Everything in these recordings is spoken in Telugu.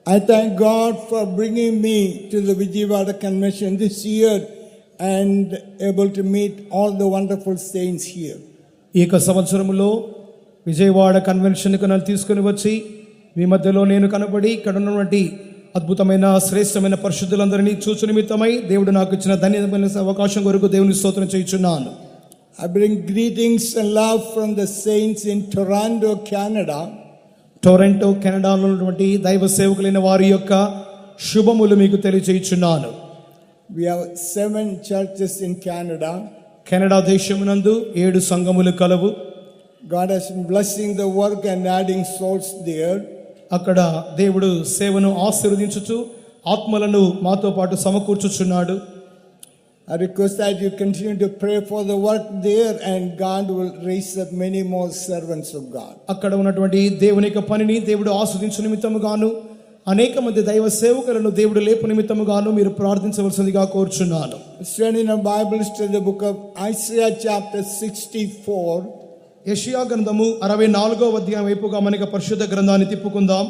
I thank God for bringing me to the Vijayawada Convention this year and able to meet all the wonderful saints here. ఈ యొక్క సంవత్సరంలో విజయవాడ కన్వెన్షన్కు నన్ను తీసుకుని వచ్చి మీ మధ్యలో నేను కనబడి ఇక్కడ ఉన్నటువంటి అద్భుతమైన శ్రేష్టమైన పరిశుద్ధులందరినీ చూచు నిమిత్తమై దేవుడు నాకు ఇచ్చిన ధన్యమైన అవకాశం కొరకు దేవుని స్తోత్రం చేయుచున్నాను. I bring greetings and love from the saints in Toronto, Canada. Toronto కెనడాలో ఉన్నటువంటి దైవ సేవకులైన వారి యొక్క శుభములు మీకు తెలియజేయుచున్నాను. We have 7 churches in Canada. Canada దేశమునందు 7 సంఘములు కలవు. God has been blessing the work and adding souls there. అక్కడ దేవుడు సేవను ఆశీర్వదించుచు ఆత్మలను మాతో పాటు సమకూర్చుచున్నాడు. I request that you continue to pray for the work there and God will raise up many more servants of God. అక్కడ ఉన్నటువంటి దేవుని యొక్క పనిని దేవుడు ఆస్వాదించు నిమిత్తముగాను అనేక మంది దైవ సేవకులను దేవుడు లేపు నిమిత్తముగాను మీరు ప్రార్థించవలసిందిగా కోరుచున్నాను. Turn in our Bibles to the book of Isaiah chapter 64. యెషయా గ్రంథము 64వ అధ్యాయం వైపుగా మనకి పరిశుద్ధ గ్రంథాన్ని తిప్పుకుందాం.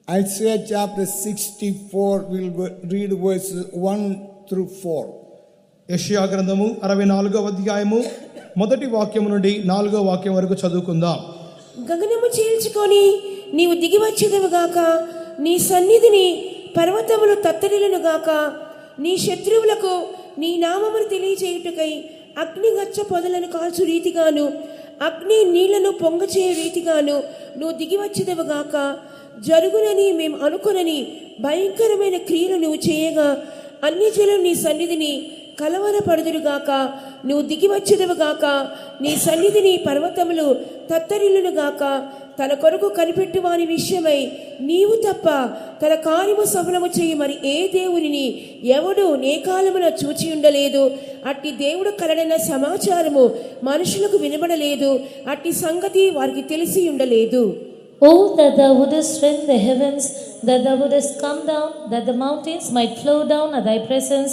Isaiah chapter 64, we'll read verses 1 through 4. యెషయా గ్రంథము 64వ అధ్యాయము మొదటి వాక్యం నుండి 4వ వాక్యం వరకు చదువుకుందాం. గగనము చీల్చుకొని నీవు దిగి వచ్చేదవుగాక, నీ సన్నిధిని పర్వతములు తత్తరిల్లునుగాక. నీ శత్రువులకు నీ నామమును తెలియజేయుటకై అగ్ని గచ్చ పొదలను కాల్చు రీతిగాను అగ్ని నీళ్లను పొంగచేయ రీతిగాను నువ్వు దిగి వచ్చేదవుగాక. జరుగునని మేము అనుకునని భయంకరమైన క్రియలు నువ్వు చేయగా అన్ని జనులు నీ సన్నిధిని కలవరపడుదురుగాక. నువ్వు దిగి వచ్చేదవుగాక, నీ సన్నిధిని పర్వతములు తత్తరిల్లునుగాక. తన కొరకు కనిపెట్టు వాని విషయమై నీవు తప్ప తన కార్యము సఫలము చేయి మరి ఏ దేవునిని ఎవడు నే కాలమున చూచి ఉండలేదు. అట్టి దేవుడు కలడన్న సమాచారము మనుషులకు వినబడలేదు, అట్టి సంగతి వారికి తెలిసి ఉండలేదు. Oh, that thou wouldest rend the heavens, that thou wouldest come down, that the mountains might flow down at thy presence,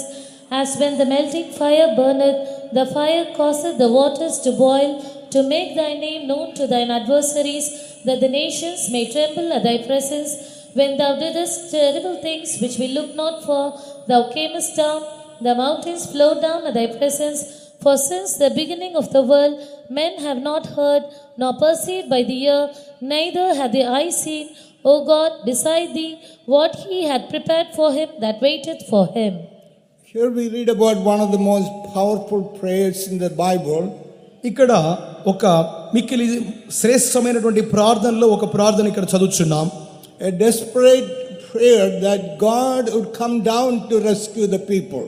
as when the melting fire burneth, the fire causeth the waters to boil, to make thy name known to thine adversaries, that the nations may tremble at thy presence. When thou didst terrible things which we looked not for, thou camest down, the mountains flowed down at thy presence. For since the beginning of the world, men have not heard, nor perceived by the ear, neither hath the eye seen, O God, beside thee, what he had prepared for him that waiteth for him. Here we read about one of the most powerful prayers in the Bible. ఇక్కడ ఒక మిక్కిలి శ్రేష్టమైనటువంటి ప్రార్థనలో ఒక ప్రార్థన ఇక్కడ చదువుచున్నాం. A desperate prayer that God would come down to rescue the people.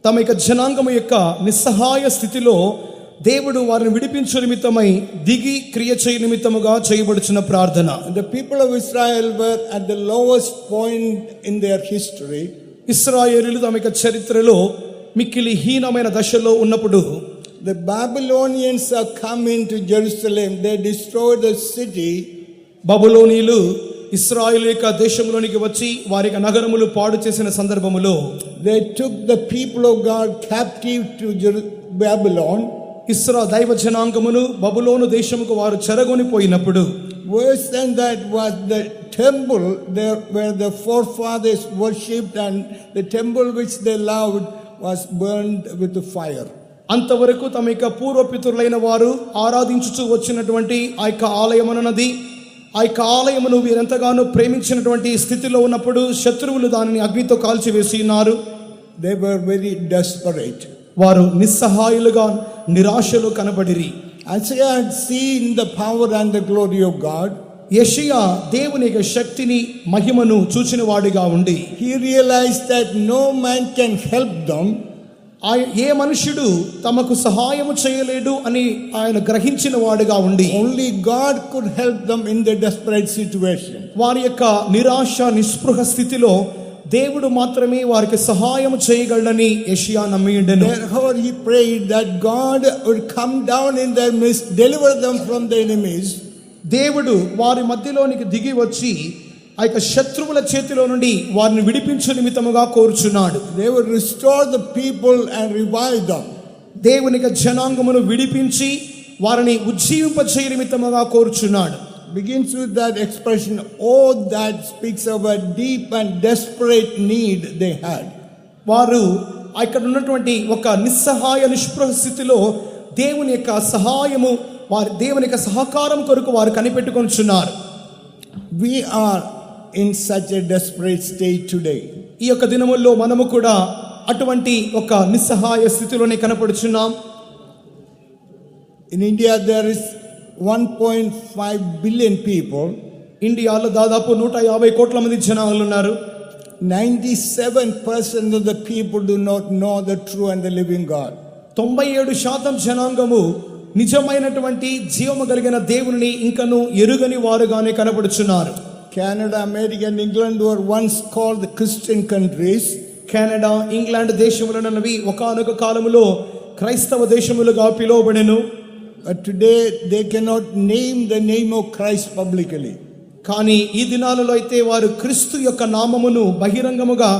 తమ యొక్క జనాంగము యొక్క నిస్సహాయ స్థితిలో దేవుడు వారిని విడిపించు నిమిత్తమై దిగి క్రియ చేయ నిమిత్తముగా చేయబడుచున్న ప్రార్థన. The people of Israel were at the lowest point in their history. ఇశ్రాయేలీయులు తమ యొక్క చరిత్రలో మిక్కిలి హీనమైన దశలో ఉన్నప్పుడు The Babylonians have come into Jerusalem. They destroyed the city. బబులోనీయులు ఇశ్రాయేలు యొక్క దేశంలోనికి వచ్చి వారి యొక్క నగరములు పాడు చేసిన సందర్భములో They took the people of God captive to Babylon. దైవ జనాంగమును బబులోను దేశముకు వారు చెరగొని పోయినప్పుడు Worse than that was the temple there where the forefathers worshipped, and the temple which they loved was burned with the fire. అంతవరకు తమ యొక్క పూర్వపితరులైన వారు ఆరాధించుచూ వచ్చినటువంటి ఆ యొక్క ఆలయమన్నది ఆ యొక్క ఆలయమును వీరెంతగానో ప్రేమించినటువంటి స్థితిలో ఉన్నప్పుడు శత్రువులు దానిని అగ్నితో కాల్చివేసి ఉన్నారు. They were very desperate. వారు నిస్సహాయులుగా నిరాశలో కనబడిరి. Isaiah had seen the power and the glory of God. యెషయా దేవుని యొక్క శక్తిని మహిమను చూచిన వాడిగా ఉండి He realized that no man can help them. ఏ మనుష్యుడు తమకు సహాయము చేయలేడు అని ఆయన గ్రహించిన వాడుగా ఉండి Only God could help them in their desperate situation. వారి యొక్క నిరాశ నిస్పృహ స్థితిలో దేవుడు మాత్రమే వారికి సహాయం చేయగలడని యెషయా నమ్మియుండెను. Therefore he prayed that God would come down in their midst, deliver them from the enemies. దేవుడు వారి మధ్యలోనికి దిగి వచ్చి ఆ యొక్క శత్రువుల చేతిలో నుండి వారిని విడిపించు నిమిత్తముగా కోరుచున్నాడు. They would restore the people and revive them. దేవుని యొక్క జనాంగమును విడిపించి వారిని ఉజ్జీవింపచేయ నిమిత్తముగా కోరుచున్నాడు. begins with that expression, oh, that speaks of a deep and desperate need they had. వారు అక్కడ ఉన్నటువంటి ఒక నిస్సహాయ నిష్ప్రభ స్థితిలో దేవుని యొక్క సహాయము వారి దేవుని యొక్క సహకారం కొరకు వారు కనిపెట్టుకొనుచున్నారు. We are in such a desperate state today. ఈ యొక్క దినముల్లో మనము కూడా అటువంటి ఒక నిస్సహాయ స్థితిలోనే కనపడుచున్నాం. In India there is 1.5 billion people. ఇండియాలో దాదాపు 150 కోట్ల మంది జనాలు ఉన్నారు. 97% of the people do not know the true and the living God. 97% జనాంగము నిజమైనటువంటి జీవము కలిగిన దేవుని ఇంకను ఎరుగని వారుగానే కనపడుచున్నారు. Canada, America and England were once called the Christian countries. Canada, England దేశములనవి ఒకానొక కాలములో క్రైస్తవ దేశములుగా పిలువబడెను. But today they cannot name the name of Christ publicly. కానీ ఈ దినాలలో అయితే వారు క్రీస్తు యొక్క నామమును బహిరంగముగా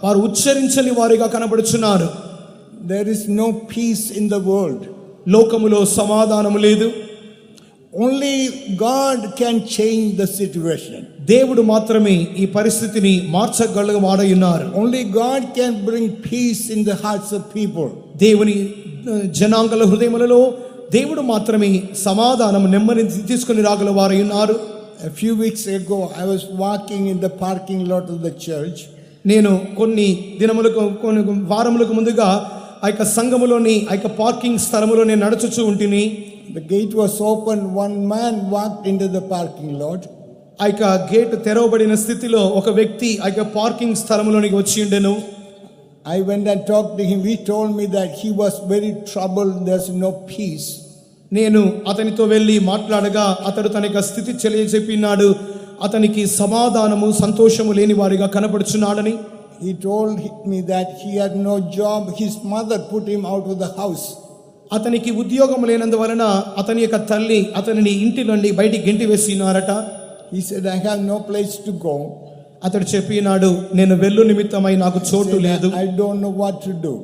వారు ఉచ్చరించని వారిగా కనబడుచున్నారు. There is no peace in the world. లోకములో సమాధానము లేదు. Only God can change the situation. దేవుడు మాత్రమే ఈ పరిస్థితిని మార్చగల వాడయున్నారు. Only God can bring peace in the hearts of people. దేవుని జనాంగల హృదయములలో దేవుడు మాత్రమే సమాధానం నెమ్మది తీసుకుని రాగల వారయున్నారు. A few weeks ago I was walking in the parking lot of the church. నేను కొన్ని వారములకు ముందుగా ఆ యొక్క సంఘములోని ఆ యొక్క పార్కింగ్ స్థలములో నేను నడుచుచూ ఉంటిని. The gate was open. One man walked into the parking lot. ఆ యొక్క గేట్ తెరవబడిన స్థితిలో ఒక వ్యక్తి ఆ యొక్క పార్కింగ్ స్థలములోనికి వచ్చి ఉండెను. I went and talked to him. He told me that he was very troubled. There's no peace. నేను అతనితో వెళ్ళి మాట్లాడగా అతడు తన యొక్క స్థితి తెలియజెప్పినాడు. అతనికి సమాధానము సంతోషము లేని వారిగా కనపడుచున్నాడని. He told me that he had no job. His mother put him out of the house. అతనికి ఉద్యోగం లేనందువలన అతని యొక్క తల్లి అతనిని ఇంటి నుండి బయటికి గెంటి వేసినారట. He said, I have no place to go. అతడు చెప్పినాడు, నేను వెళ్ళు నిమిత్తమై నాకు చోటు లేదు. I don't know what to do.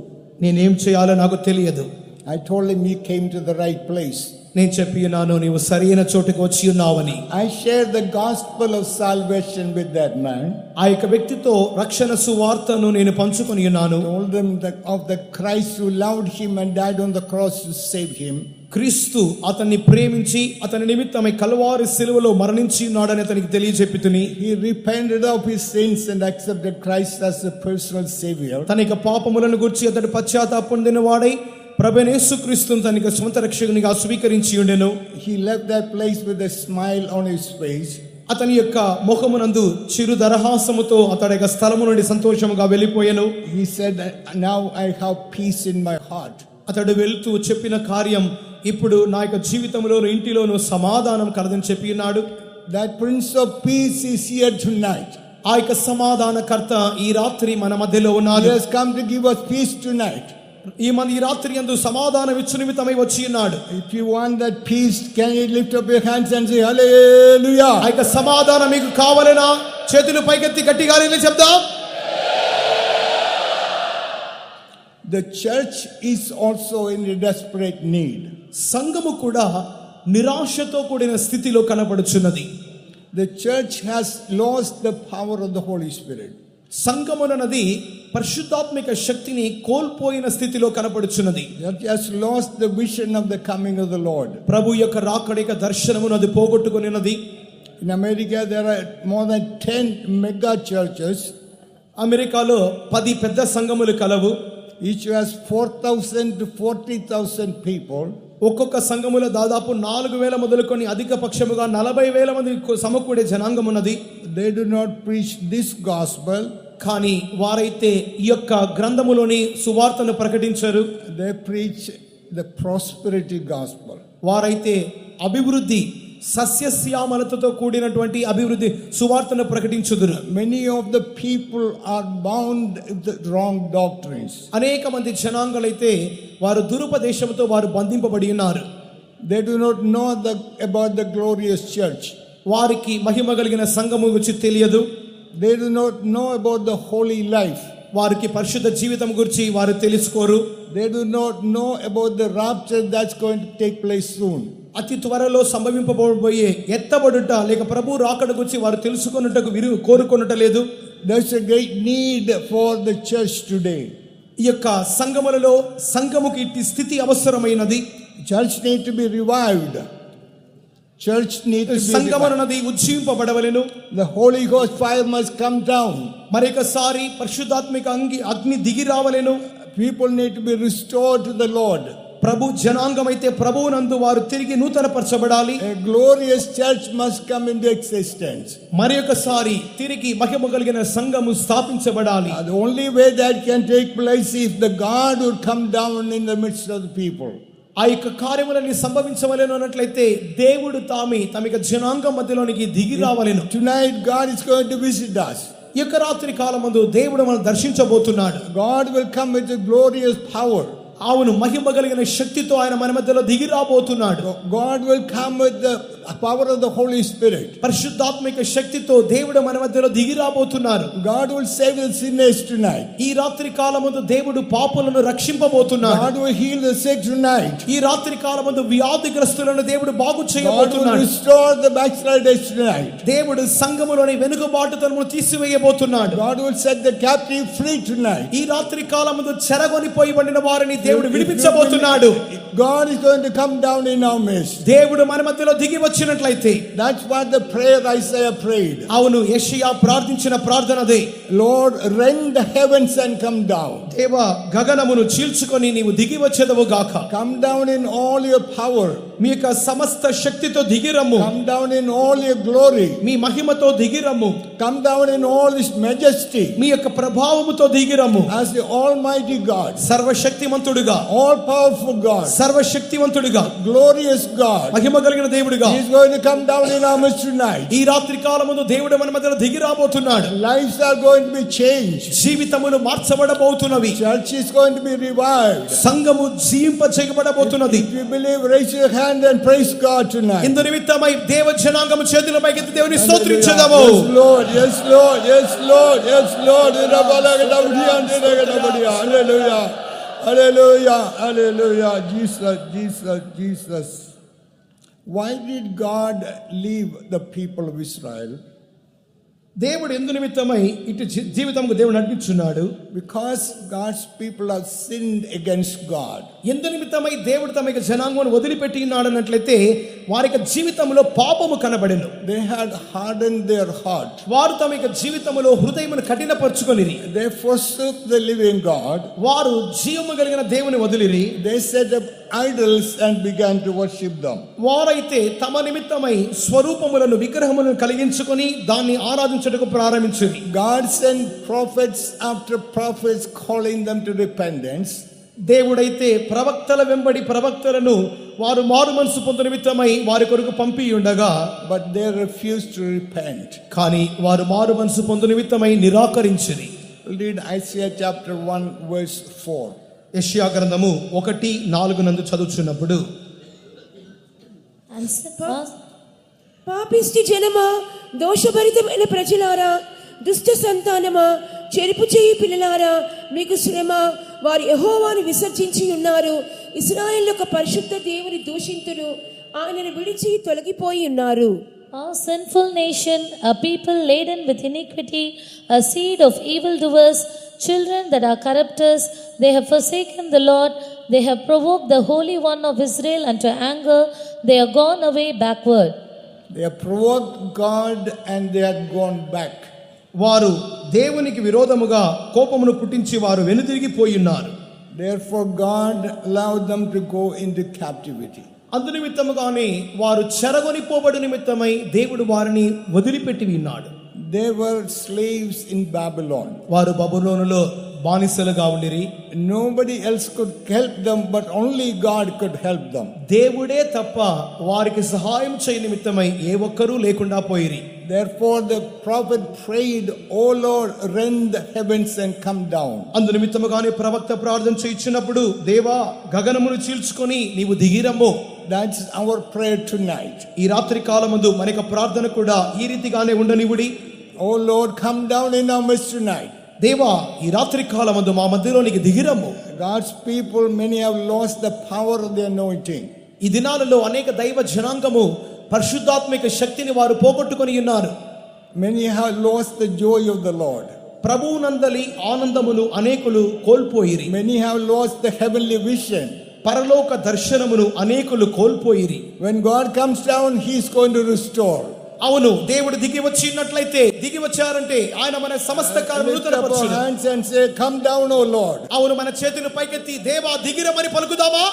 నేనేం చేయాలో నాకు తెలియదు. I told him he came to the right place. నేను చెప్పినాను, నీవు సరైన చోటుకు వచ్చి ఉన్నావని. I shared the gospel of salvation with that man. ఆ యొక్క వ్యక్తితో రక్షణ సువార్తను నేను పంచుకొని ఉన్నాను. Told them of the Christ who loved him and died on the cross to save him. క్రీస్తు అతన్ని ప్రేమించి అతని నిమిత్తమై కల్వారి శిలువలో మరణించి ఉన్నాడని అతనికి తెలియజెప్పితిని. He repented of his sins and accepted Christ as a personal savior. తన యొక్క పాపములను గురించి అతడు పశ్చాత్తాపం పొందిన వాడై ప్రభువైన యేసుక్రీస్తును తన యొక్క సొంత రక్షకునిగా స్వీకరించి ఉండెను. He left that place with a smile on his face. అతని యొక్క ముఖమునందు చిరు దరహాసముతో అతడి యొక్క స్థలము నుండి సంతోషముగా వెళ్ళిపోయెను. He said, now I have peace in my heart. అతడు వెళ్తూ చెప్పిన కార్యం, ఇప్పుడు నా యొక్క జీవితంలో ఇంటిలోను సమాధానం కలదని చెప్పి ఉన్నాడు. That Prince of Peace is here tonight. ఆ యొక్క సమాధానకర్త ఈ రాత్రి మన మధ్యలో ఉన్నాడు. He has come to give us peace tonight. ఈ రాత్రి యందు సమాధానం ఇచ్చు నిమిత్తమై వచ్చి ఉన్నాడు. If you want that peace, can you lift up your hands and say hallelujah? ఆ యొక్క సమాధానం మీకు కావాలనా? చేతులు పైకెత్తి గట్టిగా చెప్దాం. The church is also in a desperate need. సంఘము కూడా నిరాశతో కూడిన స్థితిలో కనబడుచున్నది. The church has lost the power of the Holy Spirit. సంఘమునది పరిశుద్ధాత్మిక శక్తిని కోల్పోయిన స్థితిలో కనపడుచున్నది. It has lost the vision of the coming of the Lord. ప్రభు యొక్క రాకడిక దర్శనమును అది పోగొట్టుకొనినది. In America there are more than 10 mega churches. అమెరికాలో 10 పెద్ద సంఘములు కలవు. Each has 4,000 to 40,000 people. ఒక్కొక్క సంఘములో దాదాపు 4,000 మొదలుకొని అధిక పక్షముగా 40,000 మంది సమకూడే జనాంగం ఉన్నది. They do not preach this gospel. కానీ వారైతే ఈ యొక్క గ్రంథములోని సువార్తను ప్రకటించరు. They preach the prosperity gospel. వారైతే అభివృద్ధి సస్యశ్యామలతతో కూడినటువంటి అభివృద్ధి సువార్తను ప్రకటించుదురు. Many of the people are bound with the wrong doctrines. అనేక మంది జనాంగలైతే వారు దురుపదేశంతో వారు బంధింపబడి ఉన్నారు. They do not know about the glorious church. వారికి మహిమ కలిగిన సంఘము గురించి తెలియదు. They do not know about the holy life. వారికి పరిశుద్ధ జీవితం గురించి వారు తెలుసుకోరు. They do not know about the rapture that's going to take place soon. అతి త్వరలో సంభవింపబోయే ఎత్తబడుట లేక ప్రభు రాకడ గురించి వారు తెలుసుకొనుటకు కోరుకొనుట లేదు. There's a great need for the church today. ఈ యొక్క సంఘములలో సంఘముకి ఇట్టి స్థితి అవసరమైనది. Church need to be revived. Church need to be revived. సంఘమన్నది ఉజ్జీవింపబడవలెను. The Holy Ghost fire must come down. మరొకసారి పరిశుద్ధాత్మిక అగ్ని దిగి రావలెను. People need to be restored to the Lord. ప్రభు జనాంగమైతే ప్రభువునందు వారు తిరిగి నూతనపరచబడాలి. A glorious church must come into existence. మరొకసారి తిరిగి మహిమ కలిగిన సంఘము స్థాపించబడాలి. The only way that can take place is the God would come down in the midst of the people. ఆ యొక్క కార్యములన్నీ సంభవించవలెను అన్నట్లయితే దేవుడు తమ జనాంగం మధ్యలోనికి దిగి రావలెను. Tonight God is going to visit us. ఈ యొక్క రాత్రి కాలమందు దేవుడు మనల్ని దర్శించబోతున్నాడు. God will come with a glorious power. అవును, మహిమ కలిగిన శక్తితో ఆయన మన మధ్యలో దిగి రాబోతున్నాడు. God will come with the power of the Holy Spirit. పరిశుద్ధాత్మిక శక్తితో దేవుడు మన మధ్యలో దిగి రాబోతున్నారు. God will save the sinners tonight. ఈ రాత్రి కాలమందు దేవుడు పాపులను రక్షింపబోతున్నాడు. God will heal the sick tonight. ఈ రాత్రి కాలమందు వ్యాధిగ్రస్తులను దేవుడు బాగు God will చేయబోతున్నాడు. restore the backsliders tonight. దేవుడు సంఘములోని వెనుకబాటుతనమును తీసివేయబోతున్నాడు. God will set the captive free tonight. ఈ రాత్రి కాలమందు చెరగొనిపోయబడిన వారిని దేవుడు విడిపించబోతున్నాడు. God is going to come down in our midst. దేవుడు మన మధ్యలో దిగి వచ్చినట్లయితే, That's what the prayer Isaiah prayed. అవును, యెషయా ప్రార్థించిన ప్రార్థనదే. Lord, rend the heavens and come down. దేవా, గగనమును చీల్చుకొని నీవు దిగి వచ్చేదవు గాక. Come down in all your power. మీ యొక్క సమస్త శక్తితో దిగిరమ్ము. Come down in all your glory. మీ మహిమతో దిగిరమ్ము. Come down in all this majesty. మీ యొక్క ప్రభావముతో దిగిరమ్ము. As the Almighty God, సర్వశక్తిమంతుడుగా, all powerful God, సర్వశక్తివంతుడుగా, glorious God. మహిమ కలిగిన దేవుడుగా He is going to come down in our midst tonight. ఈ రాత్రి కాలమందు దేవుడు మన మధ్యలో దిగి రాబోతున్నాడు. Lives are going to be changed. జీవితములు మార్చబడబోతున్నవి. Church is going to be revived. సంఘము జీవింప చేయబడబోతున్నది. If you believe, raise your hand and praise God tonight. ఇందు నిమిత్తమై దేవ జనాంగము చేతుల పైకెత్తి దేవుని స్తోత్రించెదము. Yes Lord, yes Lord, yes Lord, yes Lord. Hallelujah, hallelujah, hallelujah. Jesus, Jesus, Jesus. Why did God leave the people of Israel? దేవుడు ఎందు నిమిత్తమై ఇటు జీవితముకు దేవుడు నడిపించున్నాడు. Because God's people have sinned against God. ఎందు నిమిత్తమై దేవుడు తమ యొక్క జనాంగమును వదిలిపెట్టి ఉన్నాడు అన్నట్లయితే వారి యొక్క జీవితంలో పాపము కనబడెను. They had hardened their heart. వారు తమ యొక్క జీవితంలో హృదయమును కఠినపరచుకొనిరి. They forsook the living God. వారు జీవము కలిగిన దేవుని వదిలిరి. They set up idols and began to worship them. వారైతే తమ నిమిత్తమై స్వరూపములను విగ్రహములను కలిగించుకొని దాన్ని ఆరాధించుటకు ప్రారంభించిరి. God sent prophets after prophets calling them to repentance. దేవుడైతే ప్రవక్తల వెంబడి ప్రవక్తలను వారు మారు మనసు పొందు నిమిత్తమై వారి కొరకు పంపి ఉండగా, but they refused to repent. కానీ వారు మారు మనసు పొందు నిమిత్తమై నిరాకరించిరి. Read Isaiah chapter 1 verse 4. యెషయా గ్రంథము 1:4 నందు చదువుచున్నప్పుడు, పాపిష్టి జనమా, దోషభరితమైన ప్రజలారా, దుష్ట సంతానమా, చెరుపు చేయి పిల్లలారా, మీకు శ్రమ. వారు యెహోవాను విసర్జించి ఉన్నారు. ఇశ్రాయేలు యొక్క పరిశుద్ధ దేవుని దూషింతులు ఆయనను విడిచి తొలగిపోయి ఉన్నారు. A sinful nation, a people laden with iniquity, a seed of evildoers, children that are corrupters, they have forsaken the Lord, they have provoked the Holy One of Israel unto anger, they are gone away backward. They have provoked God and they had gone back. వారు దేవునికి విరోధముగా కోపమును పుట్టించి వారు వెనుదిరిగిపోయి ఉన్నారు. Therefore God allowed them to go into captivity. అందు నిమిత్తముగానే వారు చెరగొనిపోబడి నిమిత్తమై దేవుడు వారిని వదిలిపెట్టి ఉన్నాడు. They were slaves in Babylon. వారు బబులోనులో బానిసలుగా ఉండిరి. Nobody else could help them, but only God could help them. దేవుడే తప్ప వారికి సహాయం చేయ నిమిత్తమై ఏ ఒక్కరూ లేకుండా పోయిరి. Therefore the prophet prayed, "O Lord, rend the heavens and come down." అందు నిమిత్తముగానే ప్రవక్త ప్రార్థన చేయించినప్పుడు, దేవా గగనమును చీల్చుకొని నీవు దిగిరమ్ము. That's our prayer tonight. ఈ రాత్రి కాలమందు మనక ప్రార్థన కూడా ఈ రీతిగానే ఉండనివుడి. "O Lord, come down in our midst tonight." దేవా, ఈ రాత్రి కాలమందు మా మధ్యలోనికి దిగిరమ్ము. God's people, many have lost the power of the anointing. ఈ దినాలలో అనేక దైవ జనాంగము పరిశుద్ధాత్మిక శక్తిని వారు పోగొట్టుకొని ఉన్నారు. Many have lost the joy of the Lord. ప్రభువునందలి ఆనందమును అనేకులు కోల్పోయిరి. Many have lost the heavenly vision. పరలోక దర్శనమును అనేకులు కోల్పోయిరి. When God comes down, He is going to restore. అవును, దేవుడు దిగి వచ్చినట్లయితే, దిగి వచ్చారంటే ఆయన మన సమస్త కార్యములు Lift up our hands and say, "Come down, O Lord." అవును, మన చేతులు పైకెత్తి దేవా దిగిరమని పలుకుదామా?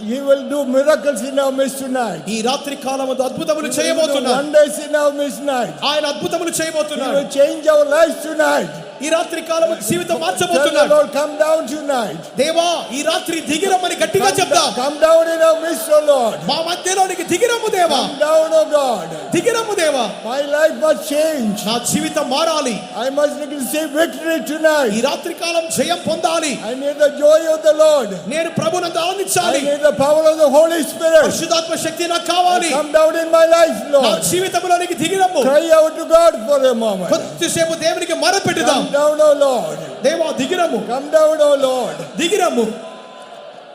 He will do miracles in our midst tonight. ఈ రాత్రి కాలమందు అద్భుతములు He will do చేయబోతున్నాడు. wonders in our midst tonight. ఆయన అద్భుతములు He చేయబోతున్నాడు. will change our lives tonight. ఈ రాత్రి కాలము జీవితం Tell the మార్చబోతున్నాడు. Lord, "Come down tonight." దేవా ఈ రాత్రి దిగిరమని గట్టిగా చెప్దాం. Come down in our midst, O Lord. మా మధ్యలోనికి దిగిరము దేవా, Come down, O God. దిగిరము దేవా. My life must change. నా జీవితం మారాలి. I must receive victory tonight. ఈ రాత్రి కాలం జయం పొందాలి. I need the joy of the Lord. నేను ప్రభునందు I ఆనందించాలి. need the power of the Holy Spirit. పరిశుద్ధాత్మ శక్తి నాకు కావాలి. Come down in my life, నా Lord. జీవితంలోనికి దిగిరము. Cry out to God for a moment. కొద్దిసేపు దేవునికి మొరపెట్టుదాం. Come down, O Lord. దేవా దిగిరము, Come down, O Lord. దిగిరము.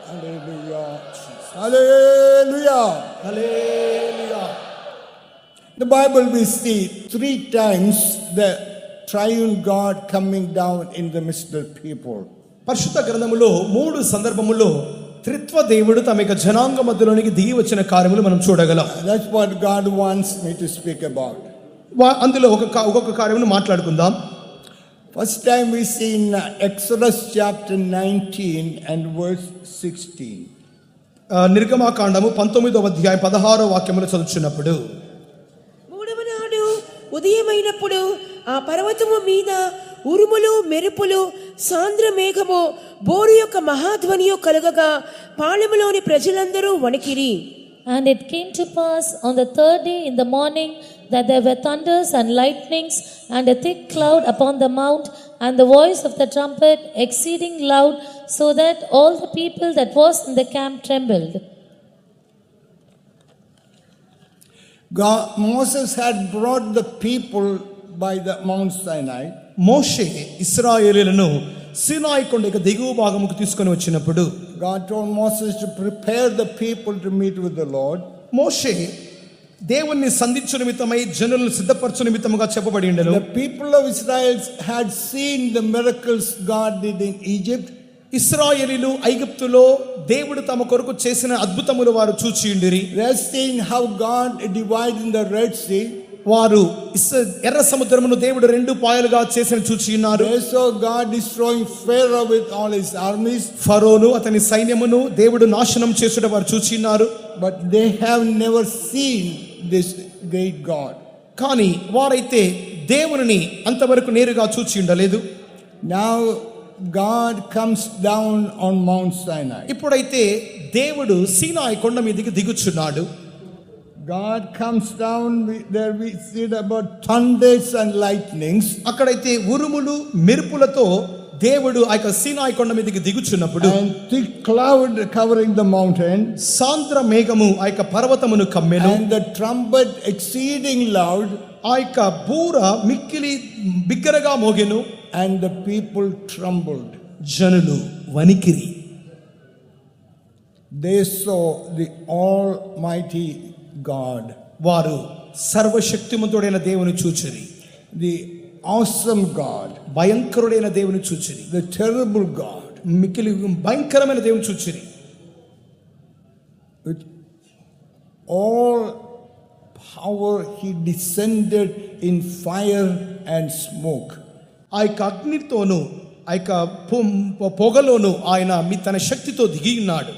Hallelujah. Hallelujah. Hallelujah. The Bible we see 3 times the triune God coming down in the midst of people. పరిశుద్ధ గ్రంథములో 3 సందర్భముల్లో త్రిత్వ దేవుడు తమ యొక్క జనాంగ మధ్యలోనికి దిగి వచ్చిన కార్యములు మనం చూడగలం. That's what God wants me to speak about. అందులో ఒక్కొక్క కార్యమును మాట్లాడుకుందాం. First time we see in Exodus chapter 19 and verse 16. నిర్గమాకాండము 19వ అధ్యాయం 16వ వాక్యమును చదువుచున్నప్పుడు, మూడవ నాడు ఉదయమైనప్పుడు ఆ పర్వతము మీద ఉరుములు, మెరుపులు, సాంద్ర మేఘము, బోరు యొక్క మహాధ్వనియు కలుగగా పాళెములోని ప్రజలందరూ వణికిరి. And it came to pass on the third day in the morning that there were thunders and lightnings and a thick cloud upon the mount, and the voice of the trumpet exceeding loud, so that all the people that was in the camp trembled. Moses had brought the people by the Mount Sinai. మోషే ఇశ్రాయేలీయులను సీనాయి కొండకు దిగువ భాగముకు తీసుకొని వచ్చినప్పుడు God told Moses to prepare the people to meet with the Lord. మోషే దేవుణ్ణి సంధించు నిమిత్తమై జనులను సిద్ధపరచు నిమిత్తముగా చెప్పబడి ఉండెను. The people of Israel had seen the miracles God did in Egypt. ఇశ్రాయేలీయులు ఐగుప్తులో దేవుడు తమ కొరకు చేసిన అద్భుతములు వారు చూచి ఉండిరి. They had seen how God divided the Red Sea. వారు ఎర్ర సముద్రమును దేవుడు 2 పాయలుగా చేసిన చూచి ఉన్నారు. They saw God destroying Pharaoh with all his armies. ఫరోను అతని సైన్యమును దేవుడు నాశనం చేసుట వారు చూచి ఉన్నారు. But they have never seen this great God. కానీ వారైతే దేవునిని అంతవరకు నేరుగా చూచి ఉండలేదు. Now God comes down on Mount Sinai. ఇప్పుడైతే దేవుడు సీనాయి కొండ మీదకి దిగుచున్నాడు. God comes down, there we see about thunders and lightnings. అక్కడైతే ఉరుములు మెరుపులతో దేవుడు ఆ యొక్క సీనాయి కొండ మీదకి దిగుచున్నప్పుడు, And thick cloud covering the mountain. సాంద్ర మేఘము ఆ యొక్క పర్వతమును కమ్మెను. And the trumpet exceeding loud. ఆ యొక్క బూర మిక్కిలి బిగ్గరగా మోగెను. And the people trembled. జనులు వణికిరి. They saw the Almighty God. వారు సర్వశక్తిమంతుడైన దేవుని చూచిరి. The awesome God. భయంకరుడైన దేవుని చూచిరి. The terrible God. మిక్కిలి భయంకరమైన దేవుని చూచిరి. With all power he descended in fire and smoke. ఆ యొక్క అగ్నితోను ఆ యొక్క పొగలోను ఆయన తన శక్తితో దిగి ఉన్నాడు.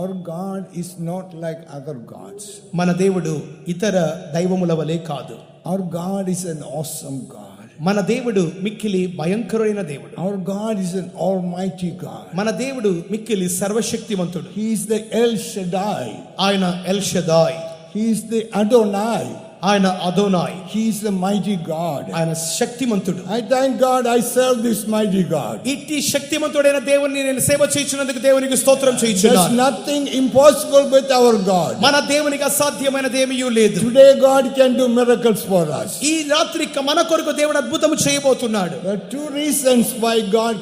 Our God is not like other gods. మన దేవుడు ఇతర దైవముల వలె కాదు. Our God is an awesome God. మన దేవుడు మిక్కిలి భయంకరుడైన దేవుడు. Our God is an almighty God. మన దేవుడు మిక్కిలి సర్వశక్తివంతుడు. He is the El Shaddai. ఆయన L షదాయ్. He is the Adonai. ఆయన Adonai. He is the mighty God. ఆయన శక్తిమంతుడు. I thank God I serve this mighty God. ఇట్టి శక్తిమంతుడైన దేవుని నేను సేవ చేయించినందుకు దేవునికి స్తోత్రం There's చేయించున్నాను. nothing impossible with our God. మన దేవునికి అసాధ్యమైనది ఏమీ లేదు. Today God can do miracles for us. ఈ రాత్రి మన కొరకు దేవుడు అద్భుతము చేయబోతున్నాడు. There are 2 reasons why God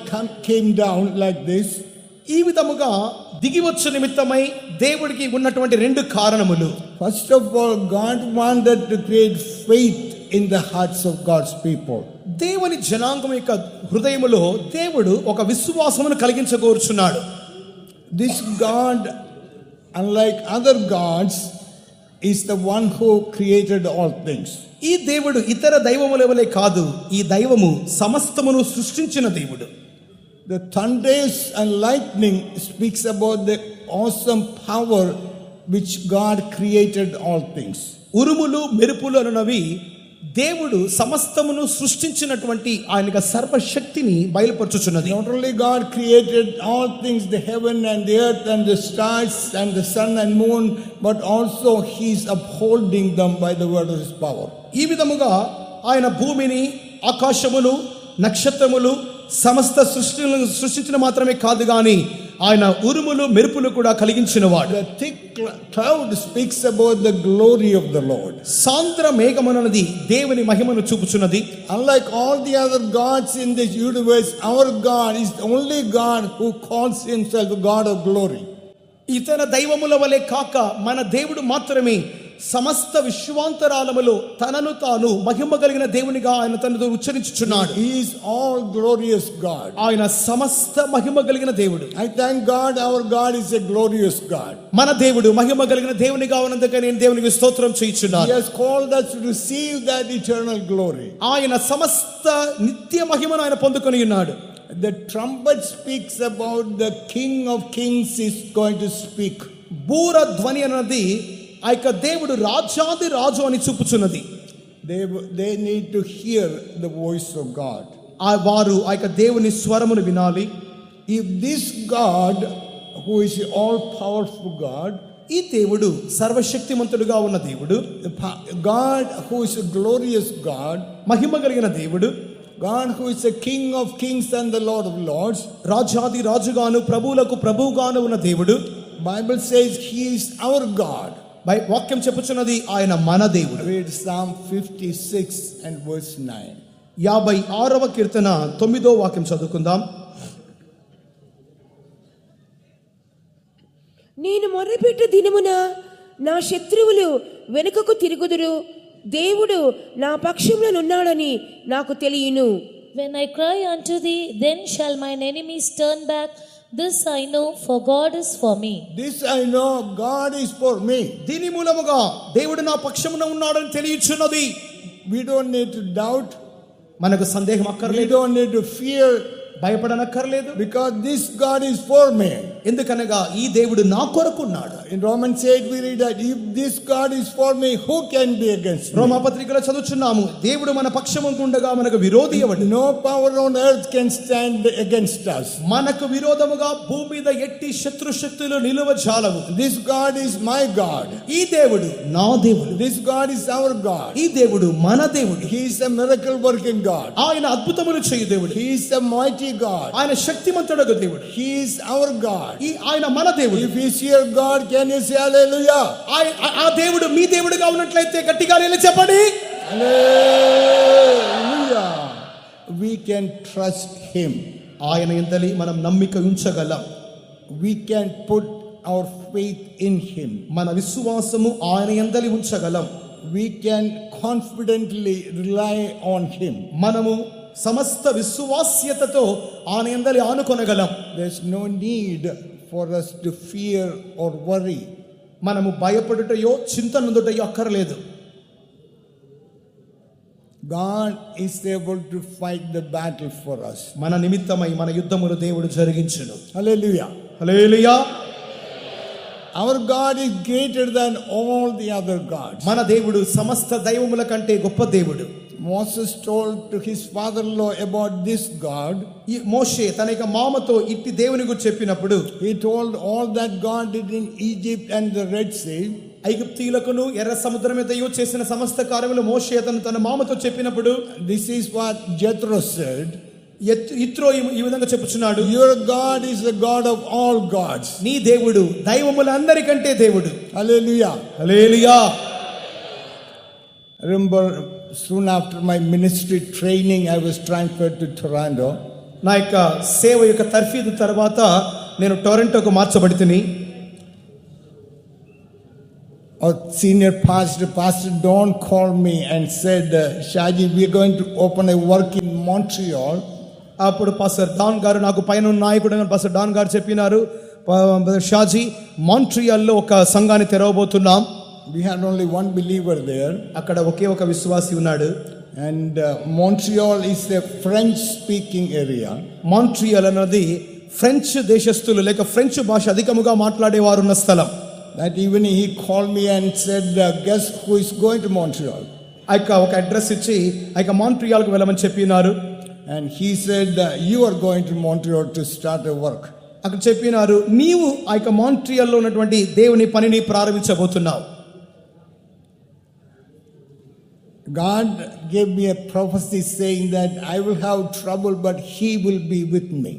came down like this. ఈ విధముగా దిగివచ్చు నిమిత్తమై దేవుడికి ఉన్నటువంటి రెండు కారణములు. First of all, God wanted to create faith in the hearts of God's people. దేవుని జనాంగం యొక్క హృదయములో దేవుడు ఒక విశ్వాసమును కలిగించగోరుచున్నాడు. This God, unlike other gods, is the one who created all things. ఈ దేవుడు ఇతర దైవముల వలె కాదు, ఈ దైవము సమస్తమును సృష్టించిన దేవుడు. The thunders and lightning speaks about the awesome power which God created all things. ఉరుములు మెరుపులు అనునవి దేవుడు సమస్తమును సృష్టించినటువంటి ఆయన యొక్క సర్వశక్తిని బయలుపరచుచున్నది. Not only God created all things, the heaven and the earth and the stars and the sun and moon, but also He is upholding them by the word of His power. ఈ విధముగా ఆయన భూమిని, ఆకాశములు, నక్షత్రములు సమస్త సృష్టిలను సృష్టించిన మాత్రమే కాదు గాని ఆయన ఉరుములు మెరుపులు కూడా కలిగించినవాడు. The thick cloud speaks about the glory of the Lord. సాంద్ర మేఘమనున్నది దేవుని మహిమను చూపుచున్నది. Unlike all the other gods in this universe, our God is the only God who calls Himself a God of glory. ఇతర దైవముల వలె కాక మన దేవుడు మాత్రమే సమస్త విశ్వాంతరాలములో తనను తాను మహిమ కలిగిన దేవునిగా ఆయన తనతో ఉచ్చరించుచున్నాడు. He is all glorious God. ఆయన సమస్త మహిమ కలిగిన దేవుడు. I thank God our God is a glorious God. మన దేవుడు మహిమ కలిగిన దేవునిగా ఉన్నందుకే నేను దేవునికి స్తోత్రం He చేయుచున్నాను. has called us to receive that eternal glory. ఆయన సమస్త నిత్య మహిమను ఆయన పొందుకొని ఉన్నాడు. The trumpet speaks about the King of Kings is going to speak. బూర ధ్వని అన్నది ఆ యొక్క దేవుడు రాజాది రాజు అని చూపుచున్నది. They need to hear the voice of God. వారు ఆ యొక్క దేవుని స్వరమును వినాలి. If this God, who is all powerful God, ఈ దేవుడు సర్వశక్తిమంతుడుగా ఉన్న దేవుడు, God who is a glorious God, మహిమ కలిగిన దేవుడు, God who is the King of Kings and the Lord of Lords, రాజాది రాజుగాను ప్రభువులకు ప్రభువుగాను ఉన్న దేవుడు, Bible says He is our God. వాక్యం చెప్పుచున్నది ఆయన మన దేవుడు. Read Psalm 56 and verse 9. 56వ కీర్తన 9వ వాక్యం చదువుకుందాం. నేను మొర్రపెట్టు దినమున నా శత్రువులు వెనుకకు తిరుగుదురు, దేవుడు నా పక్షములనున్నాడని నాకు తెలియను. When I cry unto thee, then shall mine enemies turn back. This I know, for God is for me. This I know, God is for me. దీని మూలముగా దేవుడు నా పక్షమున ఉన్నాడని తెలియచున్నది. We don't need to doubt. మనకు సందేహం We అక్కర్లేదు, don't need to fear, భయపడనక్కర్లేదు. because this God is for me. ఎందుకనగా ఈ దేవుడు నా కొరకు ఉన్నాడు. In Romans 8 we read that if this God is for me, who can be against me? రోమాపత్రికలో చదువుచున్నాము, దేవుడు మన పక్షమున ఉండగా మనకు విరోధి ఎవడు? No power on earth can stand against us. మనకు విరోధముగా భూమి మీద ఎట్టి శత్రు శక్తులు నిలువజాలవు. This God is my God. ఈ దేవుడు నా దేవుడు. This God is our God. ఈ దేవుడు మన దేవుడు. He is a miracle working God. ఆయన అద్భుతములు చేయు దేవుడు. He is a mighty God. ఆయన శక్తిమంతుడగు దేవుడు. He is our God. ఆయన మన దేవుడు. If He is your God, can you say hallelujah? ఆ దేవుడు మీ దేవుడుగా ఉన్నట్లయితే గట్టిగా చెప్పండి. Hallelujah. We can trust Him. ఆయన యందలి మనం నమ్మిక ఉంచగలం. We can put our faith in Him. మన విశ్వాసము ఆయన యందలి ఉంచగలం. We can confidently rely on Him. మనము సమస్త విశ్వాస్యతతో ఆయన యందలి ఆనుకొనగలం. There's no need for us to fear or worry. మనము భయపడుటయో చింత నొందుటయో అక్కర్లేదు. God is able to fight the battle for us. మన నిమిత్తమై మన యుద్ధములు దేవుడు జరిగించును. Hallelujah. Hallelujah. Our God is greater than all the other gods. మన దేవుడు సమస్త దైవముల కంటే గొప్ప దేవుడు. Moses told to his father-in-law about this God. ఈ మోషే తన యొక్క మామతో ఇట్టి దేవుని గురించి చెప్పినప్పుడు, He told all that God did in Egypt and the Red Sea. ఐగుప్తీయులకును ఎర్ర సముద్రం మీదయు చేసిన సమస్త కార్యములు మోషే తన మామతో చెప్పినప్పుడు, This is what Jethro said. ఇత్రో ఈ విధంగా చెప్పుచున్నాడు, Your God is the God of all gods. నీ దేవుడు దైవములందరికంటే దేవుడు. Hallelujah. Hallelujah. I remember soon after my ministry training, I was transferred to Toronto. నా యొక్క సేవ యొక్క తర్ఫీదు తర్వాత నేను టొరంటోకు మార్చబడితిని. Our senior Pastor Don called me and said, Shaji, we are going to open a work in Montreal. అప్పుడు పాస్టర్ డాన్ గారు, నాకు పైన నాయకుడు పాస్టర్ డాన్ గారు చెప్పినారు, షాజీ మాంట్రియాల్లో ఒక సంఘాన్ని తెరవబోతున్నాం. We had only one believer there. అక్కడ ఒకే ఒక విశ్వాసి ఉన్నాడు. And Montreal is a French speaking area. Montreal అన్నది ఫ్రెంచ్ దేశస్థులు లేక ఫ్రెంచ్ భాష అధికముగా మాట్లాడేవారు ఉన్న స్థలం. That evening he called me and said, guess who is going to Montreal? ఒక అడ్రస్ ఇచ్చి మాంట్రియాల్కి వెళ్ళమని చెప్పినారు. And he said, you are going to Montreal to start a work. అక్కడ చెప్పినారు, నీవు మాంట్రియాల్లో ఉన్నటువంటి దేవుని పనిని ప్రారంభించబోతున్నావు. God gave me a prophecy saying that I will have trouble but he will be with me.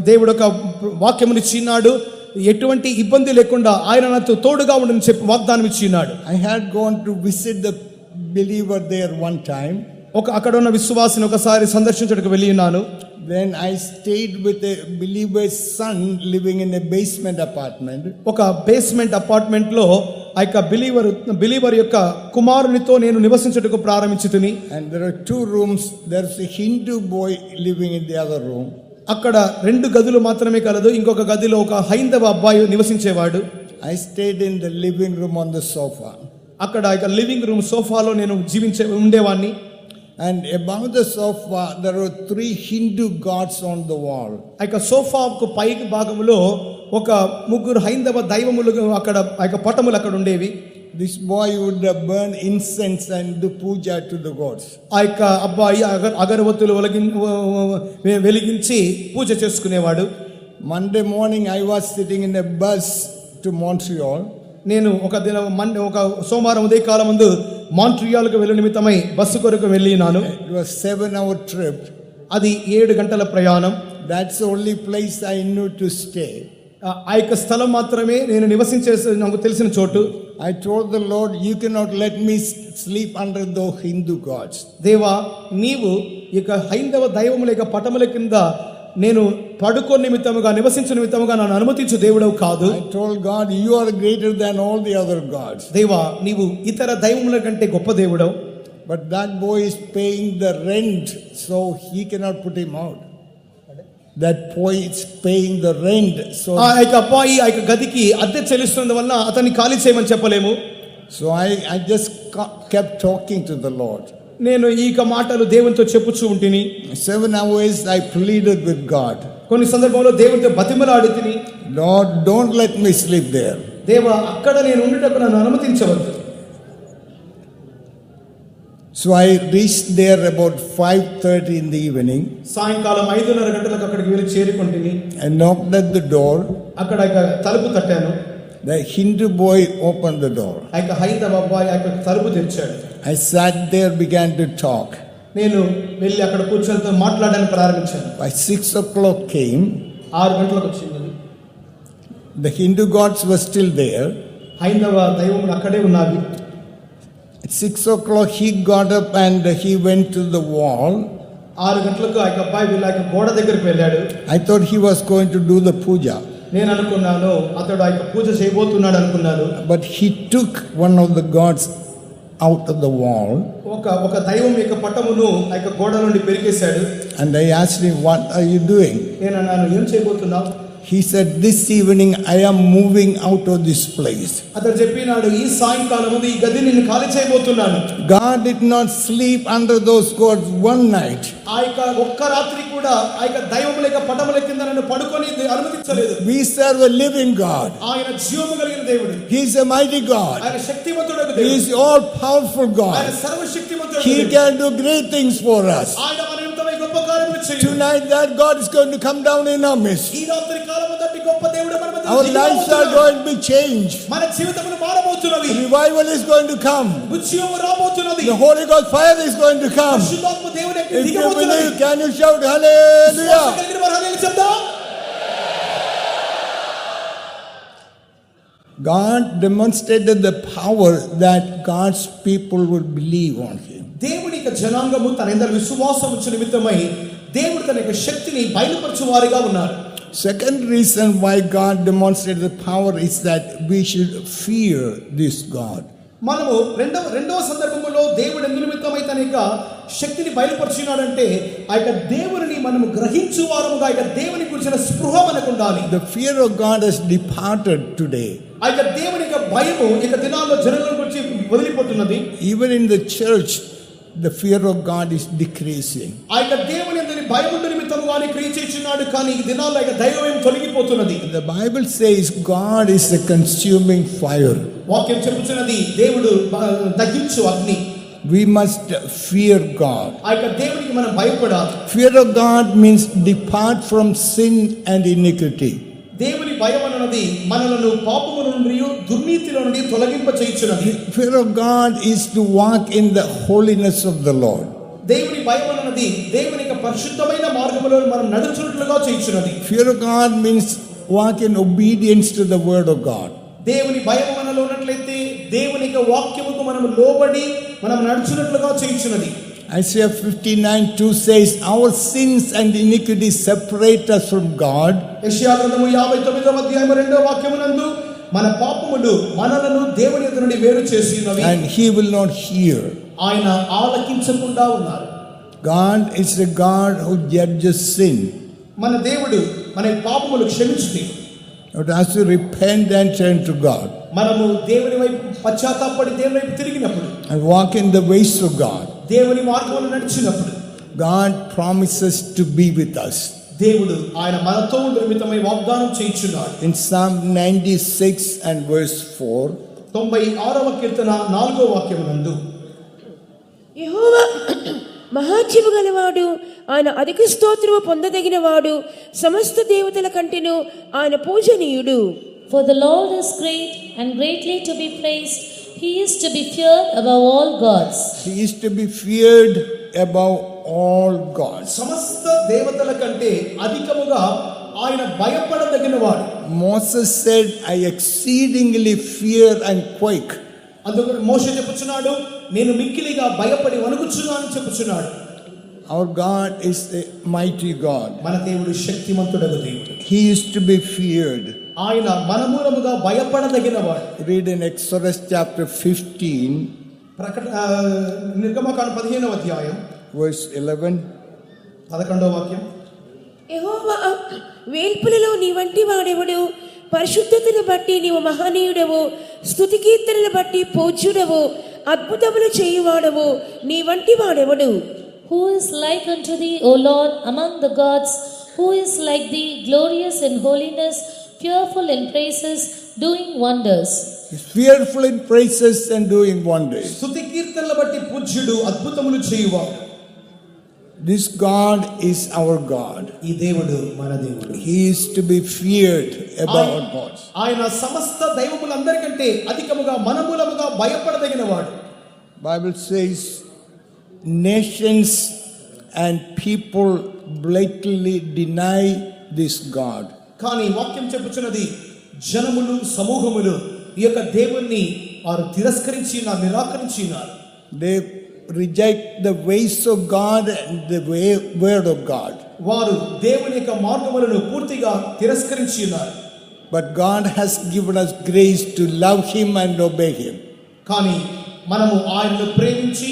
దేవుడు ఒక వాక్యముని ఇచ్చినాడు, ఎటువంటి ఇబ్బంది లేకుండా ఆయన నాతో తోడుగా ఉండని చెప్పి వాగ్దానం ఇచ్చినాడు. I had gone to visit the believer there one time. అక్కడ ఉన్న విశ్వాసిని ఒకసారి సందర్శించడానికి వెళ్ళి ఉన్నాను. Then I stayed with a believer's son living in a basement apartment. ఒక బేస్మెంట్ అపార్ట్మెంట్ లో బిలీవర్ యొక్క కుమారునితో నేను నివసించుటకు ప్రారంభించితిని. And there are 2 rooms. There's a Hindu boy living in the other room. అక్కడ 2 గదులు మాత్రమే కలదు, ఇంకొక గదిలో ఒక హైందవ అబ్బాయి నివసించేవాడు. I stayed in the living room on the sofa. అక్కడ లివింగ్ రూమ్ సోఫాలో నేను ఉండేవాడిని. And above the sofa there were 3 Hindu gods on the wall. సోఫాకు పైకి భాగంలో ఒక 3 హైందవ దైవములు అక్కడ పటములు అక్కడ ఉండేవి. This boy would burn incense and do puja to the gods. అబ్బాయి అగరవత్తులు వెలిగించి పూజ చేసుకునేవాడు. Monday morning I was sitting in a bus to Montreal. నేను ఒక సోమవారం ఉదయకాలం ముందు మాంట్రియాల్కు వెళ్ళే నిమిత్తమై బస్సు కొరకు వెళ్ళినాను. It was 7-hour trip. అది 7 గంటల ప్రయాణం. That's the only place I knew to stay. స్థలం మాత్రమే నేను నివసించే నాకు తెలిసిన చోటు. I told the Lord, you cannot let me sleep under the Hindu gods. దేవా, నీవు హైందవ దైవముల పటముల కింద నేను పడుకో నిమిత్తముగా నివసించే నిమిత్తముగా నన్ను అనుమతించు దేవుడవు కాదు. I told God, you are greater than all the other gods. దేవా, నీవు ఇతర దైవముల కంటే గొప్ప దేవుడవు. But that boy is paying the rent, so he cannot put him out. That boy is paying the rent, so అబ్బాయి గదికి అద్దె చెల్లిస్తున్నందు వల్ల అతన్ని ఖాళీ చేయమని చెప్పలేము. So I just kept talking to the Lord. నేను మాటలు దేవునితో చెప్పుచూ ఉంటిని. 7 hours I pleaded with God. కొన్ని సందర్భంలో దేవునితో బతిమలాడితిని, Lord, don't let me sleep there. దేవా, అక్కడ నేను ఉండుటకు నన్ను అనుమతించవద్దు. So I reached there about 5:30 in the evening. సాయంకాలం 5:30 గంటలకు అక్కడికి వెళ్ళి చేరుకుంటుని. I knocked at the door. అక్కడ తలుపు తట్టాను. The Hindu boy opened the door. హైందవ అబ్బాయి తలుపు తెరిచాడు. I sat there, began to talk. నేను వెళ్ళి అక్కడ కూర్చొని మాట్లాడడానికి ప్రారంభించాను. By 6 o'clock came. 6 గంటలకు వచ్చింది. The Hindu gods were still there. హైందవ దైవములు అక్కడే ఉన్నవి. At 6 o'clock he got up and he went to the wall. 6 గంటలకు అబ్బాయి వెళ్ళి గోడ దగ్గరికి వెళ్ళాడు. I thought he was going to do the puja. నేను అనుకున్నాను అతడు పూజ చేయబోతున్నాడు అనుకున్నాను. But he took one of the gods out of the wall. ఒక దైవం యొక్క పటమును గోడ నుండి పెరికేశాడు. And I asked him, what are you doing? నేను అన్నాను, ఏం చేయబోతున్నావు? He said, this evening I am moving out of this place. అతడు చెప్పినాడు, ఈ సాయంకాలం ఈ గదిని నేను ఖాళీ చేయబోతున్నాను. God did not sleep under those gods one night. ఒక్క రాత్రి కూడా దైవముల పటముల కింద నన్ను పడుకొని అనుమతించలేదు. We serve a living God. ఆయన జీవము కలిగిన దేవుడు. He is a mighty God. ఆయన శక్తివంతుడైన దేవుడు. He is all powerful God. ఆయన సర్వశక్తిమంతుడు. He can do great things for us. ఆయన మన నిమిత్తమై గొప్ప కార్యములు చేయు. Tonight that God is going to come down in our midst. ఈ రాత్రి కాలమంతటి గొప్ప దేవుడు మన మధ్య Our lives are going to be changed. మన జీవితములు మారబోతున్నవి. Revival is going to come. ఉజ్జీవము రాబోతున్నది. The Holy Ghost fire is going to come. పరిశుద్ధాత్మ దేవుని If you దిగబోతున్నది. believe, can you shout hallelujah? God demonstrated the power that God's people would believe on him. దేవుని జనాంగము తన యందు విశ్వాసము ఉంచు నిమిత్తమై దేవుడు తన శక్తిని బయలుపరచు వారిగా ఉన్నారు. Second reason why God demonstrated the power is that we should fear this God. మనము రెండవ సందర్భంలో దేవుడు ఎందు నిమిత్తమై తన యొక్క శక్తిని బయలుపరిచినాడంటే ఆ యొక్క దేవుని మనము గ్రహించు వారముగా ఆ యొక్క దేవుని గురించిన స్పృహ మనకు ఉండాలి. The fear of God has departed today. ఆ యొక్క దేవుని యొక్క భయము ఈ యొక్క దినాల్లో జనుల గురించి వదిలిపోతున్నది. Even in the church, the fear of God is decreasing. ఆ యొక్క దేవుని యందు భయము నిమిత్తము వాని క్రియ చేస్తున్నాడు, కానీ ఈ దినాల్లో ఆ యొక్క దైవం తొలగిపోతున్నది. The Bible says God is a consuming fire. వాక్యం చెప్పుచున్నది దేవుడు దహించు అగ్ని. We must fear God. ఆ యొక్క దేవునికి మనం భయపడాలి. Fear of God means depart from sin and iniquity. దేవుని భయం అన్నది మనలను పాపము నుండి దుర్నీతిలో నుండి తొలగింప చేయుచున్నది. Fear of God is to walk in the holiness of the Lord. దేవుని భయం అన్నది దేవుని యొక్క పరిశుద్ధమైన మార్గములో మనం నడుచున్నట్లుగా చేయుచున్నది. Fear of God means walk in obedience to the word of God. దేవుని భయం మనలో ఉన్నట్లయితే దేవుని యొక్క వాక్యముకు మనం లోబడి మనం నడుచున్నట్లుగా చేయుచున్నది. Isaiah 59:2 says, our sins and iniquities separate us from God. యెషయా గ్రంథము 59వ అధ్యాయము 2వ వాక్యమునందు మన పాపములు మనలను దేవుని యొద్ద నుండి వేరు చేసినవి, And he will not hear. ఆయన ఆలకించకుండా ఉన్నారు. God is a God who judges sin. మన దేవుడు మన పాపములు క్షమించును. But as we repent and turn to God మనము దేవుని వైపు పశ్చాత్తాపడి దేవుని వైపు తిరిగినప్పుడు, and walk in the ways of God, దేవుని మార్గంలో నడిచినప్పుడు God promises to be with us. దేవుడు ఆయన మనతో నిమిత్తమై వాగ్దానం చేయుచున్నాడు. In Psalm 96 and verse 4, 96వ కీర్తన 4వ వాక్యమునందు, యెహోవా మహాత్యము గలవాడు, ఆయన అధిక స్తోత్రము పొందదగిన వాడు, సమస్త దేవతల కంటెను ఆయన పూజనీయుడు. For the Lord is great and greatly to be praised. He is to be feared above all gods. he is to be feared above all gods. సమస్త దేవతల కంటే అధికముగా ఆయన భయపడదగిన వాడు. Moses said, I exceedingly fear and quake. అందుకని మోషే చెప్పుచున్నాడు, నేను మిక్కిలిగా భయపడి వణుకుచున్నాను చెప్పుచున్నాడు. Our God is a mighty God. మన దేవుడు శక్తిమంతుడగు దేవుడు. He is to be feared. ఆయన మన మూలముగా భయపడదగిన వాడు. Read in Exodus chapter 15, నిర్గమకాండ 15వ అధ్యాయం verse 11. 11వ వాక్యం. యెహోవా వేల్పులలో నీ వంటి వాడెవడు? పరిశుద్ధతను బట్టి నీవు మహనీయుడవు, స్తుతి కీర్తనను బట్టి పూజ్యుడవు, అద్భుతములు చేయువాడవు, నీ వంటి వాడెవడు? Who is like unto thee, O Lord, among the gods? Who is like thee, glorious in holiness, fearful in praises, doing wonders? He's fearful in praises and doing wonders. స్తుతి కీర్తనల బట్టి పూజ్యుడు, అద్భుతములు చేయువాడు. This God is our God. ఈ దేవుడు మన దేవుడు. He is to be feared above all gods. ఆయన సమస్త దైవములందరికంటే అధికముగా మన మూలముగా భయపడదగిన వాడు. Bible says nations and people blatantly deny this God. కానీ వాక్యం చెప్పుచున్నది, జనములు సమూహములు ఈ యొక్క దేవుణ్ణి వారు నిరాకరించినారు. They reject the ways of God and the word of God. వారు దేవుని యొక్క మార్గములను పూర్తిగా తిరస్కరించినారు. But God has given us grace to love him and obey him. కానీ మనము ఆయనను ప్రేమించి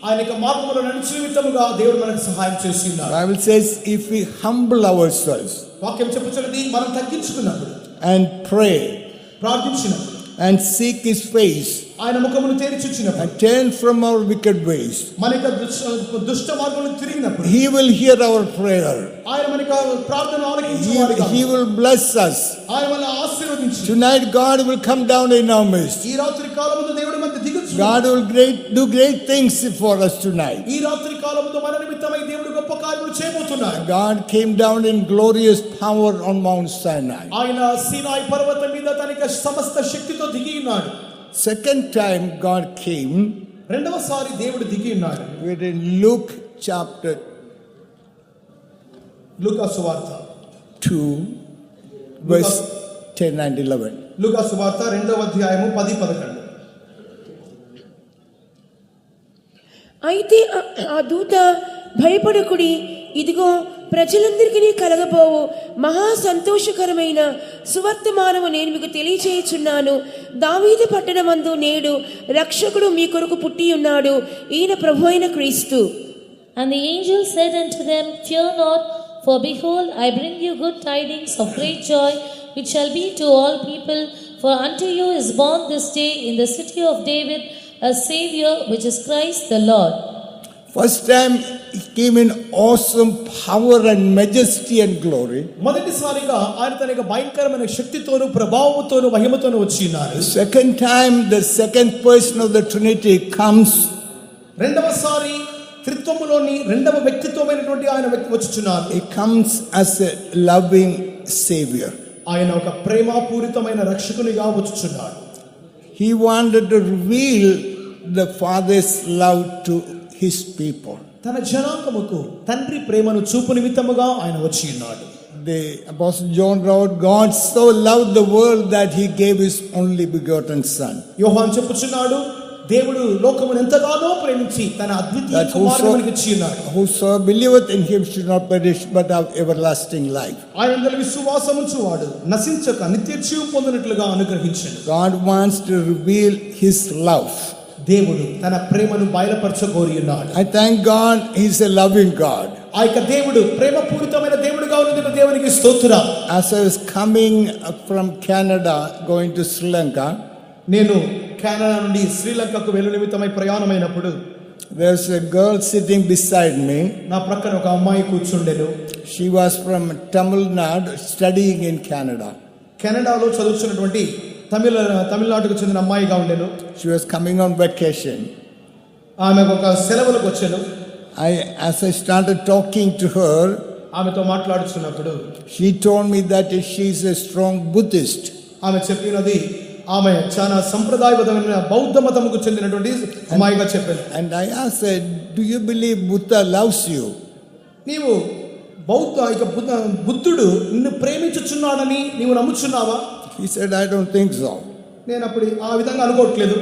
ఆయన యొక్క మార్గములో నడిచే విధముగా దేవుడు మనకు సహాయం చేస్తున్నారు. Bible says if we humble ourselves వాక్యం చెప్పుచున్నది, మనం తగ్గించుకున్నప్పుడు and pray ప్రార్థించినప్పుడు and seek his face ఆయన ముఖమును తేరిచుచినప్పుడు and turn from our wicked ways, మన యొక్క దుష్ట మార్గములను తిరిగినప్పుడు he will hear our prayer. ఆయన మన యొక్క ప్రార్థన ఆలకించువాడుగా He will bless us. ఆయన మనల్ని ఆశీర్వదించి Tonight God will come down in our midst. ఈ రాత్రి కాలములో దేవుడు మనకు దిగుచు God will do great things for us tonight. ఈ రాత్రి కాలములో మన నిమిత్తమై దేవుడు గొప్ప కార్యములు చేయబోతున్నాడు. God came down in glorious power on Mount Sinai. ఆయన సీనాయి పర్వతం మీద తన యొక్క సమస్త శక్తితో దిగి ఉన్నాడు. Second time God came, రెండవసారి దేవుడు దిగి ఉన్నాడు. we're in Luke chapter లూకా సువార్త 2 verse 10 and 11. లూకా సువార్త 2వ అధ్యాయము 10-11. అయితే ఆ దూత భయపడకుడి, ఇదిగో ప్రజలందరికీ కలగబోవు మహా సంతోషకరమైన సువర్తమానము నేను మీకు తెలియచేయుచున్నాను. దావీదు పట్టణమందు నేడు రక్షకుడు మీ కొరకు పుట్టి ఉన్నాడు, ఈయన ప్రభువైన క్రీస్తు. And the angel said unto them, Fear not, for behold, I bring you good tidings of great joy, which shall be to all people. For unto you is born this day in the city of David a Savior, which is Christ the Lord. First time he came in awesome power and majesty and glory. మొదటిసారిగా ఆయన తన యొక్క భయంకరమైన శక్తితోను ప్రభావముతోను మహిమతోను వచ్చి ఉన్నారు. Second time the second person of the Trinity comes. రెండవసారి త్రిత్వములోని రెండవ వ్యక్తిత్వమైనటువంటి ఆయన వచ్చుచున్నారు. He comes as a loving Savior. ఆయన ఒక ప్రేమపూరితమైన రక్షకునిగా వచ్చుచున్నాడు. He wanted to reveal the Father's love to his people. తన జనాంగముకు తండ్రి ప్రేమను చూపు నిమిత్తముగా ఆయన వచ్చి ఉన్నాడు. The Apostle John wrote, God so loved the world that he gave his only begotten Son. యోహాను చెప్పుచున్నాడు, దేవుడు లోకమును ఎంతగానో ప్రేమించి తన అద్వితీయ కుమారుని మనకి ఇచ్చి ఉన్నాడు. Whosoever believeth in him should not perish but have everlasting life. ఆయనందు విశ్వాసం ఉంచువాడు నశించక నిత్య జీవం పొందినట్లుగా అనుగ్రహించాడు. God wants to reveal his love. దేవుడు తన ప్రేమను బయలుపరచగోరి ఉన్నాడు. I thank God he's a loving God. ఆ యొక్క దేవుడు ప్రేమపూరితమైన దేవుడిగా ఉన్నందుకు దేవునికి స్తోత్రం. As I was coming from Canada going to Sri Lanka, నేను కెనడా నుండి శ్రీలంకకు వెళ్ళు నిమిత్తమై ప్రయాణమైనప్పుడు there's a girl sitting beside me. నా ప్రక్కన ఒక అమ్మాయి కూర్చుండెను. She was from Tamil Nadu studying in Canada. కెనడాలో చదువుతున్నటువంటి తమిళనాడుకు చెందిన అమ్మాయిగా ఉండెను. She was coming on vacation. ఆమె ఒక సెలవులకు వచ్చాను. As I started talking to her, ఆమెతో మాట్లాడుతున్నప్పుడు she told me that she is a strong Buddhist. ఆమె చెప్పినది ఆమె చాలా సంప్రదాయబద్ధమైన బౌద్ధ మతముకు చెందినటువంటి అమ్మాయిగా చెప్పాను. And I asked her, do you believe Buddha loves you? నీవు బుద్ధుడు నిన్ను ప్రేమించుచున్నాడని నీవు నమ్ముచున్నావా? He said, I don't think so. నేను అప్పుడు ఆ విధంగా అనుకోవట్లేదు.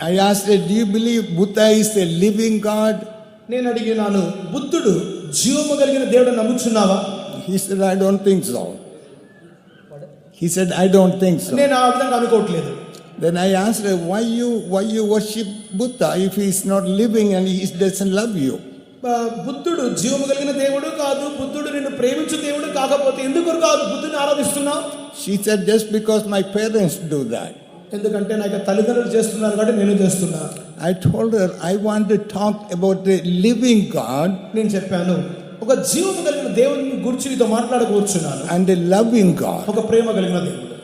I asked her, do you believe Buddha is a living God? నేను అడిగినాను, బుద్ధుడు జీవము కలిగిన దేవుడు నమ్ముచున్నావా? He said, I don't think so. He said, I don't think so. నేను ఆ విధంగా అనుకోవట్లేదు. Then I asked her, why you worship Buddha if he is not living and he doesn't love you? బుద్ధుడు జీవము కలిగిన దేవుడు కాదు, బుద్ధుడు నిన్ను ప్రేమించు దేవుడు కాకపోతే ఎందుకు కాదు బుద్ధుని ఆరాధిస్తున్నావు? She said, just because my parents do that. ఎందుకంటే నాకు తల్లిదండ్రులు చేస్తున్నారు కాబట్టి నేను చేస్తున్నా. I told her, I want to talk about the living God. నేను చెప్పాను, ఒక జీవము కలిగిన దేవుని గురించి నీతో మాట్లాడకూర్చున్నాను. And a loving God. ఒక ప్రేమ కలిగిన దేవుడు.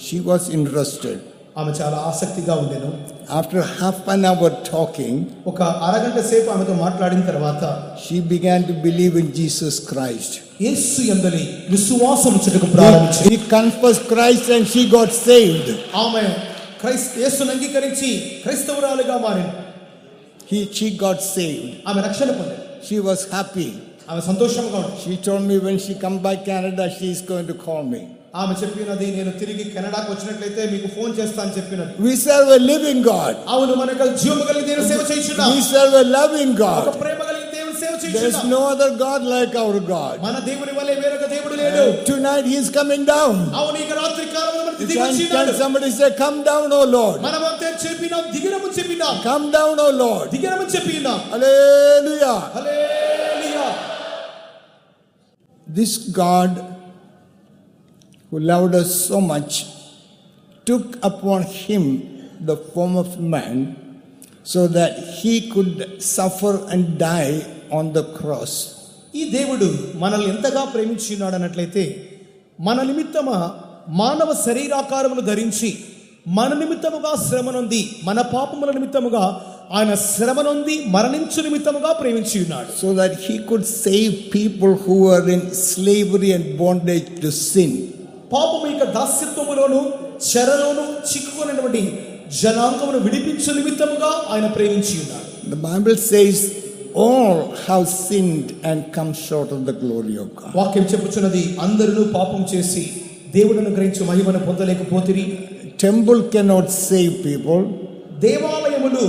She was interested. ఆమె చాలా ఆసక్తిగా ఉండెను. After half an hour talking, ఒక అరగంట సేపు ఆమెతో మాట్లాడిన తర్వాత she began to believe in Jesus Christ. యేసు యందలి విశ్వాసం ఉంచుటకు ప్రారంభించింది. He confessed Christ and she got saved. ఆమె యేసును అంగీకరించి క్రైస్తవురాలుగా మారింది. She got saved. ఆమె రక్షణ పొందింది. She was happy. ఆమె సంతోషంగా ఉంది. She told me when she come back Canada, she is going to call me. ఆమె చెప్పినది, నేను తిరిగి కెనడాకు వచ్చినట్లయితే మీకు ఫోన్ చేస్తాను చెప్పినది. We serve a living God. అవును, మనకు జీవము కలిగిన దేవుని సేవ చేయుచున్నాం. We serve a loving God. ఒక ప్రేమ కలిగిన దేవుని సేవ చేయుచున్నాం. There is no other God like our God. మన దేవుని వలె వేరొక దేవుడు లేడు. Tonight he is coming down. అవును, ఈ రాత్రి కాలమున మనకు దిగి వచ్చినాడు. Can somebody say, come down, O Lord. మనమంతా చెప్పినాం, దిగిరము చెప్పినాం. Come down, O Lord. దిగిరము చెప్పినాం. Hallelujah. Hallelujah. This God who loved us so much took upon him the form of man so that he could suffer and die on the cross. ఈ దేవుడు మనల్ని ఎంతగా ప్రేమించున్నాడు అన్నట్లయితే మన నిమిత్తమా మానవ శరీరాకారమును ధరించి మన నిమిత్తముగా శ్రమనొంది, మన పాపముల నిమిత్తముగా ఆయన శ్రమనొంది మరణించు నిమిత్తముగా ప్రేమించి ఉన్నాడు. So that he could save people who were in slavery and bondage to sin. పాపము యొక్క దాస్యత్వములోను చెరలోను చిక్కుకున్నటువంటి జనాంగమును విడిపించు నిమిత్తముగా ఆయన ప్రేమించి ఉన్నాడు. The Bible says all have sinned and come short of the glory of God. వాక్యం చెప్పుచున్నది, అందరూ పాపం చేసి దేవుడును గ్రహించు మహిమను పొందలేకపోతిరి. Temple cannot save people. దేవాలయములు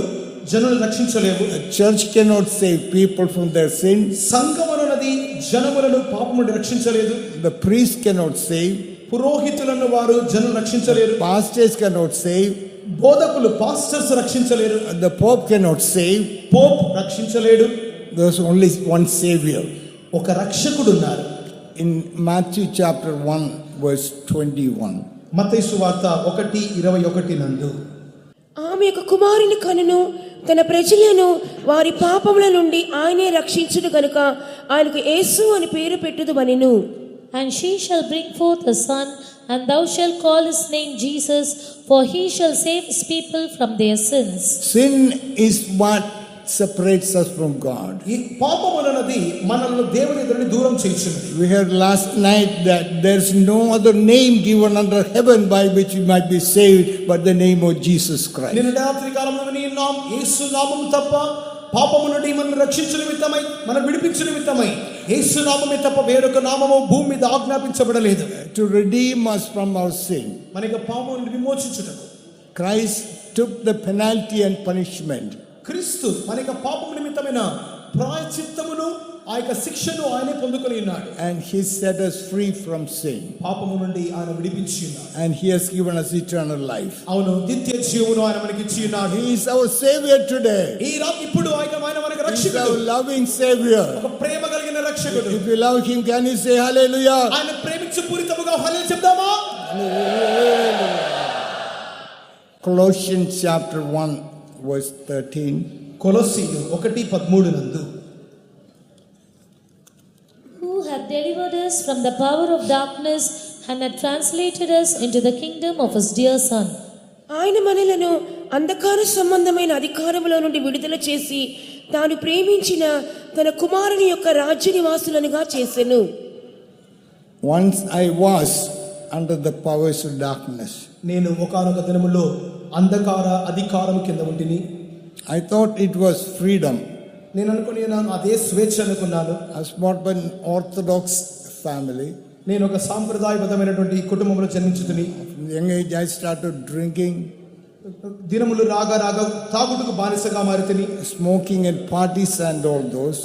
జనులను రక్షించలేవు. A church cannot save people from their sins. సంఘమున అన్నది జనములను పాపం నుండి రక్షించలేదు. The priest cannot save. పురోహితులను వారు జనులు రక్షించలేరు. Pastors cannot save. బోధకులు పాస్టర్స్ రక్షించలేరు. The Pope cannot save. Pope రక్షించలేడు. There's only one Savior. ఒక రక్షకుడు ఉన్నారు. In Matthew chapter 1 verse 21. మత్తయి సువార్త 1:21 నందు ఆమె యొక్క కుమారుని కనును తన ప్రజలను వారి పాపముల నుండి ఆయనే రక్షించును గనుక ఆయనకు యేసు అని పేరు పెట్టుదుమనెను. And she shall bring forth a son, and thou shalt call his name Jesus, for he shall save his people from their sins. Sin is what separates us from God. ఈ పాపములన్నది మనల్ని దేవుని ఎదుట దూరం చేయుచున్నది. We heard last night that there's no other name given under heaven by which we might be saved but the name of Jesus Christ. నిన్న రాత్రి కాలంలో విన్నాం, యేసు నామము తప్ప పాపము నుండి మనల్ని రక్షించు నిమిత్తమై, మనం విడిపించు నిమిత్తమై యేసు నామమే తప్ప వేరొక నామము భూమి మీద ఆజ్ఞాపించబడలేదు. To redeem us from our sin. మన యొక్క పాపము నుండి విమోచించుటకు Christ took the penalty and punishment. క్రీస్తు మన యొక్క పాపము నిమిత్తమైన ప్రాయశ్చిత్తమును, ఆ యొక్క శిక్షను ఆయనే పొందుకొని ఉన్నాడు. And he set us free from sin. పాపము నుండి ఆయన విడిపించి ఉన్నాడు. And he has given us eternal life. అవును, నిత్య జీవమును ఆయన మనకి ఇచ్చి ఉన్నాడు. He is our Savior today. ఈ రాత్రి ఇప్పుడు ఆయన మనకు He is రక్షకుడు, our loving Savior. ఒక ప్రేమ కలిగిన రక్షకుడు. If you love him, can you say hallelujah? ఆయన ప్రేమించు పూరితముగా హల్లెలూయా చెప్దామా? Colossians chapter 1 verse 13. కొలొస్సీయులు 1:13 నందు Who hath delivered us from the power of darkness and hath translated us into the kingdom of his dear Son. ఆయన మనలను అంధకార సంబంధమైన అధికారముల నుండి విడుదల చేసి తాను ప్రేమించిన తన కుమారుని యొక్క రాజ్య నివాసులనుగా చేసెను. Once I was under the powers of darkness. నేను ఒకానొక దినములో అంధకార అధికారం కింద ఉంటిని. I thought it was freedom. నేను అనుకున్నాను అదే స్వేచ్ఛ అనుకున్నాను. I was born by an Orthodox family. నేను ఒక సాంప్రదాయబద్ధమైనటువంటి కుటుంబంలో జన్మించుతుని. From the young age I started drinking, దినములు రాగా రాగా తాగుటకు బానిసగా మారితిని. smoking and parties and all those.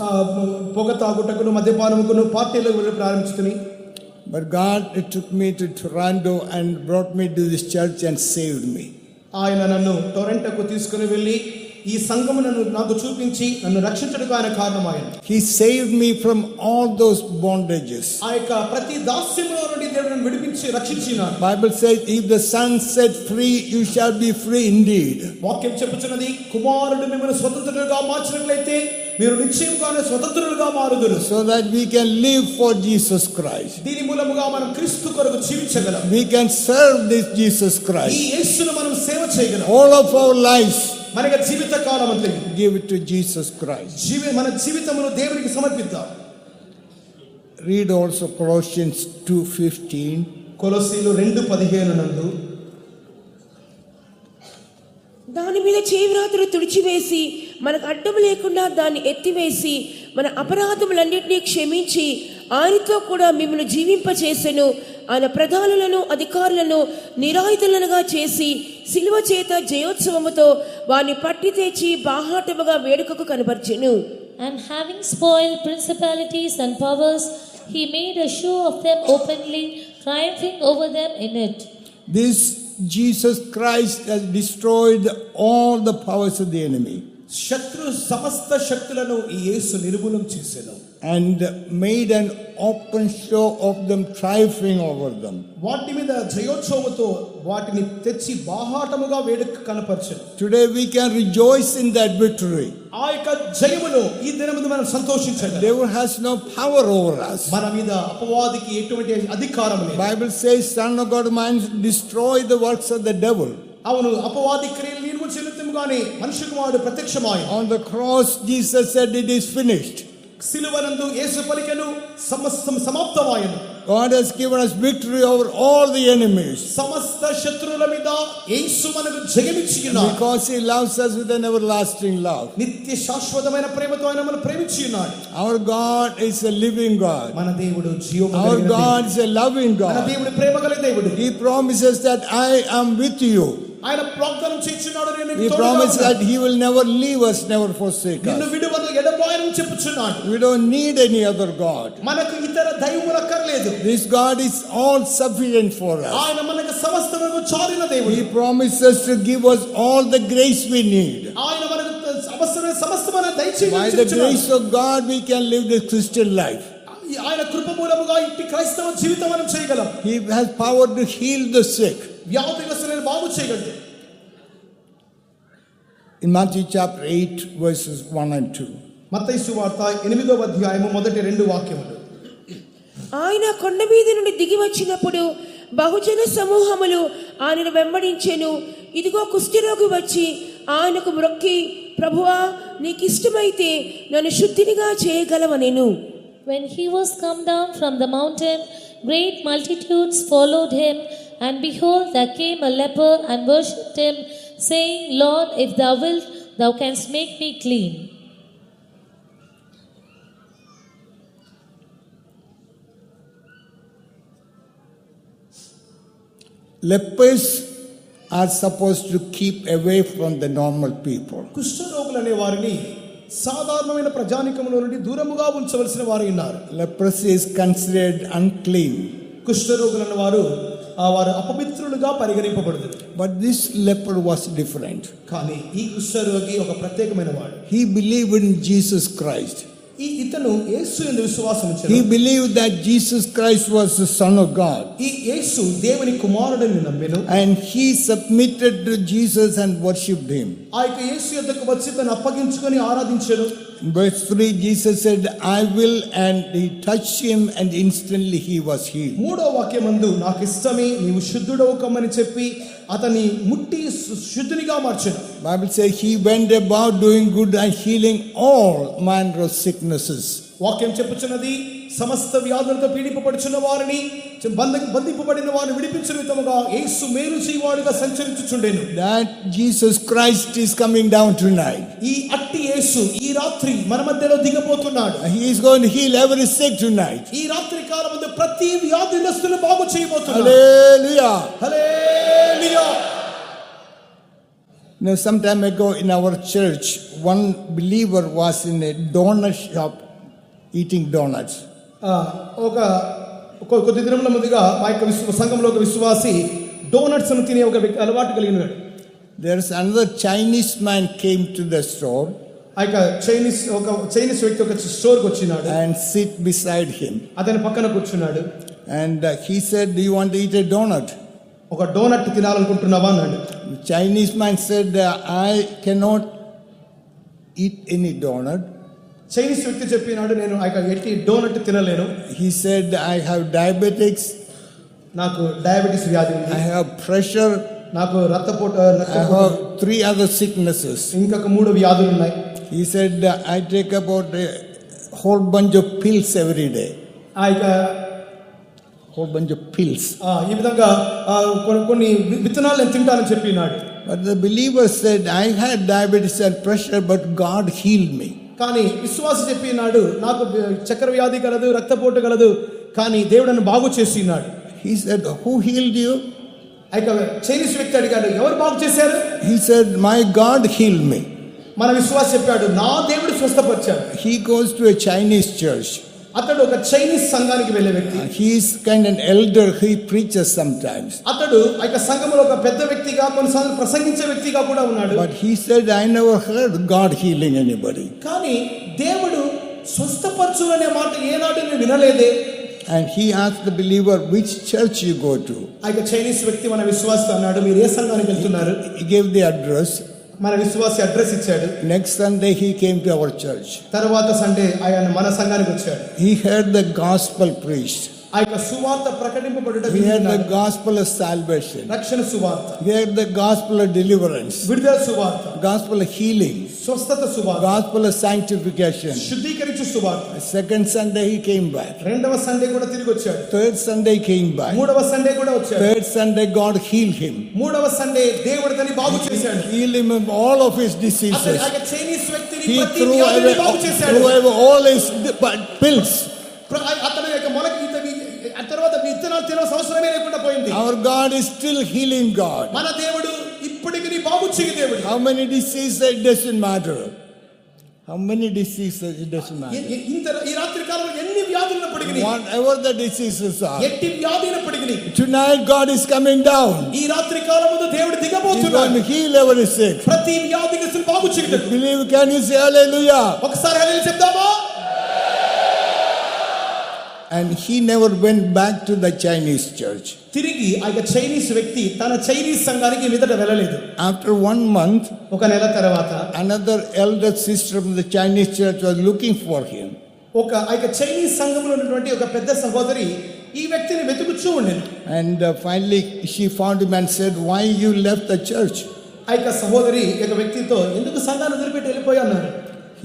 పొగ తాగుటకును మద్యపానముకును పార్టీలకు వెళ్ళి ప్రారంభించుతుని. But God took me to Toronto and brought me to this church and saved me. ఆయన నన్ను టొరంటోకు తీసుకుని వెళ్ళి ఈ సంఘమును నాకు చూపించి నన్ను రక్షించడానికి ఆయన కారణమాయను. He saved me from all those bondages. ఆ యొక్క ప్రతి దాస్యములో నుండి దేవుడు నన్ను విడిపించి రక్షించినాడు. Bible says, if the Son set free, you shall be free indeed. వాక్యం చెప్పుచున్నది, కుమారుడు మిమ్మల్ని స్వతంత్రులుగా మార్చినట్లయితే మీరు నిశ్చయంగానే స్వతంత్రులుగా మారుదురు. So that we can live for Jesus Christ. దీని మూలముగా మనం క్రీస్తు కొరకు జీవించగలం. We can serve this Jesus ఈ Christ. యేసును మనం సేవ చేయగలం. All of our lives, మన యొక్క జీవిత కాలం అంతా give it to Jesus Christ. మన జీవితమును దేవునికి సమర్పిద్దాం. Read also Colossians 2:15. కొలొస్సీలు 2:15 నందు దాని మీద చేవ్రాతలు తుడిచివేసి మనకు అడ్డం లేకుండా దాన్ని ఎత్తివేసి మన అపరాధములన్నింటినీ క్షమించి ఆయనతో కూడా మిమ్మల్ని జీవింపచేసెను. ఆయన ప్రధానులను అధికారులను నిరాయుధులనుగా చేసి సిలువ చేత జయోత్సవముతో వారిని పట్టి తెచ్చి బాహాటముగా వేడుకకు కనబర్చెను. And having spoiled principalities and powers, he made a show of them openly, triumphing over them in it. This Jesus Christ has destroyed all the powers of the enemy శత్రు సమస్త శక్తులను ఈ యేసు నిర్మూలం చేసెను. and made an open show of them, triumphing over them. వాటి మీద జయోత్సవముతో వాటిని తెచ్చి బాహాటముగా వేడుక కనపరచెను. Today we can rejoice in that victory. ఆ యొక్క జయములో ఈ దినమున మనం సంతోషించగలం. Devil has no power over us. మన మీద అపవాదికి ఎటువంటి అధికారం లేదు. Bible says, Son of God man destroy the works of the devil. అవును, అపవాది క్రియలు నిర్మూలించగానే మనుష్య కుమారుడు ప్రత్యక్షమాయెను. On the cross Jesus said, it is finished. సిలువనందు యేసు పలికెను, సమస్తం సమాప్తమాయెను. God has given us victory over all the enemies. సమస్త శత్రువుల మీద యేసు మనకు జయమిచ్చి ఉన్నాడు. Because he loves us with an everlasting love. నిత్య శాశ్వతమైన ప్రేమతో ఆయన మనల్ని ప్రేమించి ఉన్నాడు. Our God is a living God. మన దేవుడు జీవము Our కలిగిన దేవుడు. God is a loving మన God. దేవుడు ప్రేమ కలిగిన దేవుడు. He promises that I am with you. ఆయన వాగ్దానం చేస్తున్నాడు, నేను He నీకు తోడుగా promised ఉన్నాను. that He will never leave us, never forsake నిన్ను us. విడువను ఎడబాయను చెప్పుచున్నాడు. We don't need any other God. మనకు ఇతర దైవములు అక్కర్లేదు. This God is all sufficient for us. ఆయన మనకు సమస్తమును చాలిన దేవుడు. He promises to give us all the grace we need. ఆయన మనకు సమస్తమైన By the దయచేసి grace of God, we can live the Christian life. ఆయన కృప మూలముగా ఇట్టి క్రైస్తవ జీవితం మనం చేయగలం. He has power to heal the sick. వ్యాధిగ్రస్తులను బాగు చేయగలడు. In Matthew chapter 8, verses 1 and 2. మత్తయి సువార్త 8వ అధ్యాయము మొదటి 2 వాక్యములు. ఆయన కొండ మీద నుండి దిగి వచ్చినప్పుడు బహుజన సమూహములు ఆయనను వెంబడించెను. ఇదిగో కుష్ఠరోగి వచ్చి ఆయనకు మ్రొక్కి, ప్రభువా, నీకిష్టమైతే నన్ను శుద్ధినిగా చేయగలవనెను. When he was come down from the mountain, great multitudes followed him, and behold, there came a leper and worshipped him, saying, Lord, if thou wilt, thou canst make me clean. Lepers are supposed to keep away from the normal people. కుష్ఠరోగులు అనే వారిని సాధారణమైన ప్రజానికముల నుండి దూరముగా ఉంచవలసిన వారు ఉన్నారు. Leprosy is considered unclean. కుష్ఠరోగులు అనే వారు అపవిత్రులుగా పరిగణింపబడుతుంది. But this leper was different. కానీ ఈ కుష్ఠరోగి ఒక ప్రత్యేకమైన వాడు. He believed in Jesus Christ. ఇతను యేసు యందు విశ్వాసం ఉంచాడు. He believed that Jesus Christ was the Son of God. ఈ యేసు దేవుని కుమారుడని నమ్మెను. And he submitted to Jesus and worshipped him. ఆ యొక్క యేసు యొద్దకు వచ్చి తను అప్పగించుకొని ఆరాధించాడు. In verse 3, Jesus said, I will, and he touched him, and instantly he was healed. 3వ వాక్యమందు నాకు ఇష్టమే, నీవు శుద్ధుడవు కమ్మని చెప్పి అతని ముట్టి శుద్ధునిగా మార్చాడు. Bible says he went about doing good and healing all manner of sicknesses. వాక్యం చెప్పుచున్నది, సమస్త వ్యాధులతో పీడింపబడుచున్న వారిని, బంధింపబడిన వారిని విడిపించిన విధముగా యేసు మేలు చేయవాడుగా సంచరించుచుండెను. That Jesus Christ is coming down tonight. ఈ అట్టి యేసు ఈ రాత్రి మన మధ్యలో దిగబోతున్నాడు. He is going to heal every sick tonight. ఈ రాత్రి కాలమందు ప్రతి వ్యాధిగ్రస్తుని బాగు చేయబోతున్నాడు. Hallelujah. Hallelujah. Now, some time ago in our church, one believer was in a donut shop eating donuts. కొద్ది దినముల ముందుగా మా యొక్క సంఘంలో ఒక విశ్వాసి డోనట్స్ తినే ఒక అలవాటు కలిగినాడు. There's another Chinese man came to the store ఆ యొక్క చైనీస్ వ్యక్తి ఒక స్టోర్కి వచ్చినాడు. and sit beside him. అతని పక్కన కూర్చున్నాడు. And he said, do you want to eat a donut? ఒక డోనట్ తినాలనుకుంటున్నావా అన్నాడు. The Chinese man said, I cannot eat any donut. Chinese వ్యక్తి చెప్పినాడు, నేను ఆ యొక్క ఎట్టి డోనట్ తినలేను. He said, I have diabetics, నాకు డయాబెటీస్ వ్యాధి ఉంది, I have pressure, నాకు రక్తపోటు, I have 3 other sicknesses. ఇంకొక 3 వ్యాధులు ఉన్నాయి. He said, I take about a whole bunch of pills every day. ఆ యొక్క Whole bunch of pills. ఈ విధంగా కొన్ని విత్తనాలు నేను తింటానని చెప్పినాడు. But the believer said, I had diabetes and pressure, but God healed me. కానీ విశ్వాసి చెప్పినాడు, నాకు చక్కెర వ్యాధి కలదు, రక్తపోటు కలదు, కానీ దేవుడు నన్ను బాగు చేసినాడు. He said, who healed you? ఆ యొక్క చైనీస్ వ్యక్తి అడిగాడు, ఎవరు బాగు చేశారు? He said, my God healed me. మన విశ్వాసి చెప్పాడు, నా దేవుడు స్వస్థపరిచాడు. He goes to a Chinese church. అతడు ఒక చైనీస్ సంఘానికి వెళ్ళే వ్యక్తి. He is kind of an elder. He preaches sometimes. అతడు ఆ యొక్క సంఘంలో ఒక పెద్ద వ్యక్తిగా, కొన్నిసార్లు ప్రసంగించే వ్యక్తిగా కూడా ఉన్నాడు. But he said, I never heard God healing anybody. కానీ దేవుడు స్వస్థపరచు అనే మాట ఏనాడు నేను వినలేదే. And he asked the believer, which church you go to? ఆ యొక్క చైనీస్ వ్యక్తి మన విశ్వాసి అన్నాడు, మీరు ఏ సంఘానికి వెళ్తున్నారు? He gave the address. మన విశ్వాసి అడ్రస్ ఇచ్చాడు. Next Sunday he came to our church. తర్వాత సండే ఆయన మన సంఘానికి వచ్చాడు. He heard the gospel preached. ఆ యొక్క సువార్త ప్రకటింపబడుట He heard the విన్నాడు. gospel of salvation. రక్షణ సువార్త, He heard the gospel of deliverance. విడుదల సువార్త, Gospel of healing. స్వస్థత సువార్త, Gospel of sanctification. శుద్ధీకరించు సువార్త. Second Sunday he came back. రెండవ సండే కూడా తిరిగి వచ్చాడు. Third Sunday came back. మూడవ సండే కూడా వచ్చాడు. Third Sunday God healed him. మూడవ సండే దేవుడు తని బాగు చేశాడు. Healed him of all of his అతను diseases. ఆ యొక్క చైనీస్ వ్యక్తిని He ప్రతి threw వ్యాధిని బాగు చేశాడు. away all his pills. అతని యొక్క మొలక తర్వాత విత్తనాలు తినవలసిన అవసరమే లేకుండా పోయింది. Our God is still healing God. మన దేవుడు ఇప్పటికి నీ బాగు చెయ్యి దేవుడు. How many diseases, it doesn't matter. How many diseases, it doesn't matter. ఇంత ఈ రాత్రి కాలంలో ఎన్ని వ్యాధులు ఉన్నప్పటికీ, Whatever the diseases are, ఎట్టి వ్యాధి అయినప్పటికీ, tonight God is coming down. ఈ రాత్రి కాలములో దేవుడు He's దిగబోతున్నాడు. going to heal every sick. ప్రతి వ్యాధిగ్రస్తుని బాగు చేయటకు. Believe, can you say hallelujah? ఒకసారి హల్లెలూయా చెప్దామా? And he never went back to the Chinese church. తిరిగి ఆ చైనీస్ వ్యక్తి తన చైనీస్ సంఘానికి మీదట వెళ్ళలేదు. After 1 month, ఒక నెల తర్వాత another elder sister from the Chinese church was looking for him. ఒక చైనీస్ సంఘంలో ఉన్నటువంటి ఒక పెద్ద సహోదరి ఈ వ్యక్తిని వెతుకుతూ ఉండేది. And finally she found him and said, why you left the church? ఆ సహోదరి ఒక వ్యక్తితో ఎందుకు సంఘాన్ని వదిలిపెట్టి వెళ్ళిపోయి అన్నారు.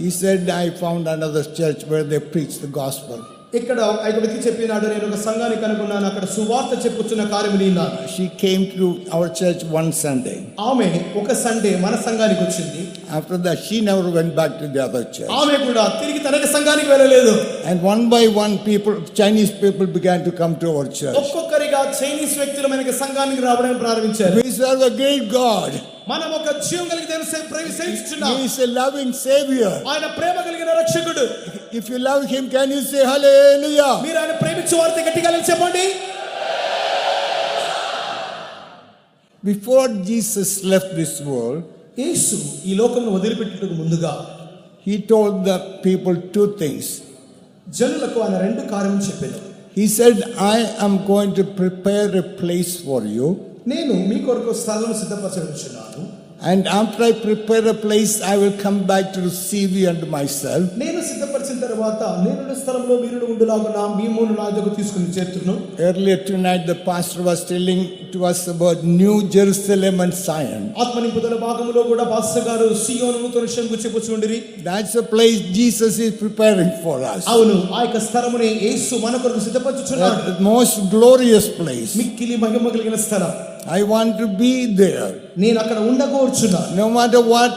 He said, I found another church where they preach the gospel. ఇక్కడ ఒక వ్యక్తి చెప్పినాడు, నేను ఒక సంఘాన్ని కనుగొన్నాను, అక్కడ సువార్త చెప్పుచున్న కార్యము విన్నాను. She came to our church one Sunday. ఆమె ఒక సండే మన సంఘానికి వచ్చింది. After that she never went back to the other church. ఆమె కూడా తిరిగి తన సంఘానికి వెళ్ళలేదు. And one by one Chinese people began to come to our church. ఒక్కొక్కరిగా చైనీస్ వ్యక్తులు మనకి సంఘానికి రావడం ప్రారంభించారు. We serve a great God. మనం ఒక జీవం కలిగిన దేవుని సేవిస్తున్నాం. He is a loving savior. ఆయన ప్రేమ కలిగిన రక్షకుడు. If you love him, can you say hallelujah? మీరు ఆయన ప్రేమించే వారితో గట్టిగా చెప్పండి. Before Jesus left this world, యేసు ఈ లోకమును వదిలిపెట్టుటకు ముందుగా he told the people 2 things. జనులకు ఆయన 2 కార్యములు చెప్పాడు. He said, I am going to prepare a place for you. నేను మీ కొరకు స్థలం సిద్ధపరచుచున్నాను. And after I prepare a place, I will come back to receive you unto myself. నేను సిద్ధపరిచిన తర్వాత నేను స్థలంలో మీరు ఉండులాగున మిమ్మును నా దగ్గరకు తీసుకుని చేర్చును. Earlier tonight, the pastor was telling to us about New Jerusalem and Zion. ఆత్మనింపుదల భాగములో కూడా పాస్టర్ గారు సియోను నూతన శిలను గురించి చెప్పుచుండిరి. That's a place Jesus is preparing for us. అవును, ఆ యొక్క స్థలముని యేసు మన కొరకు సిద్ధపరచుచున్నాడు. The most glorious place. మిక్కిలి మహిమ కలిగిన స్థలం. I want to be there. నేను అక్కడ ఉండగోర్చున్నాను. No matter what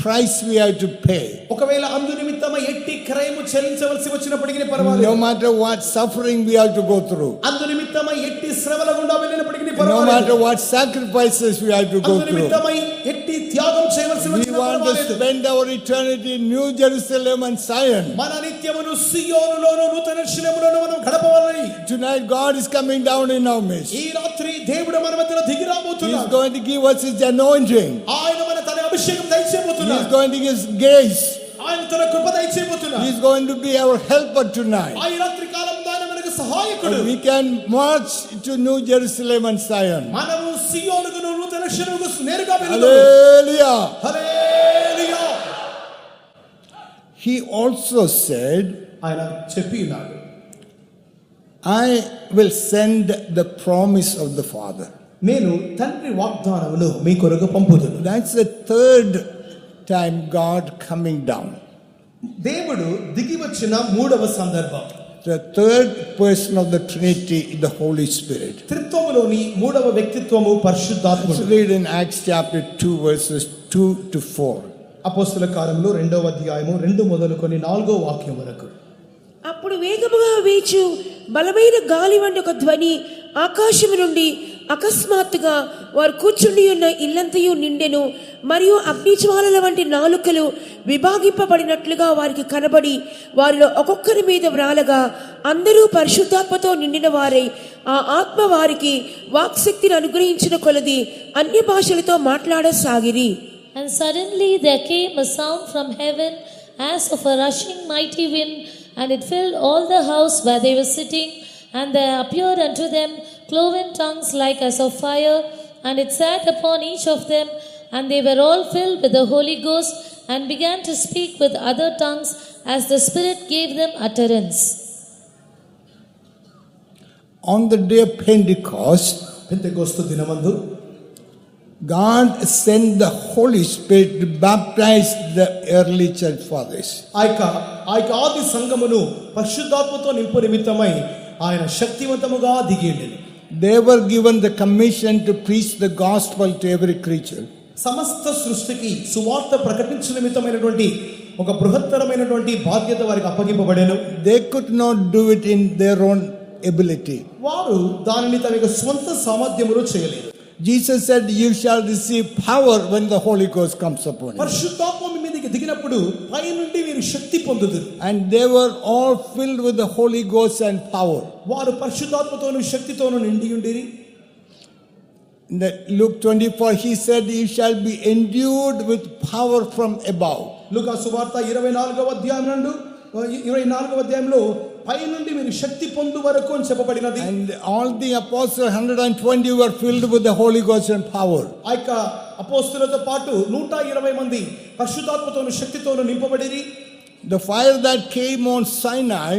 price we have to pay. ఒకవేళ అందు నిమిత్తమై ఎట్టి క్రయము చెల్లించవలసి వచ్చినప్పటికీ పర్వాలేదు. No matter what suffering we have to go through. అందు నిమిత్తమై ఎట్టి శ్రమల గుండా వెళ్ళినప్పటికీ No పర్వాలేదు. matter what sacrifices we have to go అందు through. నిమిత్తమై ఎట్టి త్యాగం చేయవలసి We వచ్చినా want to పర్వాలేదు. spend our eternity in New Jerusalem and Zion. మన నిత్యమును సియోనులోను నూతన శిలములోను మనం గడపవాలని. Tonight God is coming down in our midst. ఈ రాత్రి దేవుడు మన మధ్యలో దిగి He is రాబోతున్నాడు. going to give us his anointing. ఆయన మన తన అభిషేకం He దయచేయబోతున్నాడు. is going to give us grace. ఆయన తన కృప దయచేయబోతున్నాడు. He is going to be our helper tonight. ఆ రాత్రి కాలంలో ఆయన మనకు సహాయకుడు. And we can march to New Jerusalem and Zion. మనము సియోనుకు నూతన శిలముకు నేరుగా వెళ్దాము. Hallelujah. Hallelujah. He also said, ఆయన చెప్పి ఉన్నాడు, I will send the promise of the Father. నేను తండ్రి వాగ్దానములు మీ కొరకు పంపుదును. That's the 3rd time God coming down. దేవుడు దిగి వచ్చిన 3వ సందర్భం. The 3rd person of the Trinity, the Holy Spirit. త్రిత్వములోని 3వ వ్యక్తిత్వము పరిశుద్ధాత్ముడు. Let's read in Acts chapter 2 verses 2 to 4. అపోస్తల కార్యములు 2వ అధ్యాయము 2 మొదలుకొని 4వ వాక్యం వరకు. అప్పుడు వేగముగా వీచు బలమైన గాలి వంటి ఒక ధ్వని ఆకాశము నుండి అకస్మాత్తుగా వారు కూర్చుండి ఉన్న ఇల్లంతయు నిండెను. మరియు అగ్నిజ్వాలల వంటి నాలుకలు విభాగింపబడినట్లుగా వారికి కనబడి వారిలో ఒక్కొక్కరి మీద వ్రాలగా అందరూ పరిశుద్ధాత్మతో నిండిన వారై ఆ ఆత్మ వారికి వాక్శక్తిని అనుగ్రహించిన కొలది అన్య భాషలతో మాట్లాడసాగిరి. And suddenly there came a sound from heaven as of a rushing mighty wind, and it filled all the house where they were sitting. And there appeared unto them cloven tongues like as of fire, and it sat upon each of them. And they were all filled with the Holy Ghost, and began to speak with other tongues as the Spirit gave them utterance. On the day of Pentecost, Pentecost దినమందు God sent the Holy Spirit to baptize the early church fathers. ఆ యొక్క ఆది సంఘమును పరిశుద్ధాత్మతో నింపు నిమిత్తమై ఆయన శక్తివంతముగా దిగిండెను. They were given the commission to preach the gospel to every creature. సమస్త సృష్టికి సువార్త ప్రకటించే నిమిత్తమైనటువంటి ఒక బృహత్తరమైనటువంటి బాధ్యత వారికి అప్పగింపబడెను. They could not do it in their own ability. వారు దానిని తమ యొక్క స్వంత సామర్థ్యములో చేయలేదు. Jesus said, "You shall receive power when the Holy Ghost comes upon you." పరిశుద్ధాత్మ మీ మీదకి దిగినప్పుడు పై నుండి మీరు శక్తి పొందుదురు. And they were all filled with the Holy Ghost and power. వారు పరిశుద్ధాత్మతోను శక్తితోను నిండి ఉండిరి. In the Luke 24, he said, "You shall be endued with power from above." లూకా సువార్త 24వ అధ్యాయం నుండి 24వ అధ్యాయంలో పై నుండి మీరు శక్తి పొందు వరకు అని చెప్పబడినది. And all the apostles, 120, were filled with the Holy Ghost and power. ఆ యొక్క అపోస్తలులతో పాటు 120 మంది పరిశుద్ధాత్మతోను శక్తితోను నింపబడిరి. The fire that came on Sinai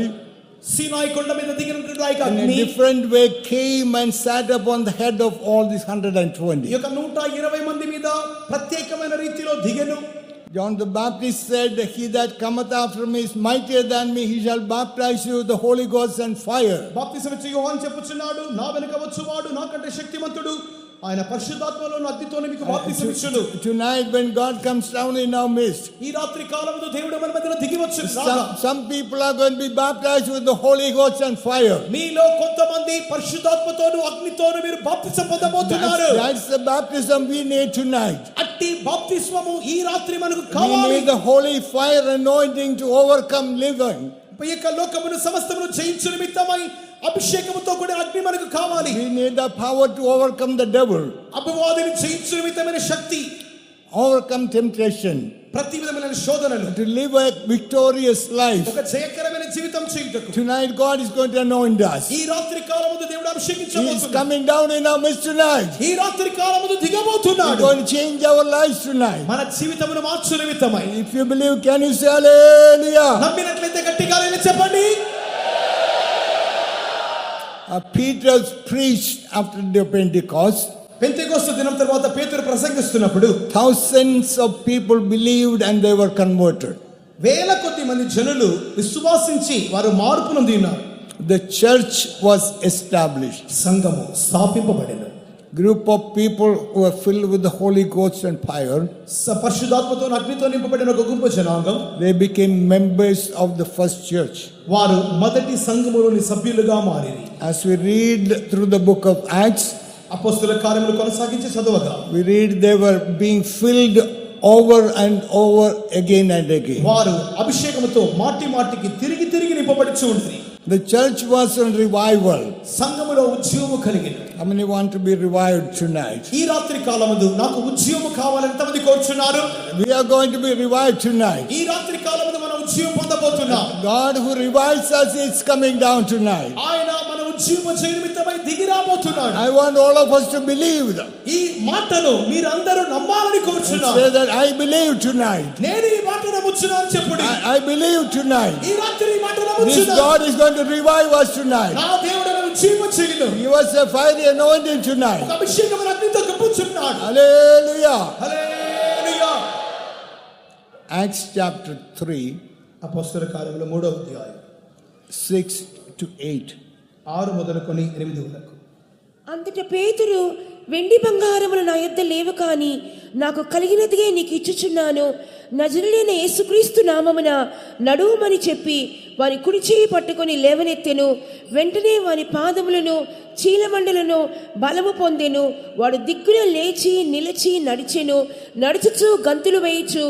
సీనాయి కొండ మీద దిగినటువంటి ఆ యొక్క in a అగ్ని different way came and sat upon the head of all these 120. ఈ యొక్క 120 మంది మీద ప్రత్యేకమైన రీతిలో దిగెను. John the Baptist said, "He that cometh after me is mightier than me. He shall baptize you with the Holy Ghost and fire." బాప్తిసం ఇచ్చే యోహాను చెప్పుచున్నాడు, నా వెనుక వచ్చువాడు నాకంటే శక్తిమంతుడు, ఆయన పరిశుద్ధాత్మలోను అగ్నితోనే మీకు బాప్తిసం ఇచ్చును. Tonight when God comes down in our midst, ఈ రాత్రి కాలములో దేవుడు మన మధ్యలో దిగి వచ్చును. some people are going to be baptized with the Holy Ghost and fire. మీలో కొంతమంది పరిశుద్ధాత్మతోను అగ్నితోను మీరు బాప్తిసం పొందబోతున్నారు. That's the baptism we need tonight. అట్టి బాప్తిస్మము ఈ రాత్రి మనకు We కావాలి. need the holy fire anointing to overcome living. ఈ యొక్క లోకమును సమస్తమును జయించు నిమిత్తమై అభిషేకముతో కూడిన అగ్ని మనకు కావాలి. We need the power to overcome the devil, అపవాదిని జయించు నిమిత్తమైన శక్తి, overcome temptation, ప్రతి విధమైన శోధనలు, to live a victorious life. ఒక జయకరమైన జీవితం చేయుటకు Tonight God is going to anoint us. ఈ రాత్రి కాలములో దేవుడు He is అభిషేకించబోతున్నాడు. coming down in our midst tonight. ఈ రాత్రి కాలములో He's దిగబోతున్నాడు. going to change our lives tonight. మన జీవితమును మార్చు నిమిత్తమై. If you believe, can you say hallelujah? నమ్మినట్లయితే గట్టిగా చెప్పండి. Peter preached after the Pentecost. Pentecost దినం తర్వాత పేతురు ప్రసంగిస్తున్నప్పుడు Thousands of people believed and they were converted. వేల కొద్ది మంది జనులు విశ్వాసించి వారు మార్పు నొంది ఉన్నారు. The church was established. సంఘము స్థాపింపబడిన Group of people who were filled with the Holy Ghost and fire. పరిశుద్ధాత్మతో అగ్నితో నింపబడిన ఒక గుంపు జనాంగం. They became members of the first church. వారు మొదటి సంఘములోని సభ్యులుగా మారిరి. As we read through the book of Acts, అపోస్తలుల కార్యములు కొనసాగించి చదవగా we read they were being filled over and over again and again. వారు అభిషేకముతో మాటి మాటికి తిరిగి తిరిగి నింపబడుచు ఉండిరి. The church was on revival. సంఘములో ఉద్యోగము కలిగిన. How many want to be revived tonight? ఈ రాత్రి కాలమందు నాకు ఉద్యోగము కావాలని ఎంతమంది కోరుచున్నారు? We are going to be revived tonight. ఈ రాత్రి కాలమందు మనం ఉద్యోగం పొందబోతున్నాం. God who revives us is coming down tonight. ఆయన మన ఉద్యోగం చేయ నిమిత్తమై దిగి రాబోతున్నాడు. I want all of us to believe that. ఈ మాటను మీరందరూ నమ్మాలని కోరుచున్నాను. Say that I believe tonight. నేను ఈ మాట నమ్ముచున్నాను చెప్పుడి. I believe tonight. ఈ రాత్రి ఈ మాట This నమ్ముచున్నాను. God is going to revive us tonight. నా దేవుడు నన్ను ఉద్యోగం చేయను. Give us a fiery anointing tonight. ఒక అభిషేకమైన అగ్నితో కప్పుచున్నాడు. Hallelujah. హల్లెలూయా. Acts chapter 3, అపోస్తలుల కార్యములు 3వ అధ్యాయం 6 to 8. 6 మొదలుకొని 8 వరకు. అంతట పేతురు, వెండి బంగారములు నా యొద్ద లేవు, కానీ నాకు కలిగినదిగే నీకు ఇచ్చుచున్నాను. నజరుడైన యేసుక్రీస్తు నామమున నడువుమని చెప్పి వారి కుడి చేయి పట్టుకొని లేవనెత్తెను. వెంటనే వారి పాదములను చీలమండలను బలము పొందెను. వాడు దిగ్గున లేచి నిలిచి నడిచెను. నడుచుచు గంతులు వేయుచు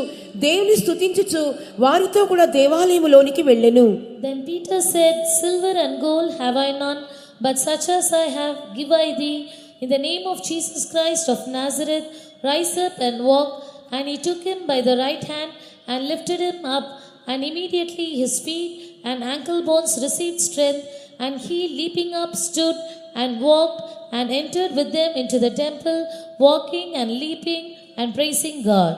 దేవుని స్తుతించుచు వారితో కూడా దేవాలయములోనికి వెళ్ళెను. Then Peter said, Silver and gold have I none, but such as I have give I thee. In the name of Jesus Christ of Nazareth, rise up and walk. And he took him by the right hand and lifted him up, and immediately his feet and ankle bones received strength, and he leaping up stood and walked and entered with them into the temple, walking and leaping and praising God.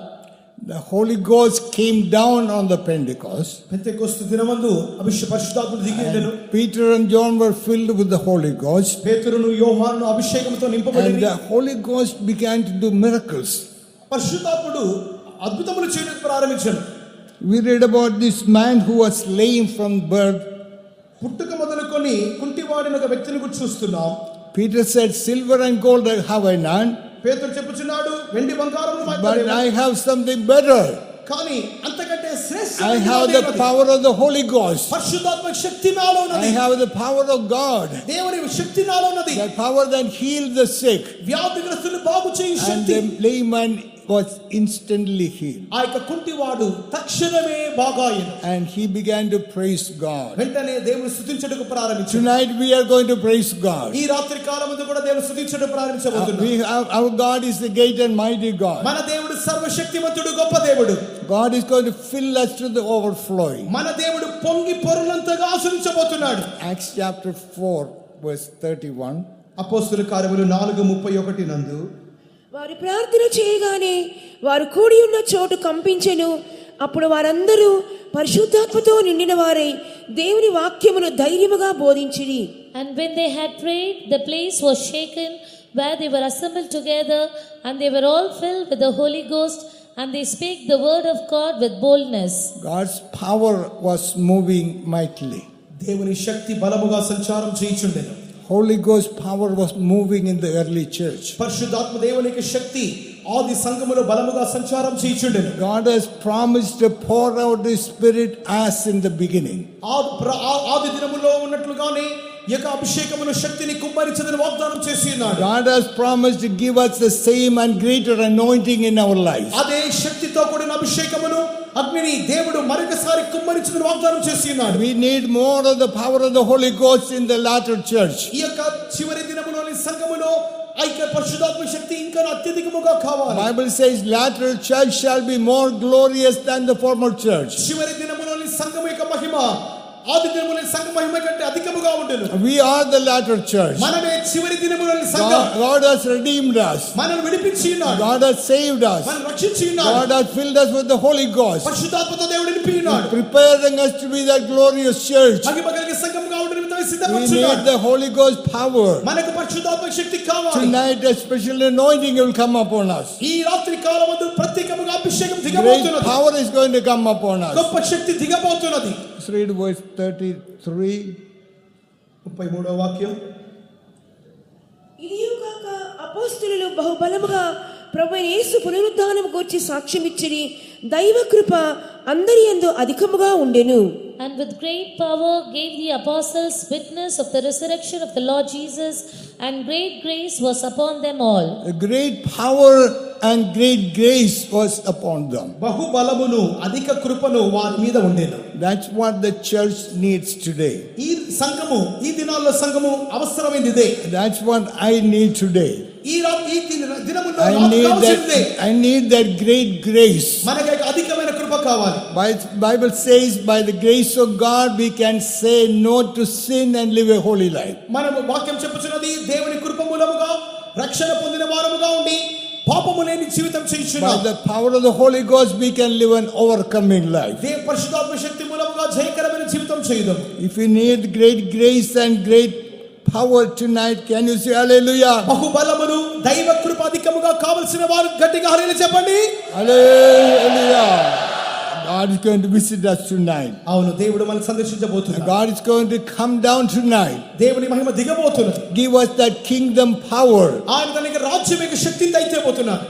The Holy Ghost came down on the Pentecost. Pentecost దినమందు పరిశుద్ధాత్ముడు దిగి ఉండెను. Peter and John were filled with the Holy Ghost. పేతురును యోహాను అభిషేకంతో And నింపబడిరి. the Holy Ghost began to do miracles. పరిశుద్ధాత్ముడు అద్భుతములు చేయడం ప్రారంభించాడు. We read about this man who was lame from birth. పుట్టుక మొదలుకొని కుంటివాడిన ఒక వ్యక్తిని గురించి చూస్తున్నాం. Peter said, "Silver and gold have I none, పేతురు చెప్పుచున్నాడు, వెండి బంగారములు మాకు but లేవు, I have something better. కానీ అంతకంటే I శ్రేష్టమైనది have the ఉన్నది. power of the Holy Ghost. పరిశుద్ధాత్మ శక్తి నాలో I ఉన్నది. have the power of God. దేవుని శక్తి నాలో ఉన్నది. The power that healed the sick. వ్యాధిగ్రస్తులను బాగు చేయు And Shakti. the layman was instantly healed. ఆ యొక్క కుంటివాడు తక్షణమే బాగాయెను. And he began to praise God. వెంటనే దేవుని స్తుతించుటకు ప్రారంభించాడు. Tonight we are going to praise God. ఈ రాత్రి కాలమందు కూడా దేవుని స్తుతించుటకు ప్రారంభించబోతున్నాం. Our God is the great and mighty God. మన దేవుడు సర్వశక్తిమంతుడు, గొప్ప దేవుడు. God is going to fill us to the overflowing. మన దేవుడు పొంగి పొర్లంతగా ఆశీర్వదించబోతున్నాడు. Acts chapter 4 verse 31. అపోస్తలుల కార్యములు 4:31 నందు వారు ప్రార్థన చేయగానే వారు కూడి ఉన్న చోటు కంపించెను. అప్పుడు వారందరూ పరిశుద్ధాత్మతో నిండిన వారై దేవుని వాక్యమును ధైర్యముగా బోధించిరి. And when they had prayed, the place was shaken where they were assembled together, and they were all filled with the Holy Ghost, and they spake the word of God with boldness. God's power was moving mightily. దేవుని శక్తి బలముగా సంచారం చేయుచుండెను. Holy Ghost power was moving in the early church. పరిశుద్ధాత్మ దేవుని యొక్క శక్తి ఆది సంఘములో బలముగా సంచారం చేయుచుండెను. God has promised to pour out His Spirit as in the beginning. ఆది దినములో ఉన్నట్లుగానే ఈ యొక్క అభిషేకమును శక్తిని కుమ్మరించదని వాగ్దానం చేసి ఉన్నాడు. God has promised to give us the same and greater anointing in our life. అదే శక్తితో కూడిన అభిషేకమును అగ్నిని దేవుడు మరొకసారి కుమ్మరించదని వాగ్దానం చేసి ఉన్నాడు. We need more of the power of the Holy Ghost in the latter church. ఈ యొక్క చివరి దినములోని సంఘములో ఐక్య పరిశుద్ధాత్మ శక్తి ఇంకా అత్యధికముగా కావాలి. Bible says latter church shall be more glorious than the former church. చివరి దినములోని సంఘము యొక్క మహిమ ఆది దినములోని సంఘ మహిమ కంటే అధికముగా ఉండెను. We are the latter church. మనమే చివరి దినములోని సంఘం. God has redeemed us. మనల్ని విడిపించి ఉన్నాడు. God has saved us. మనల్ని రక్షించి ఉన్నాడు. God has filled us with the Holy Ghost, పరిశుద్ధాత్మతో దేవుడు నింపి ఉన్నాడు. preparing us to be that glorious church. మహిమ కలిగిన సంఘముగా ఉండే నిమిత్తమై We సిద్ధపరచున్నాడు. need the Holy Ghost power. మనకు పరిశుద్ధాత్మ శక్తి కావాలి. Tonight a special anointing will come upon us. ఈ రాత్రి కాలమందు ప్రత్యేకముగా అభిషేకం Great దిగబోతున్నది. power is going to come upon us. గొప్ప శక్తి దిగబోతున్నది. Let's read verse 33. 33వ వాక్యం. ఇదియు కాక అపోస్తలులు బహుబలముగా ప్రభువైన యేసు పునరుద్ధానము గూర్చి సాక్ష్యమిచ్చిరి. దైవ కృప అందరి యందు అధికముగా ఉండెను. And with great power gave the apostles witness of the resurrection of the Lord Jesus, and great grace was upon them all. A great power and great grace was upon them. బహుబలమును అధిక కృపను వారి మీద ఉండెను. That's what the church needs today. ఈ సంఘము ఈ దినాల్లో సంఘము అవసరమైనది ఇదే. That's what I need today. ఈ దినములో I need that great grace. మనకి అధికమైన కృప కావాలి. Bible says by the grace of God we can say no to sin and live a holy life. మనం వాక్యం చెప్పుచున్నది దేవుని కృప మూలముగా రక్షణ పొందిన వారముగా ఉండి పాపము లేని జీవితం చేయుచున్నాం. By the power of the Holy Ghost we can live an overcoming life. దేవుని పరిశుద్ధాత్మ శక్తి మూలముగా జయకరమైన జీవితం చేయుదాం. If you need great grace and great power tonight, can you say hallelujah? బహుబలమును దైవ కృప అధికముగా కావలసిన వారు గట్టిగా హల్లెలూయా చెప్పండి. Hallelujah. God is going to visit us tonight. అవును, దేవుడు మనల్ని సందర్శించబోతున్నాడు. God is going to come down tonight. దేవుని మహిమ దిగబోతున్నది. Give us that kingdom power. ఆయన తన రాజ్యం యొక్క శక్తిని దయచేయబోతున్నాడు.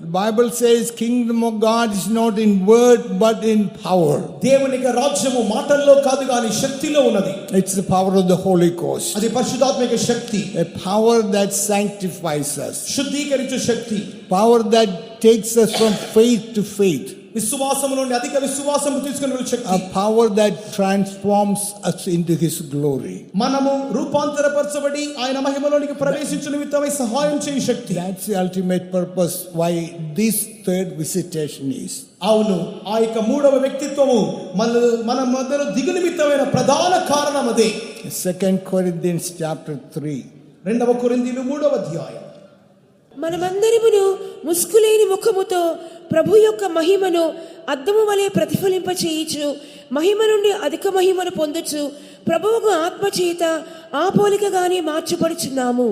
The Bible says kingdom of God is not in word but in power. దేవుని యొక్క రాజ్యము మాటల్లో కాదు గాని శక్తిలో ఉన్నది. It's the power of the Holy Ghost. అది పరిశుద్ధాత్మ యొక్క శక్తి. A power that sanctifies us. శుద్ధీకరించే Shakti. Power that takes us from faith to faith. విశ్వాసము నుండి అధిక విశ్వాసము తీసుకునే శక్తి. A power that transforms us into His glory. మనము రూపాంతరపరచబడి ఆయన మహిమలోనికి ప్రవేశించు నిమిత్తమై సహాయం చేయు శక్తి. That's the ultimate purpose why this third visitation is. అవును, ఆ యొక్క మూడవ వ్యక్తిత్వము మన మధ్యలో దిగు నిమిత్తమైన ప్రధాన కారణం అదే. 2 Corinthians chapter 3. 2 కొరింథీయులు 3వ అధ్యాయం. మనమందరమును ముస్కులేని ముఖముతో ప్రభు యొక్క మహిమను అద్దము వలె ప్రతిఫలింప చేయుచు మహిమ నుండి అధిక మహిమను పొందుచు ప్రభువుకు ఆత్మచేత ఆ పోలికగానే మార్చబడుచున్నాము.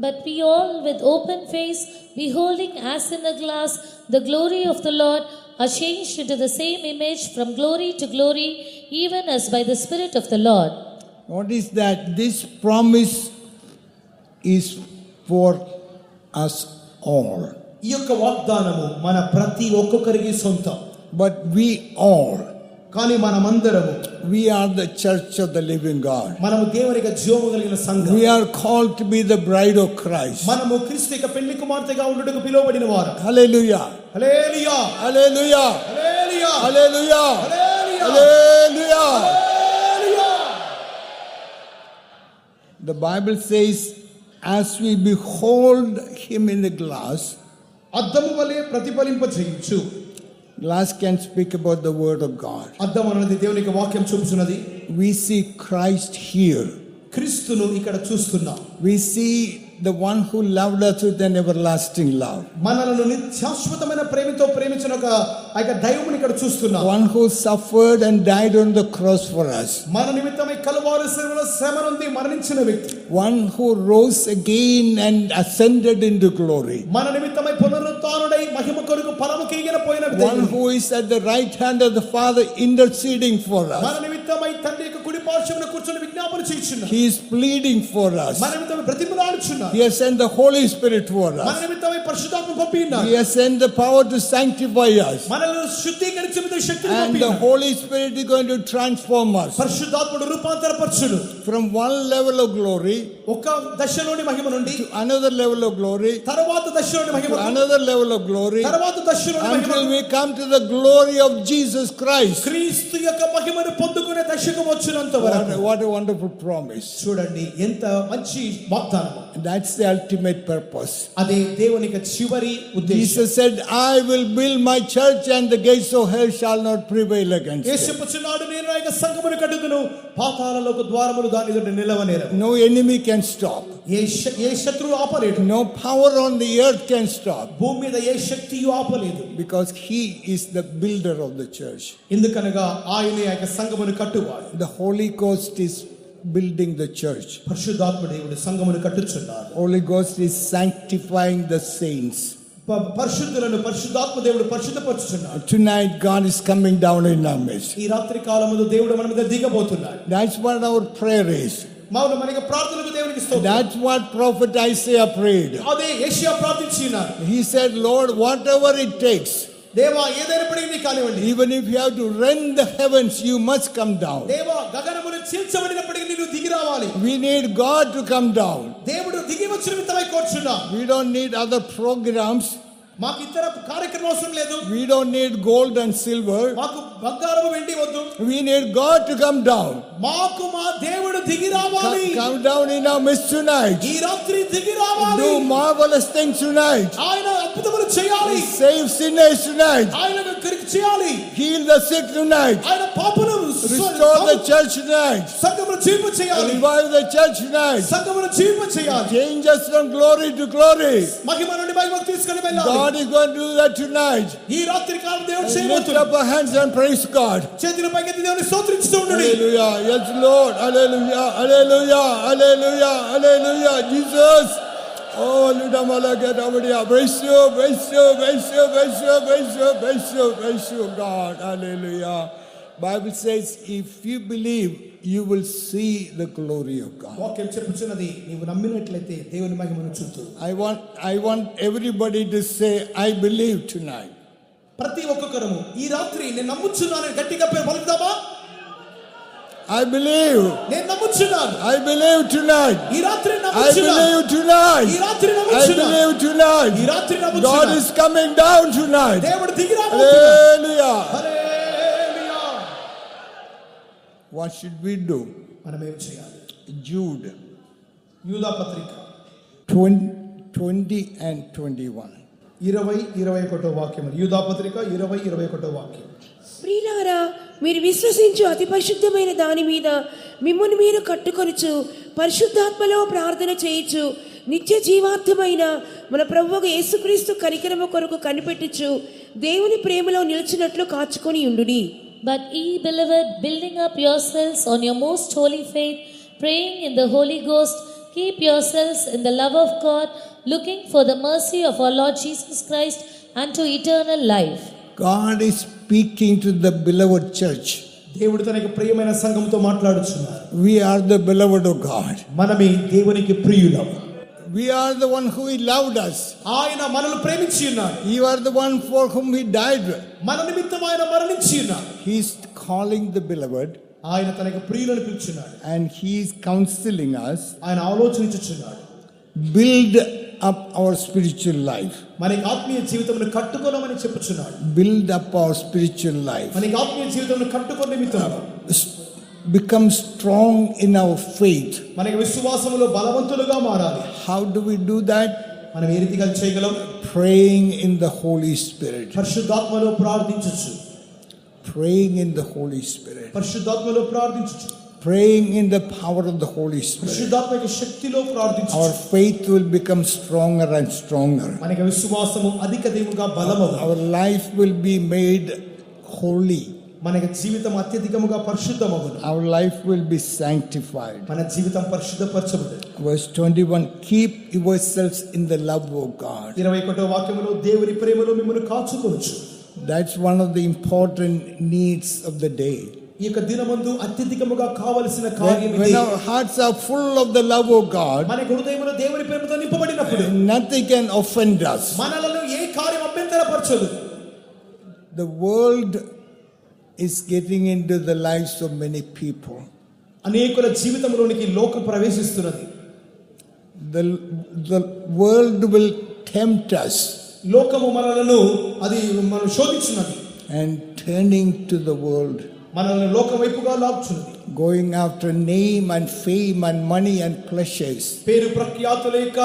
But we all with open face, beholding as in a glass the glory of the Lord, are changed into the same image from glory to glory, even as by the Spirit of the Lord. What is that? This promise is for us all. ఈ యొక్క వాగ్దానము మన ప్రతి ఒక్కొక్కరికి సొంతం. But we all కానీ మనమందరము we are the church of the living God. మనము దేవుని యొక్క జీవము కలిగిన సంఘం. We are called to be the bride of Christ. మనము క్రీస్తు యొక్క పెళ్లి కుమార్తెగా ఉండుటకు పిలువబడిన వారు. Hallelujah. Hallelujah Hallelujah. Hallelujah Hallelujah. Hallelujah Hallelujah. Hallelujah. The Bible says, as we behold him in the glass, అద్దము వలె ప్రతిఫలింప చేయించు. glass can speak about the word of God. అద్దం అనేది దేవుని యొక్క వాక్యం చూపుచున్నది. We see Christ here. క్రీస్తును ఇక్కడ చూస్తున్నాం. We see the one who loved us with an everlasting love. మనలను శాశ్వతమైన ప్రేమతో ప్రేమించిన ఒక దైవముని ఇక్కడ చూస్తున్నాం. One who suffered and died on the cross for us. మన నిమిత్తమై కలువారు శిలువలో శ్రమ నొంది మరణించిన వ్యక్తి. One who rose again and ascended into glory. మన నిమిత్తమై పునరుత్థానుడై మహిమ కొరకు పరముకి ఎగిన పోయిన One దేవుడు. who is at the right hand of the Father interceding for us. మన నిమిత్తమై తండ్రి యొక్క కుడి పార్శ్వమున కూర్చొని విజ్ఞాపన చేయుచున్నాడు. He is pleading for us. మన నిమిత్తమై బ్రతిమలాడుచున్నాడు. He has sent the Holy Spirit for మన us. నిమిత్తమై పరిశుద్ధాత్మ పంపి ఉన్నాడు. He has sent the power to sanctify us. మనల్ని శుద్ధీకరించే శక్తిని And పంపి the ఉన్నాడు. Holy Spirit is going to transform us పరిశుద్ధాత్ముడు రూపాంతరపరచును. from one level of glory ఒక దశలోని మహిమ నుండి to another level of glory, తరువాత దశలోని మహిమ, to another level of glory, తరువాత దశలోని మహిమ, until we come to the glory of Jesus Christ. క్రీస్తు యొక్క మహిమను పొందుకునే దశకు వచ్చినంత వరకు. What a wonderful promise. చూడండి ఎంత మంచి వాగ్దానం. That's the ultimate purpose. అదే దేవుని యొక్క చివరి ఉద్దేశం. Jesus said, I will build my church and the gates of hell shall not prevail against Yesu it. చెప్పుచున్నాడు, నేను నా యొక్క సంఘమును కట్టుదును, పాతాళలోక ద్వారములు దాని ఎదుట నిలవనేరవు. No enemy can stop. ఏ శత్రువు ఆపలేడు. No power on the earth can stop. భూమి మీద ఏ శక్తియు ఆపలేదు. Because he is the builder of the church. ఎందుకనగా ఆయనే ఆ యొక్క సంఘమును కట్టువాడు. The Holy Ghost is building the church. పరిశుద్ధాత్మ దేవుడు సంఘమును కట్టుచున్నాడు. Holy Ghost is sanctifying the saints. పరిశుద్ధులను పరిశుద్ధాత్మ దేవుడు పరిశుద్ధపరచుచున్నాడు. Tonight God is coming down in our midst. ఈ రాత్రి కాలములో దేవుడు మన మీద దిగబోతున్నాడు. That's what our prayer is. మనకి ప్రార్థనకు దేవునికి స్తోత్రం. That's what prophet Isaiah prayed. అదే యెషయా ప్రార్థించినాడు. He said, Lord, whatever it takes, దేవా ఏదైనప్పటికీ కానివ్వండి, even if you have to rend the heavens, you must come down. దేవా గగనమును చీల్చబడినప్పటికీ నీవు దిగి రావాలి. We need God to come down. దేవుడు దిగి వచ్చిన నిమిత్తమై కోరుచున్నాం. We don't need other programs. మాకు ఇతర కార్యక్రమం అవసరం లేదు. We don't need gold and silver. మాకు బంగారము వెండి వద్దు. We need God to come down. మాకు మా దేవుడు దిగి రావాలి. Come down in our midst tonight. ఈ రాత్రి దిగి రావాలి. Do marvelous things tonight. ఆయన అద్భుతములు చేయాలి. Save sinners tonight. ఆయనను కరికి చేయాలి. Heal the sick tonight. ఆయన పాపులను Restore the church tonight. సంఘమును జీవింప చేయాలి. Revive the church tonight. సంఘమును జీవింప చేయాలి. Change us from glory to glory. మహిమ నుండి మహిమకు తీసుకొని వెళ్ళాలి. God is going to do that tonight. ఈ రాత్రి కాలం దేవుడు Lift చేయబోతున్నాడు. up our hands and praise God. చేతుల పైకెత్తి దేవుని స్తోత్రిస్తూ ఉండండి. Hallelujah. Yes, Lord. Hallelujah. Hallelujah. Hallelujah. Hallelujah. Jesus. Oh, Ludamalagadamadia. Praise you. Praise you. Praise you. Praise you. Praise you. Praise you. Praise you, God. Hallelujah. Bible says, if you believe, you will see the glory of God. వాక్యం చెప్పుచున్నది, నీవు నమ్మినట్లయితే దేవుని మహిమను చూద్దు. I want everybody to say, I believe tonight. ప్రతి ఒక్కరము ఈ రాత్రి నేను నమ్ముచున్నానని గట్టిగా పేరు పలుకుదామా? I believe. నేను నమ్ముచున్నాను. I believe tonight. ఈ రాత్రి I నమ్ముచున్నాను. believe tonight. ఈ రాత్రి I నమ్ముచున్నాను. believe tonight. ఈ రాత్రి God నమ్ముచున్నాను. is coming down tonight. దేవుడు దిగి రాబోతున్నాడు. Hallelujah. Hallelujah. What should we do? మనం ఏం చేయాలి? Jude యూదా పత్రిక 20 and 21. 20-21 వాక్యం. యూదా పత్రిక 20-21 వాక్యం. ప్రియులారా, మీరు విశ్వసించు అతి పరిశుద్ధమైన దాని మీద మిమ్మును మీరు కట్టుకొనుచు పరిశుద్ధాత్మలో ప్రార్థన చేయుచు నిత్య జీవార్థమైన మన ప్రభువు యేసుక్రీస్తు కనికరము కొరకు కనిపెట్టుచు దేవుని ప్రేమలో నిలిచినట్లు కాచుకొని ఉండుడి. But ye, beloved, building up yourselves on your most holy faith, praying in the Holy Ghost, keep yourselves in the love of God, looking for the mercy of our Lord Jesus Christ unto eternal life. God is speaking to the beloved church. దేవుడు తన యొక్క ప్రియమైన సంఘంతో మాట్లాడుచున్నారు. We are the beloved of God. మనమే దేవునికి ప్రియులం. We are the one who He loved us. ఆయన మనల్ని ప్రేమించి ఉన్నాడు. You are the one for whom He died. మన నిమిత్తం ఆయన మరణించి ఉన్నాడు. He's calling the beloved, ఆయన తన యొక్క ప్రియులను పిలుచున్నాడు, and He is counseling us, ఆయన ఆలోచించుచున్నాడు. build up our spiritual life. మనకి ఆత్మీయ జీవితమును కట్టుకోనమని చెప్పుచున్నాడు. Build up our spiritual life. మనకి ఆత్మీయ జీవితమును కట్టుకునే నిమిత్తము Become strong in our faith. మనకి విశ్వాసములో బలవంతులుగా మారాలి. How do we do that? మనం ఏ రీతిగా చేయగలం? Praying in the Holy Spirit. పరిశుద్ధాత్మలో ప్రార్థించుచు. Praying in the Holy Spirit. పరిశుద్ధాత్మలో ప్రార్థించుచు. Praying in the power of the Holy Spirit. పరిశుద్ధాత్మ యొక్క శక్తిలో ప్రార్థించుచు. Our faith will become stronger and stronger. మనకి విశ్వాసము అధికముగా బలమగు. Our life will be made holy. మనకి జీవితం అత్యధికముగా పరిశుద్ధమగును. Our life will be sanctified. మన జీవితం పరిశుద్ధపరచబడును. Verse 21, keep yourselves in the love of God. 21వ వాక్యములో దేవుని ప్రేమలో మిమ్మల్ని కాచుకొనుచు. That's one of the important needs of the day. ఈ యొక్క దినమందు అత్యధికముగా కావలసిన కార్యం When ఇది. our hearts are full of the love of God, మన హృదయములో దేవుని ప్రేమతో నింపబడినప్పుడు nothing can offend us. మనలను ఏ కార్యం అభ్యంతరపరచదు. The world is getting into the lives of many people. అనేకుల జీవితంలోనికి లోకం ప్రవేశిస్తున్నది. The world will tempt us, లోకము మనలను అది మనం శోధించున్నది. and turning to the world, మనల్ని లోకం వైపుగా లాగుచున్నది. going after name and fame and money and pleasures. పేరు ప్రఖ్యాతుల యొక్క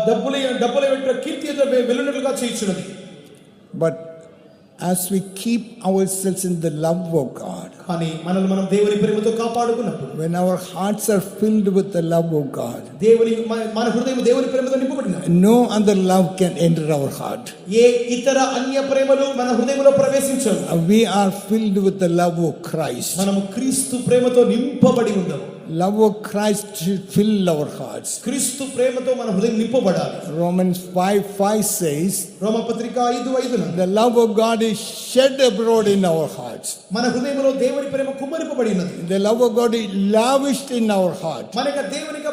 డబ్బుల వెంట కీర్తి వెలునట్లుగా చేయుచున్నది. But as we keep ourselves in the love of God, కానీ మనల్ని మనం దేవుని ప్రేమతో కాపాడుకున్నప్పుడు, when our hearts are filled with the love of God, మన హృదయం దేవుని ప్రేమతో నింపబడినది. no other love can enter our heart. ఏ ఇతర అన్య ప్రేమలు మన హృదయంలో ప్రవేశించవు. We are filled with the love of Christ. మనము క్రీస్తు ప్రేమతో నింపబడి ఉందాము. Love of Christ should fill our hearts. క్రీస్తు ప్రేమతో మన హృదయం నింపబడాలి. Romans 5:5 says, రోమపత్రిక 5:5 the love of God is shed abroad in our hearts. మన హృదయంలో దేవుని ప్రేమ కుమ్మరింపబడినది. The love of God is lavished in our heart, మనకి దేవునికి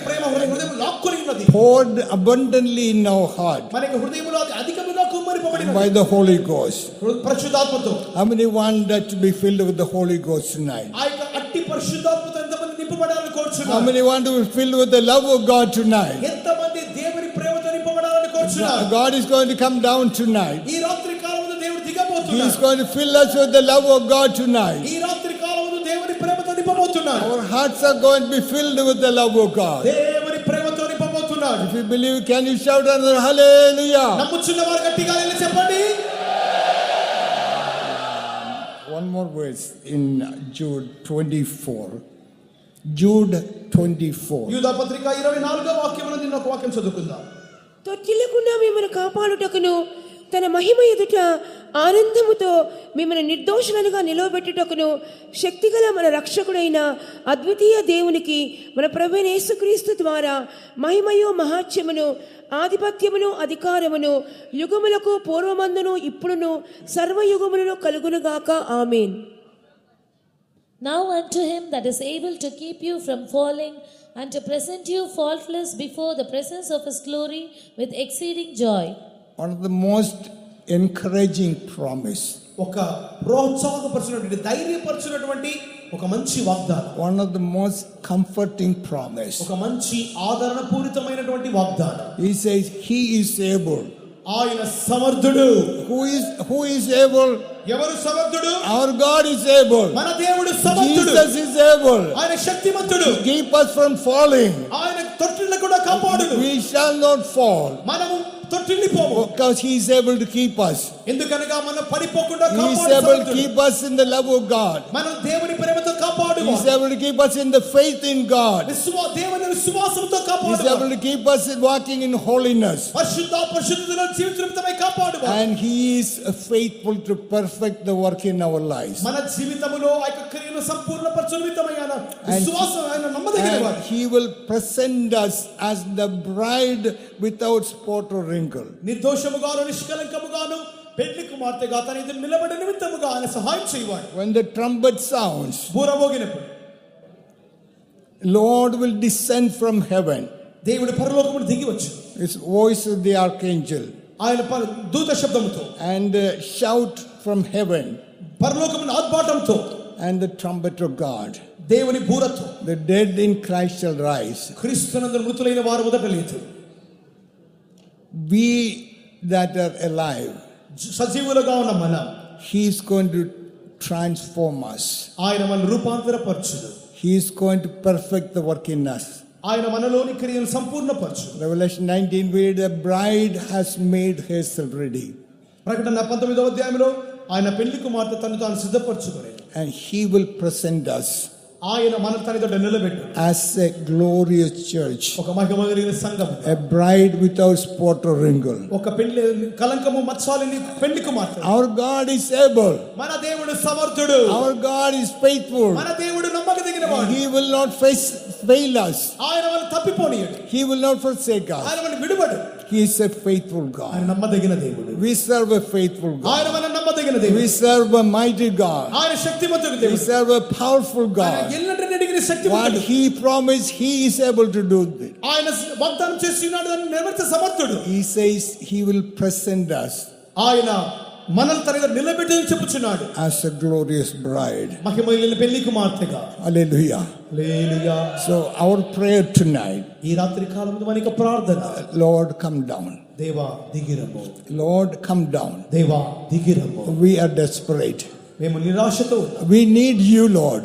ప్రేమ హృదయం లాక్కొని ఉన్నది. poured abundantly in our heart మనకి హృదయంలో అది అధికముగా కుమ్మరింపబడినది by the Holy Ghost. పరిశుద్ధాత్మతో. How many want that to be filled with the Holy Ghost tonight? ఆ యొక్క అట్టి పరిశుద్ధాత్మతో ఎంతమంది నింపబడాలని How కోరుచున్నారు? many want to be filled with the love of God tonight? ఎంతమంది దేవుని ప్రేమతో నింపబడాలని కోరుచున్నారు? God is going to come down tonight. ఈ రాత్రి కాలమున దేవుడు He is దిగబోతున్నాడు. going to fill us with the love of God tonight. ఈ రాత్రి కాలమున దేవుని ప్రేమతో నింపబోతున్నాడు. Our hearts are going to be filled with the love of God. దేవుని ప్రేమతో నింపబోతున్నాడు. If you believe, can you shout another hallelujah? నమ్ముచున్న వారు గట్టిగా హల్లెలూయా చెప్పండి. One more verse in Jude 24. Jude 24. యూదా పత్రిక 24వ వాక్యములో దీని ఒక వాక్యం చదువుకుందాం. తొట్టిల్లకుండా మిమ్మల్ని కాపాడుటకును తన మహిమ ఎదుట ఆనందముతో మిమ్మల్ని నిర్దోషులనుగా నిలవబెట్టుటకును శక్తిగల మన రక్షకుడైన అద్వితీయ దేవునికి మన ప్రభువైన యేసుక్రీస్తు ద్వారా మహిమయు మహాత్మ్యమును ఆధిపత్యమును అధికారమును యుగములకు పూర్వమందును ఇప్పుడును సర్వయుగములను కలుగునుగాక ఆమేన్. Now unto him that is able to keep you from falling and to present you faultless before the presence of his glory with exceeding joy. One of the most encouraging promise. ఒక ప్రోత్సాహపరచునటువంటి ధైర్యపరచునటువంటి ఒక మంచి వాగ్దానం. One of the most comforting promise. ఒక మంచి ఆదరణ పూరితమైనటువంటి వాగ్దానం. He says he is able. ఆయన సమర్థుడు. Who is able? ఎవరు సమర్థుడు? Our God is able. మన దేవుడు సమర్థుడు. Jesus is able. ఆయన శక్తిమంతుడు. Keep us from falling. ఆయన తొట్టిల్ని కూడా కాపాడును. We shall not fall. మనము తొట్టిల్లిపోము. Because he is able to keep us. ఎందుకనగా మనం పడిపోకుండా He is కాపాడు able to సమర్థుడు. keep us in the love of God. మనం దేవుని ప్రేమతో కాపాడు. He is able to keep us in the faith in God. దేవుని విశ్వాసంతో He is కాపాడు. able to keep us in walking in holiness. పరిశుద్ధతలో జీవితమై కాపాడు. And he is faithful to perfect the work in our lives. మన జీవితములో ఆ యొక్క క్రియను సంపూర్ణపరచునిమిత్తమైన విశ్వాసం ఆయన నమ్మదగినవాడు. And he will present us as the bride without spot or wrinkle. నిర్దోషముగాను నిష్కలంకముగాను పెళ్లి కుమార్తెగా తన ఎదుట నిలబడే నిమిత్తముగా ఆయన సహాయం చేయవాడు. When the trumpet sounds, బూర మోగినప్పుడు Lord will descend from heaven. దేవుడు పరలోకమును దిగి వచ్చు. His voice of the archangel. ఆయన దూత శబ్దముతో And shout from heaven. పరలోకమున ఆర్భాటంతో and the trumpet of God. దేవుని బూరతో The dead in Christ shall rise. క్రీస్తునందు మృతులైన వారు మొదట లేచు. We that are alive, సజీవులుగా ఉన్న మనం, He is going to transform us. ఆయన మనల్ని రూపాంతరపరచును. He is going to perfect the work in us. ఆయన మనలోని క్రియలు సంపూర్ణపరచు. Revelation 19, where the bride has made herself ready. ప్రకటన 19వ అధ్యాయంలో ఆయన పెళ్లి కుమార్తె తను తాను సిద్ధపరచుకునేది. And He will present us ఆయన మన తన ఎదుట నిలబెట్టు as a glorious church, ఒక మహిమ కలిగిన సంఘం, a bride without spot or wrinkle. ఒక పెళ్లి కలంకము మచ్చలేని పెళ్లి కుమార్తె. Our God is able. మన దేవుడు సమర్థుడు. Our God is faithful. మన దేవుడు నమ్మకదగినవాడు. He will not fail us. ఆయన మనల్ని తప్పిపోనియడు. He will not forsake us. ఆయన మనల్ని విడువడు. He is a faithful ఆయన God. నమ్మదగిన దేవుడు. We serve a faithful God. ఆయన మన నమ్మదగిన దేవుడు. We serve a mighty God. ఆయన శక్తిమంతుడు We దేవుడు. serve a powerful ఆయన God. ఎల్లటి నెడిగిన What శక్తిమంతుడు. He promised, He is able to do it. ఆయన వాగ్దానం చేసి ఉన్నాడు, దాన్ని నెరవేర్చే సమర్థుడు. He says He will present us ఆయన మనల్ని తన ఎదుట నిలబెట్టని చెప్పుచున్నాడు. as a glorious bride. మహిమగలిగిన పెళ్లి కుమార్తెగా. Hallelujah. Hallelujah. So our prayer tonight, ఈ రాత్రి కాలమున మనకి ప్రార్థన, Lord, come down. దేవా దిగిరము. Lord, come down. దేవా దిగిరము. We are desperate. మేము నిరాశతో ఉన్నాం. We need you, Lord.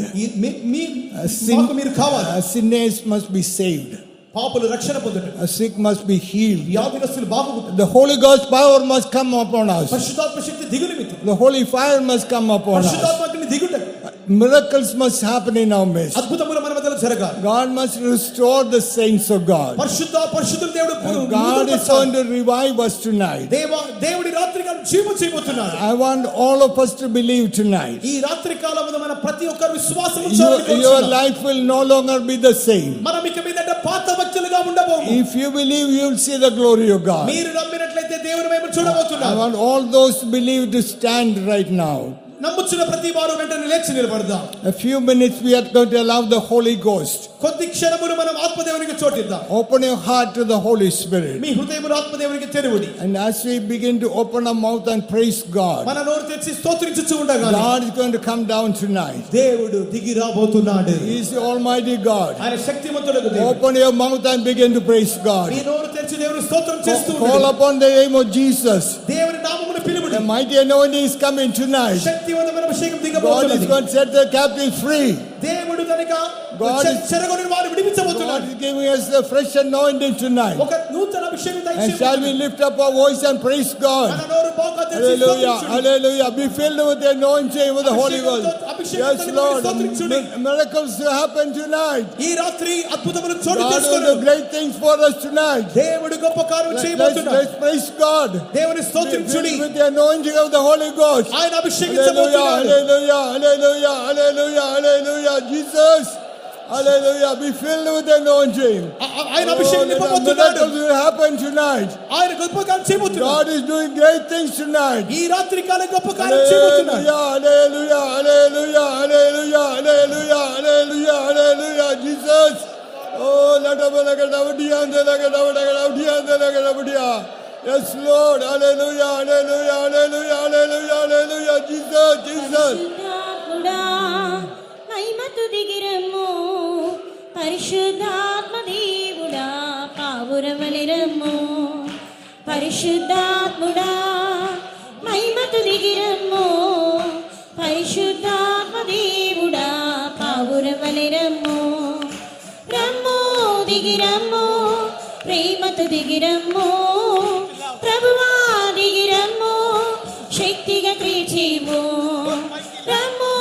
మాకు మీరు కావాలి. Sinners must be saved. పాపులు రక్షణ పొందుట. Sick must be healed. వ్యాధిగ్రస్తులు బాగుపడుట. The Holy Ghost power must come upon us. పరిశుద్ధాత్మ శక్తి దిగు నిమిత్తం. The holy fire must come upon us. పరిశుద్ధాత్మ అగ్ని దిగుట. Miracles must happen in our midst. అద్భుతములు మన మధ్యలో జరగాలి. God must restore the saints of God. పరిశుద్ధుల దేవుడు God is going to revive us tonight. దేవుడి రాత్రి కాలం జీవం చేయబోతున్నాడు. I want all of us to believe tonight. ఈ రాత్రి కాలమున మన ప్రతి ఒక్కరు విశ్వాసము Your చాటుకొనుచున్నాం. life will no longer be the same. మనం ఇక మీదట పాత వ్యక్తులుగా ఉండబోము. If you believe, you will see the glory of God. మీరు నమ్మినట్లయితే దేవుని వైపు I చూడబోతున్నారు. want all those who believe to stand right now. నమ్ముచున్న ప్రతి వారు వెంటనే లేచి నిలబడదాం. A few minutes we are going to allow the Holy Ghost. కొద్ది క్షణములు మనం ఆత్మదేవునికి చోటిద్దాం. Open your heart to the Holy Spirit. మీ హృదయమును ఆత్మదేవునికి తెరువుడి. And as we begin to open our mouth and praise God, మన నోరు తెరిచి స్తోత్రించుచు ఉండగానే God is going to come down tonight. దేవుడు దిగి రాబోతున్నాడు. He is the Almighty God. ఆయన శక్తిమంతుడగు దేవుడు. Open your mouth and begin to praise God. మీ నోరు తెరిచి దేవుని స్తోత్రం చేస్తూ Call ఉండండి. upon the name of Jesus. దేవుని నామమును పిలువుడి. The mighty anointing is coming tonight. శక్తివంతమైన అభిషేకం God is దిగబోతున్నది. going to set the captives free. దేవుడు తనక God is- చెరగొని వారిని God విడిపించబోతున్నాడు. is giving us the fresh anointing tonight. ఒక నూతన అభిషేకం And shall we దయచేయబోతున్నాడు. lift up our voice and praise మన God? నోరు బాగా తెరిచి Hallelujah, స్తోత్రించుడి. hallelujah. Be filled with the anointing with the Holy Ghost. Yes, Lord. Miracles will happen tonight. ఈ రాత్రి అద్భుతములు చోటు God will do చేసుకొనును. great things for us tonight. దేవుడు గొప్ప కార్యం చేయబోతున్నాడు. Let's praise God. దేవుని స్తోత్రించుడి. Filled with the anointing of the Holy Ghost. ఆయన Hallelujah, అభిషేకించబోతున్నాడు. hallelujah, hallelujah, hallelujah, hallelujah. Jesus. Hallelujah. Be filled with the anointing. ఆయన అభిషేకం నింపబోతున్నాడు. Miracles will happen tonight. ఆయన గొప్ప కార్యం చేయబోతున్నాడు. God is doing great things tonight. ఈ రాత్రి కాల గొప్ప కార్యం చేయబోతున్నాడు. Hallelujah, hallelujah, hallelujah, hallelujah, hallelujah, hallelujah, Jesus. Oh, yes, Lord. Hallelujah, hallelujah, hallelujah, hallelujah, hallelujah, Jesus, Jesus. పరిశుద్ధాత్ముడా మహిమతు దిగిరమ్ము పరిశుద్ధాత్మ దేవుడా పావురమలిరమ్ము పరిశుద్ధాత్ముడా మహిమతు దిగిరమ్ము పరిశుద్ధాత్మ దేవుడా పావురమలిరమ్ము రమ్ము దిగిరమ్ము ప్రేమతు దిగిరమ్ము ప్రభువా దిగిరమ్ము శక్తిగా క్రీచిము రమ్ము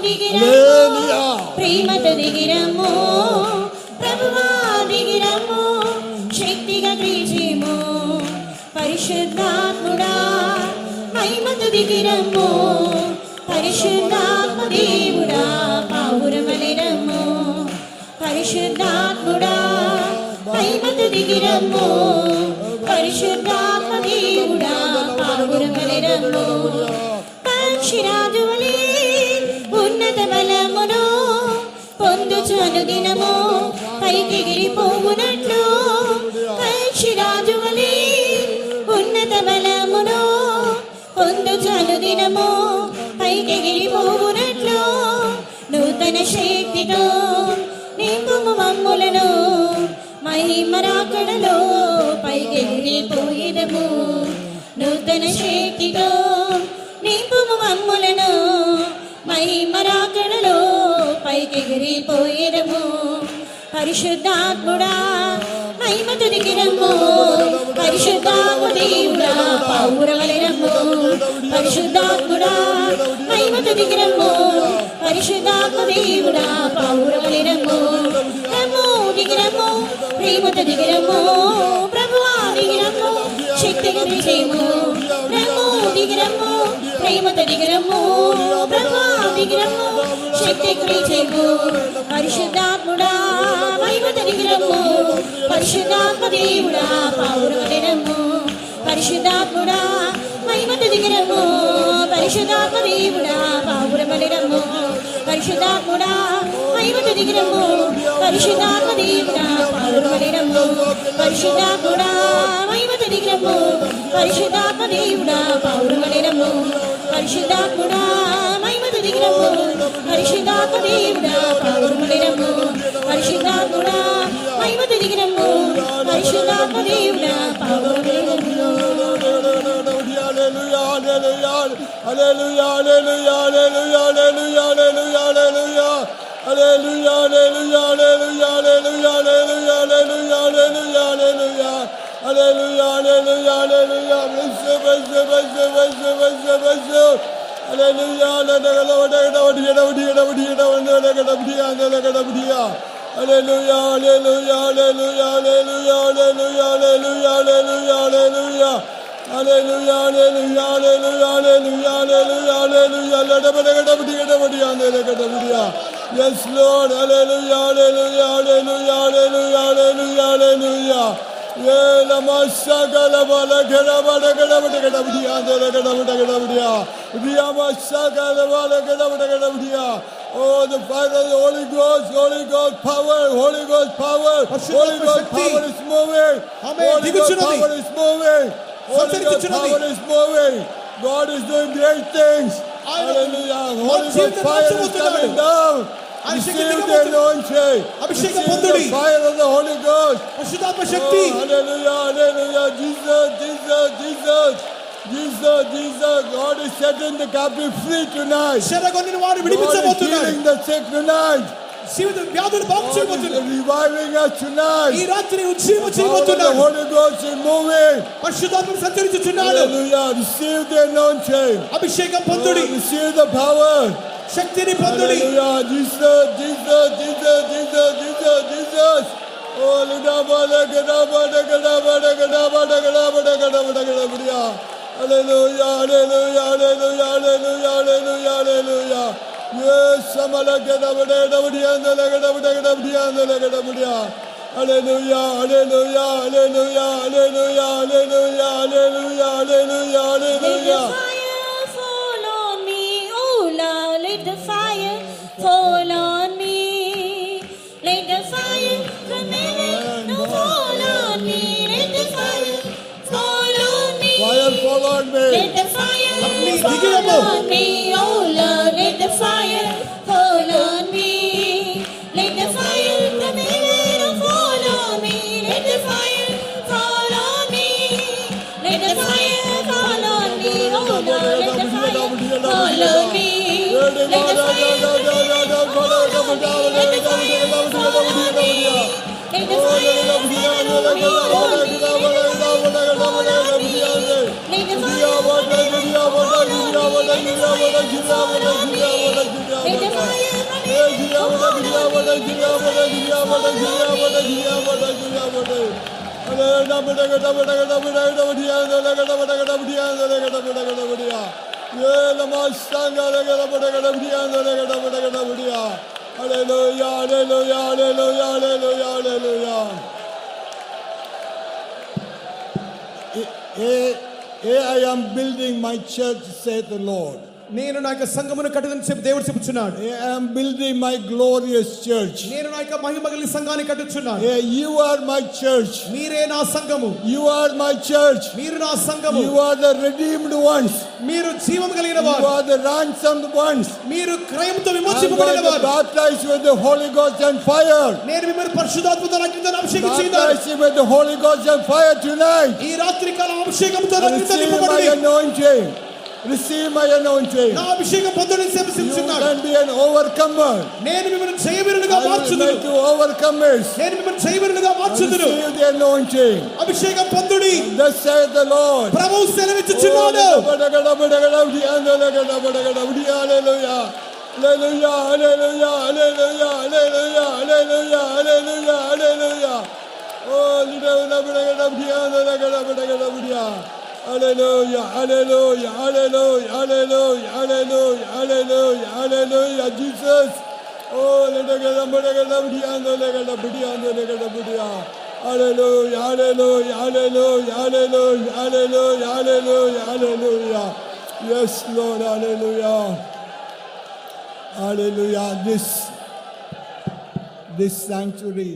దిగిరమ్ము Hallelujah. ప్రేమతో దిగిరమ్ము ప్రభువా దిగిరమ్ము శక్తిగా క్రీచిము పరిశుద్ధాత్ముడా మహిమతో దిగిరమ్ము పరిశుద్ధాత్మ దేవుడా పావురమలిరమ్ము పరిశుద్ధాత్ముడా మహిమతో దిగిరమ్ము పరిశుద్ధాత్మ దేవుడా పావురమలిరమ్ము పక్షిరాజు వలె ఉన్నత బలమును పొందుచు అనుదినము పైకి గిరిపోవునట్లు పక్షిరాజు వలె ఉన్నత బలమును పొందుచు అనుదినము పైకి పైకెగిరిపోవునట్లు నూతన శక్తితో నింపుము మమ్ములను మహిమరాకడలో పైకెగిరిపోయేదము నూతన శక్తితో నింపుము మమ్ములను మహిమరాకడలో పైకెగిరిపోయేదము పరిశుద్ధాత్ముడా మహిమతో దిగిరమ్ము పరిశుద్ధాత్మ దేవుడా పౌరవలెరమ్ము పరిశుద్ధాత్ముడా మహిమతో దిగిరమ్ము పరిశుద్ధాత్మ దేవుడా పౌరవలెరమ్ము రమ్ము దిగిరమ్ము ప్రేమతో దిగిరమ్ము ప్రభువా దిగిరమ్ము శక్తిగా విజయము రమ్ము దిగిరమ్ము ప్రేమతో దిగిరమ్ము ప్రభువా దిగిరమ్ము శక్తిగా విజయము పరిశుద్ధాత్ముడా మహిమతో దిగిరమ్ము పరిశుద్ధాత్మ దేవుడా పౌరవలెరమ్ము పరిశుద్ధాత్ముడా మహిమతో దిగిరమ్ము పరిశుద్ధాత్మ దేవుడా పౌరవలెరమ్ము పరిశుద్ధాత్ముడా మహిమతో దిగిరమ్ము పరిశుద్ధాత్మ దేవుడా పౌరవలెరమ్ము పరిశుద్ధాత్ముడా మహిమతో దిగిరమ్ము పరిశుద్ధాత్మ దేవుడా పౌరవలెరమ్ము పరిశుద్ధాత్ముడా మహిమతో దిగిరమ్ము పరిశుద్ధాత్మ దేవుడా పౌరవలెరమ్ము పరిశుద్ధాత్ముడా మహిమతో దిగిరమ్ము పరిశుద్ధాత్మ దేవుడా పౌరవలెరమ్ము Yes, Lord, hallelujah, hallelujah, hallelujah, hallelujah, hallelujah, hallelujah. Yeah, la masaka la bala gada bala gada bala gada bdia, la gada bala gada bdia. Dia masaka la bala gada bala gada bdia. Oh, the fire of the Holy Ghost power, Holy Ghost power, Holy Ghost power is moving. Holy Ghost power is moving. Holy Ghost power is moving. God is doing great things. Hallelujah. Holy Ghost fire is coming down. Receive the anointing. Receive the fire of the Holy Ghost. Oh, hallelujah, hallelujah. Jesus, Jesus, Jesus. Jesus, Jesus. God is setting the captive free tonight. God is healing the sick tonight. God is reviving us tonight. The Holy Ghost is moving. Hallelujah. Receive the anointing. Receive the power. Hallelujah. Jesus, Jesus, Jesus, Jesus, Jesus, Jesus. Oh, Hallelujah, hallelujah, hallelujah, hallelujah, hallelujah, hallelujah. Yes, hallelujah, hallelujah, hallelujah, hallelujah, hallelujah, hallelujah. Let the fire fall on me. Let the fire from heaven fall on me. Let the fire fall on me. Fire fall on me. Let the fire fall on me. Oh Lord, let the fire fall on me. Let the fire from heaven fall on me. Let the fire fall on me. Let the fire fall on me. Oh Lord, let the fire fall on me. Let the fire fall on me. Let the fire fall on me. Let the fire Hallelujah, hallelujah, hallelujah, hallelujah, hallelujah. Here I am building my church, saith the Lord. నేను నా యొక్క సంఘమును కట్టుదని చెప్పి దేవుడు చెప్పుచున్నాడు. I am building my glorious church. నేను నా యొక్క మహిమ కలిగిన సంఘాన్ని కట్టుచున్నాను. You are my church. మీరే నా సంఘము. You are my church. మీరు నా సంఘము. You are the redeemed ones. మీరు జీవం కలిగిన You వారు. are the ransomed ones. మీరు క్రయముతో I'm విమోచింపబడిన going to వారు. baptize you with the Holy Ghost and fire. నేను మిమ్మల్ని పరిశుద్ధాత్మతో అగ్నితో అభిషేకించున్నాను. Baptize you with the Holy Ghost and fire tonight. ఈ రాత్రి కాలం అభిషేకంతో అగ్నితో Receive my నింపబడి anointing. Receive my anointing. నా అభిషేకం పొందని You సేవించున్నాను. can be an overcomer. నేను మిమ్మల్ని జయవీరులుగా I will మార్చుదును. make you overcomers. నేను మిమ్మల్ని జయవీరులుగా మార్చుదును. Receive the anointing. అభిషేకం పొందుడి. Thus saith the Lord. ప్రభువు సెలవిచ్చుచున్నాడు. Hallelujah. Hallelujah. Hallelujah. Hallelujah. Hallelujah. Hallelujah. Hallelujah. Hallelujah. Oh, hallelujah. Hallelujah. Hallelujah. Hallelujah. Hallelujah. Hallelujah. Hallelujah. Jesus. Oh, hallelujah. Hallelujah. Hallelujah. Hallelujah. Hallelujah. Hallelujah. Hallelujah. Yes, Lord. Hallelujah. Hallelujah. This sanctuary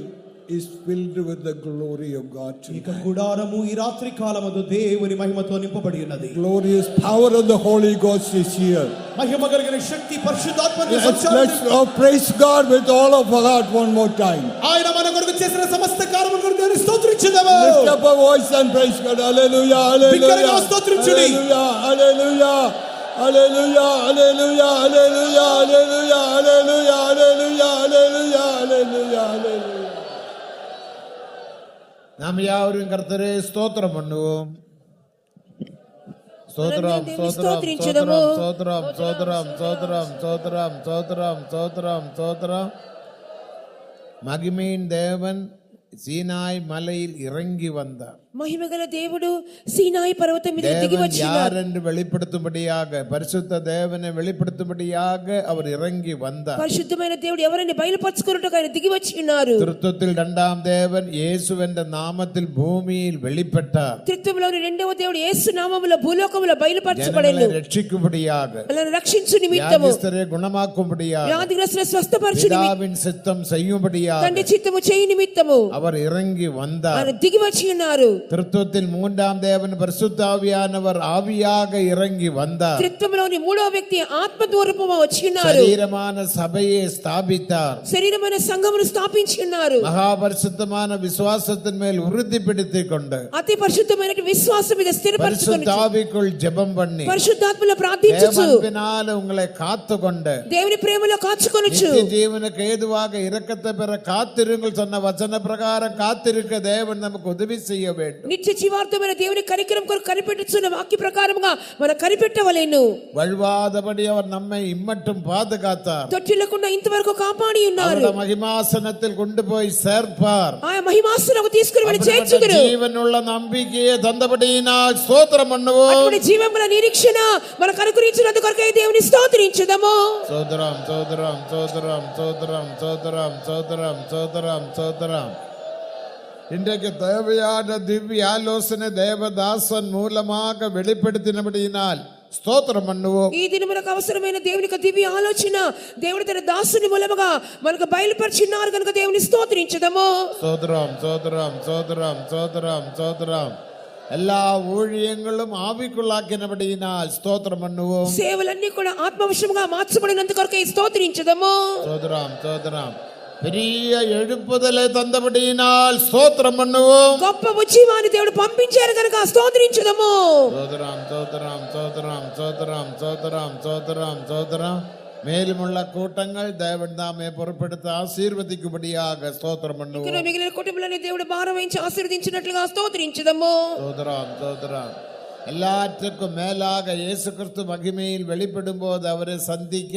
is filled with the glory of God ఇక tonight. గుడారము ఈ రాత్రి కాలమందు దేవుని మహిమతో నింపబడి ఉన్నది. Glorious power of the Holy Ghost is here. మహిమ కలిగిన శక్తి పరిశుద్ధాత్మని Let's praise God with all of our heart one more time. ఆయన మన కొరకు చేసిన సమస్త కార్యముల కొరకు దేవుని స్తుతించుదాము. Lift up a voice and praise God. Hallelujah. Hallelujah. బిగ్గరగా స్తుతించుడి. Hallelujah. Hallelujah. Hallelujah. Hallelujah. Hallelujah. Hallelujah. Hallelujah. Hallelujah. Hallelujah. Hallelujah. நாம் யாவரும் கர்த்தரே ஸ்தோத்திரம் பண்ணுவோம். ஸ்தோத்திரம் ஸ்தோத்திரம் ஸ்தோத்திரம் ஸ்தோத்திரம் ஸ்தோத்திரம் ஸ்தோத்திரம் ஸ்தோத்திரம் ஸ்தோத்திரம் ஸ்தோத்திரம் ஸ்தோத்திரம். மகிமையின் தேவன் சீனாய் மலையில் இறங்கி வந்தார். మహిమగల దేవుడు సీనాయి పర్వతం మీద దిగి தேவன் వచ్చినాడు. யார் என்று வெளிப்படுத்தும்படியாக, பரிசுத்த தேவனை வெளிப்படுத்தும்படியாக அவர் இறங்கி வந்தார். పరిశుద్ధమైన దేవుడు ఎవరిని బయలుపరచుకున్నట్టుగా ఆయన దిగి వచ్చి ఉన్నారు. திருத்தத்தில் இரண்டாம் தேவன் இயேசு என்ற நாமத்தில் பூமியில் வெளிப்பட்டார். త్రిత్వంలోని రెండవ దేవుడు యేసు నామములో భూలోకములో బయలుపరచబడెను. ஜனங்களை ரட்சிக்கும்படியாக, వాళ్ళని రక్షించు నిమిత్తము, வியாதிஸ்தரை குணமாக்கும்படியாக, వ్యాధిగ్రస్తులను స్వస్థపరచు నిమిత్తము, பிதாவின் சித்தம் செய்யும்படியாக తండ్రి చిత్తము చేయి నిమిత్తము அவர் இறங்கி வந்தார். ఆయన దిగి వచ్చి ఉన్నారు. திருத்துவத்தில் மூன்றாம் தேவன் பரிசுத்த ஆவியானவர் ஆவியாக இறங்கி வந்தார். త్రిత్వంలోని మూడవ వ్యక్తి ఆత్మ రూపముగా వచ్చి ఉన్నారు. శరీరமான சபையை ஸ்தாபித்தார். శరీరమైన సంఘమును స్థాపించి ఉన్నారు. மகாபரிசுத்தமான விசுவாசத்தின் மேல் உறுதி பிடித்துக் கொண்டு అతి పరిశుద్ధమైన విశ్వాసం మీద స్థిరపరచుకొని பரிசுத்த ஆவிக்குள் ஜெபம் பண்ணி పరిశుద్ధాత్మలో ప్రార్థించుచు தேவனால உங்களை காத்து கொண்டு దేవుని ప్రేమలో కాచుకొనుచు நித்திய ஜீவனுக்கு ஏதுவாக இரக்கத்தை பெற காத்திருங்கள் சொன்ன வசன பிரகாரம் காத்திருக்க தேவன் நமக்கு உதவி செய்ய வேண்டும். నిత్య జీవార్థమైన దేవుని కనికరం కొరకు కనిపెట్టుచున్న వాక్య ప్రకారముగా మనం కనిపెట్టవలెను. வழுவாதபடி அவர் நம்மை இம்மட்டும் பாதுகாத்தார். తొట్టిల్లకుండా ఇంతవరకు కాపాడి ఉన్నారు. அவருடைய மகிமாசனத்தில் கொண்டு போய் சேர்ப்பார். ఆ మహిమాసనకు తీసుకుని వెళ్ళి చేర్చుదురు. జీవనుள்ள நம்பிக்கையை தந்தபடியினால் ஸ்தோத்திரம் பண்ணுவோம். అటువంటి జీవముల నిరీక్షణ మనకు అనుగ్రహించినందుకు కొరకై దేవుని స్తోత్రించుదాము. ஸ்தோத்திரம் ஸ்தோத்திரம் ஸ்தோத்திரம் ஸ்தோத்திரம் ஸ்தோத்திரம் ஸ்தோத்திரம் ஸ்தோத்திரம் ஸ்தோத்திரம். இன்றைக்கு தேவையான திவ்ய ஆலோசனை தேவதாசன் மூலமாக வெளிப்படுத்தினபடியினால் స్తోత్రం பண்ணுவோம். ఈ దినములకు అవసరమైన దేవుని యొక్క దివ్య ఆలోచన దేవుడు తన దాసుని మూలముగా మనకు బయలుపరిచినారు కనుక దేవుని స్తోత్రించుదాము. ஸ்தோத்திரம் ஸ்தோத்திரம் ஸ்தோத்திரம் ஸ்தோத்திரம் ஸ்தோத்திரம். எல்லா ஊழியங்களும் ஆவிக்குள்ளாக்கினபடியினால் ஸ்தோத்திரம் பண்ணுவோம். సేవలన్నీ కూడా ఆత్మవశముగా మార్చబడినందుకు కొరకై స్తోత్రించుదాము. ஸ்தோத்திரம் ஸ்தோத்திரம். பெரிய எழுப்புதலை தந்தபடியினால் ஸ்தோத்திரம் பண்ணுவோம். గొప్ప ఉజ్జీవాన్ని దేవుడు పంపించారు కనుక స్తోత్రించుదాము. ஸ்தோத்திரம் ஸ்தோத்திரம் ஸ்தோத்திரம் ஸ்தோத்திரம் ஸ்தோத்திரம் ஸ்தோத்திரம் ஸ்தோத்திரம். மேலுமுள்ள கூட்டங்கள் தேவன் தாமே பொறுப்பெடுத்து ஆசீர்வதிக்கும்படியாக ஸ்தோத்திரம் பண்ணுவோம். ఇక్కడ మిగిలిన కుటుంబాలని దేవుడు భారం వహించి ఆశీర్వదించినట్లుగా స్తోత్రించుదాము. ஸ்தோத்திரம் ஸ்தோத்திரம். எல்லாற்றுக்கும் மேலாக இயேசு கிறிஸ்து மகிமையில் வெளிப்படும் போது அவரை சந்திக்க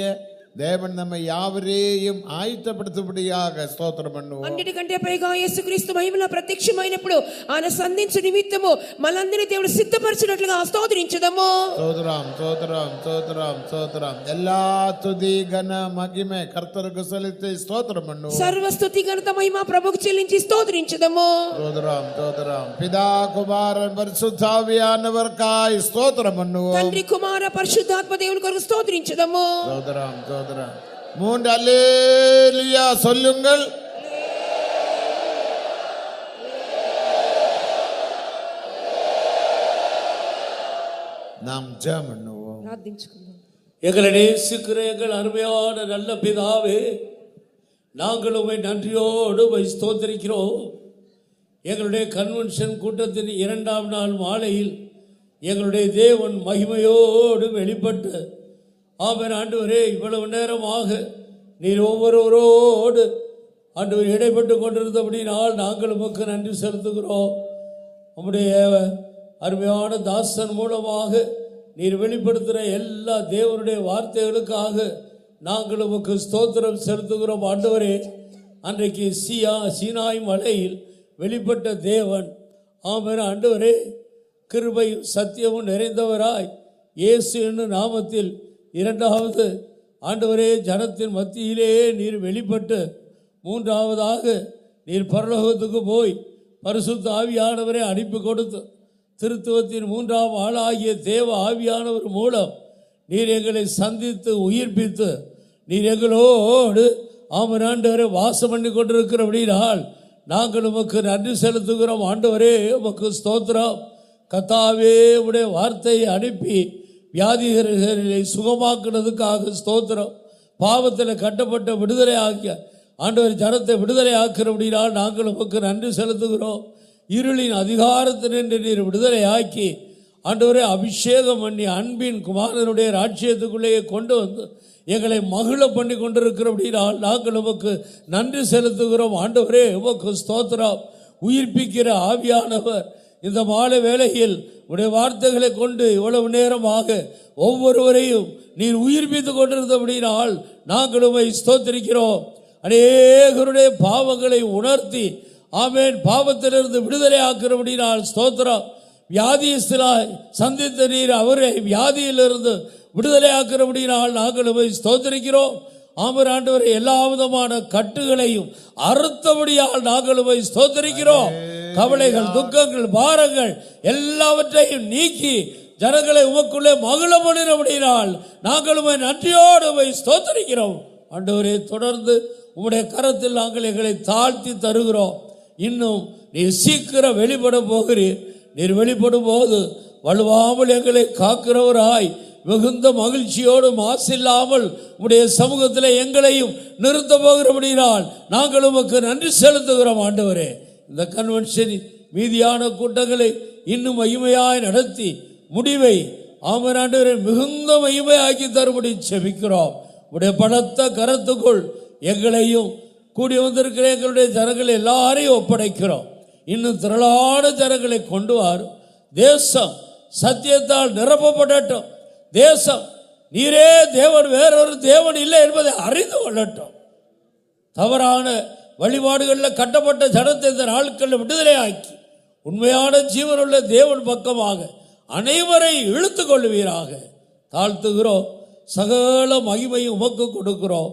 தேவன் நம்மை யாவரையும் ஆயத்தப்படுத்தும்படியாக ஸ்தோத்திரம் பண்ணுவோம். అన్నిటికంటే పైగా యేసుక్రీస్తు మహిమలో ప్రత్యక్షమైనప్పుడు ఆయన సంధించు నిమిత్తము మనందరినీ దేవుడు సిద్ధపరిచినట్లుగా స్తోత్రించుదాము. ஸ்தோத்திரம் ஸ்தோத்திரம் ஸ்தோத்திரம் ஸ்தோத்திரம். எல்லா துதி கன மகிமை கர்த்தருக்கு செலுத்தி ஸ்தோத்திரம் பண்ணுவோம். సర్వస్తుతి ఘనత మహిమ ప్రభువుకు చెల్లించి స్తోత్రించుదాము. ஸ்தோத்திரம் ஸ்தோத்திரம். பிதா குமாரன் பரிசுத்தாவியானவர்க்காய் ஸ்தோத்திரம் பண்ணுவோம். తండ్రి కుమార పరిశుద్ధాత్మ దేవుని కొరకు స్తోత్రించుదాము. ஸ்தோத்திரம் ஸ்தோத்திரம். மூன்று அல்லேலூயா சொல்லுங்கள். நாம் ஜெபம் பண்ணுவோம். ప్రార్థించుకుందాం. எங்களை நேசிக்கிற எங்கள் அருமையான நல்ல பிதாவே, நாங்கள் உம்மை நன்றியோடு உம்மை ஸ்தோத்திரிக்கிறோம். எங்களுடைய கன்வென்ஷன் கூட்டத்தின் 2ஆம் நாள் மாலையில் எங்களுடைய தேவன் மகிமையோடு வெளிப்பட்டு ஆமென் ஆண்டவரே, இவ்வளவு நேரமாக நீர் ஒவ்வொருவரோடு ஆண்டவர் இடைப்பட்டு கொண்டிருந்தபடினால் நாங்கள் உமக்கு நன்றி செலுத்துகிறோம். உம்முடைய அருமையான தாசன் மூலமாக நீர் வெளிப்படுத்துகிற எல்லா தேவனுடைய வார்த்தைகளுக்காக நாங்கள் உமக்கு ஸ்தோத்திரம் செலுத்துகிறோம். ஆண்டவரே, அன்றைக்கு சீனாய் மலையில் வெளிப்பட்ட தேவன் ஆமென் ஆண்டவரே, கிருபையும் சத்தியமும் நிறைந்தவராய் இயேசு என்னும் நாமத்தில் 2வது ஆண்டவரே ஜனத்தின் மத்தியிலே நீர் வெளிப்பட்டு 3ஆவதாக நீர் பரலோகத்துக்கு போய் பரிசுத்த ஆவியானவரை அனுப்பி கொடுத்து திருத்துவத்தின் 3ஆம் ஆளாகிய தேவ ஆவியானவர் மூலம் நீர் எங்களை சந்தித்து உயிர்ப்பித்து நீர் எங்களோடு ஆமென் ஆண்டவரே வாசம் பண்ணி கொண்டிருக்கிறபடினால் நாங்கள் உமக்கு நன்றி செலுத்துகிறோம். ஆண்டவரே, உமக்கு ஸ்தோத்திரம். கர்த்தாவே, உடைய வார்த்தையை அனுப்பி வியாதிகளை சுகமாக்குனதுக்காக ஸ்தோத்திரம். பாவத்தில் கட்டப்பட்ட விடுதலை ஆகிய ஆண்டவர் ஜனத்தை விடுதலை ஆக்கிறபடினால் நாங்கள் உமக்கு நன்றி செலுத்துகிறோம். இருளின் அதிகாரத்தினின்று நீர் விடுதலை ஆக்கி ஆண்டவரே அபிஷேகம் பண்ணி அன்பின் குமாரனுடைய ராஜ்யத்துக்குள்ளேயே கொண்டு வந்து எங்களை மகிழ பண்ணி கொண்டிருக்கிறபடினால் நாங்கள் உமக்கு நன்றி செலுத்துகிறோம். ஆண்டவரே, உமக்கு ஸ்தோத்திரம். உயிர்ப்பிக்கிற ஆவியானவர் இந்த மாலை வேளையில் உடைய வார்த்தைகளை கொண்டு இவ்வளவு நேரமாக ஒவ்வொருவரையும் நீர் உயிர்ப்பித்து கொண்டிருந்தபடினால் நாங்கள் உம்மை ஸ்தோத்திரிக்கிறோம். அநேகருடைய பாவங்களை உணர்த்தி ஆமென் பாவத்திலிருந்து விடுதலை ஆக்கிறபடினால் ஸ்தோத்திரம். வியாதியஸ்தலாய் சந்தித்த நீர் அவரை வியாதியிலிருந்து விடுதலை ஆக்கிறபடினால் நாங்கள் உம்மை ஸ்தோத்திரிக்கிறோம். ஆமென் ஆண்டவரே, எல்லா விதமான கட்டுகளையும் அறுத்தபடியால் நாங்கள் உம்மை ஸ்தோத்திரிக்கிறோம். கவலைகள், துக்கங்கள், பாரங்கள் எல்லாவற்றையும் நீக்கி ஜனங்களை உமக்குள்ளே மகிழ பண்ணினபடினால் நாங்கள் உம்மை நன்றியோடு உம்மை ஸ்தோத்திரிக்கிறோம். ஆண்டவரே, தொடர்ந்து உம்முடைய கரத்தில் நாங்கள் எங்களை தாழ்த்தி தருகிறோம். இன்னும் நீர் சீக்கிரம் வெளிப்பட போகிறீர். நீர் வெளிப்படும் போது வலுவாமல் எங்களை காக்கிறவராய் மிகுந்த மகிழ்ச்சியோடு மாசில்லாமல் உடைய சமூகத்தில் எங்களையும் நிறுத்த போகிறபடினால் நாங்கள் உமக்கு நன்றி செலுத்துகிறோம். ஆண்டவரே, இந்த கன்வென்ஷன் மீதியான கூட்டங்களை இன்னும் மகிமையாய் நடத்தி முடிவை ஆமென் ஆண்டவரே மிகுந்த மகிமையாக்கி தரும்படி செபிக்கிறோம். உடைய பலத்த கரத்துக்குள் எங்களையும் கூடி வந்திருக்கிற எங்களுடைய ஜனங்களை எல்லாரையும் ஒப்படைக்கிறோம். இன்னும் திரளான ஜனங்களை கொண்டு வாரும். தேசம் சத்தியத்தால் நிரப்பப்படட்டும். தேசம் நீரே தேவன், வேறொரு தேவன் இல்லை என்பதை அறிந்து கொள்ளட்டும். தவறான வழிபாடுகளில் கட்டப்பட்ட ஜனத்தை இந்த நாட்களில் விடுதலை ஆக்கி உண்மையான ஜீவனுள்ள தேவன் பக்கமாக அனைவரை இழுத்து கொள்வீராக. தாழ்த்துகிறோம். சகல மகிமையும் உமக்கு கொடுக்கிறோம்.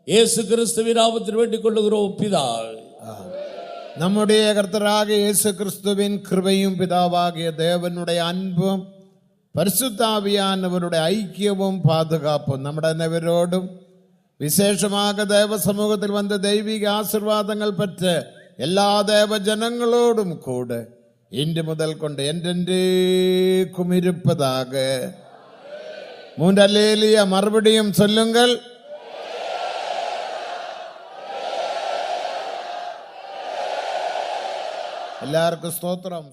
இயேசு கிறிஸ்துவின் நாமத்தில் வேண்டிக் கொள்ளுகிறோம் பிதாவே. நம்முடைய கர்த்தராகிய இயேசு கிறிஸ்துவின் கிருபையும் பிதாவாகிய தேவனுடைய அன்பும் பரிசுத்த ஆவியானவருடைய ஐக்கியமும் பாதுகாப்பும் നമ്മുടെ അനവരോടും വിശേഷமாக தேவ சமூகத்தில் வந்த தெய்வீக ஆசீர்வாதங்கள் பெற்ற எல்லா தேவ ஜனங்களோடும் கூட இன்று முதல் கொண்டு என்றென்றைக்கும் இருப்பதாக. 3 அல்லேலூயா மறுபடியும் சொல்லுங்கள். எல்லாருக்கும் ஸ்தோத்திரம்.